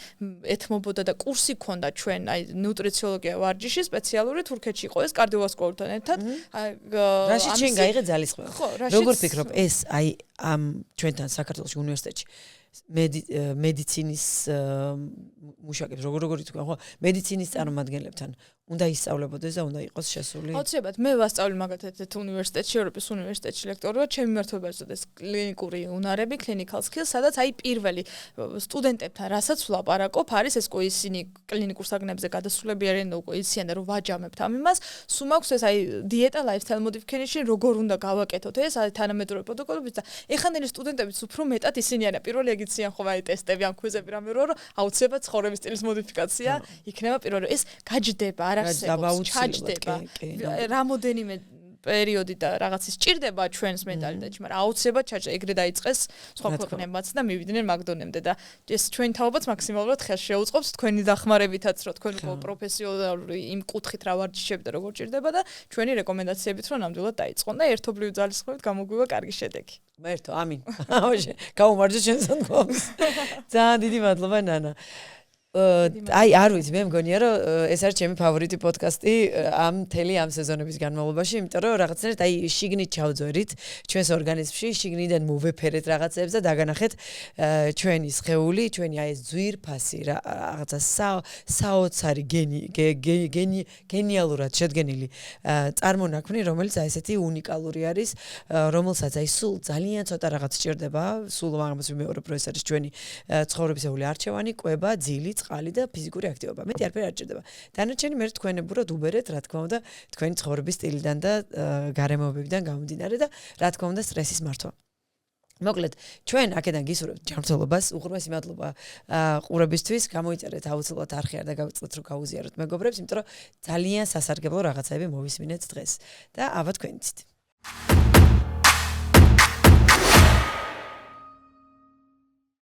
ეთმობოდა და კურსი ქონდა ჩვენ აი ნუტრიციოლოგია ვარჯიში სპეციალური თურქეთში იყო ეს კარდიოვასკულართან ერთად. რაშიც შენ გაიღე ძალისხმევა. როგორ ფიქრობ ეს აი ამ ჩვენთან საქართველოს უნივერსიტეტში მედიცინის მუშაკებს როგორ თქვა ხო მედიცინის წარმომადგენლებთან უნდა ისწავლებოდეს და უნდა იყოს შესული. აუცილებლად მე ვასწავლი მაგათაც ერთ უნივერსიტეტში, ევროპის უნივერსიტეტში ლექტორად, ჩემი მმართველობაზე ეს კლინიკური უნარები, clinical skills, სადაც აი პირველი სტუდენტებთან რასაც ვლაპარაკობ, არის ეს ისინი კლინიკურ საგნებზე გადასულები არიან და უკვე იციან და რომ ვაჯამებთ ამ იმას, სულ მაქვს ეს აი დიეტა, lifestyle modification, როგორ უნდა გავაკეთოთ ეს, აი თანამედროვე პროტოკოლებით და ეხანდელი სტუდენტებიც უფრო მეტად ისინი არიან, პირველი ეგიციან ხო აი ტესტები, ამ ქვიზები რამე რომ აუცილებლად ცხოვრების სტილის მოდიფიკაცია იქნება პირველი ეს გაჯდება არასდროს ჩაჯდება რამოდენიმე პერიოდი და რაღაცის ჭირდება ჩვენს მენტალიტეტში, მაგრამ აუცილებლად ჩაჯდება. ეგრე დაიწყეს სხვა ქვეყნებმაც და მივიდნენ მაგდონემდე და ეს ჩვენი თავობაც მაქსიმალურად ხელს შეუწყობს თქვენი დახმარებითაც, რომ თქვენ უკვე პროფესიონალური იმ კუთხით რა ვარჯიშები და როგორ ჭირდება და ჩვენი რეკომენდაციებით რომ ნამდვილად დაიწყონ და ერთობლივი ძალისხმევით გამოგვივა კარგი შედეგი. მერთო, ამინ. გაუმარჯო ჩვენს სამყაროს. ძალიან დიდი მადლობა ნანა. აი არ ვიცი მე მგონია რომ ეს არის ჩემი ფავორიტი პოდკასტი ამ მთელი ამ სეზონების განმავლობაში, იმიტომ რომ რაღაცნაირად აი შიგნით ჩავძვერით ჩვენს ორგანიზმში, შიგნიდან მოვეფერეთ რაღაცებს და დაგანახეთ ჩვენი სხეული, ჩვენი აი ეს ძვირფასი რაღაცა საოცარი გენიალურად შედგენილი წარმონაქმნი, რომელიც აი ესეთი უნიკალური არის, რომელსაც აი სულ ძალიან ცოტა რაღაც ჭირდება, სულ მაგას ვიმეორებ რომ ეს არის ჩვენი ცხოვრებისეული არჩევანი, კვება, ძილი წყალი და ფიზიკური აქტივობა. მეტი არაფერი არ ჭირდება. დანარჩენი მე თქვენებურად უბერეთ, რა თქმა უნდა, თქვენი ცხოვრების სტილიდან და გარემოებებიდან გამომდინარე და რა თქმა უნდა, სტრესის მართვა. მოკლედ, ჩვენ აქედან გისურვებთ ჯანმრთელობას, უღრმესი მადლობა ყურებისთვის, გამოიწერეთ აუცილებლად არხი არ და გავიწყეთ რომ გაუზიაროთ მეგობრებს, იმიტომ რომ ძალიან სასარგებლო რაღაცები მოვისმინეთ დღეს და აბა თქვენიცით.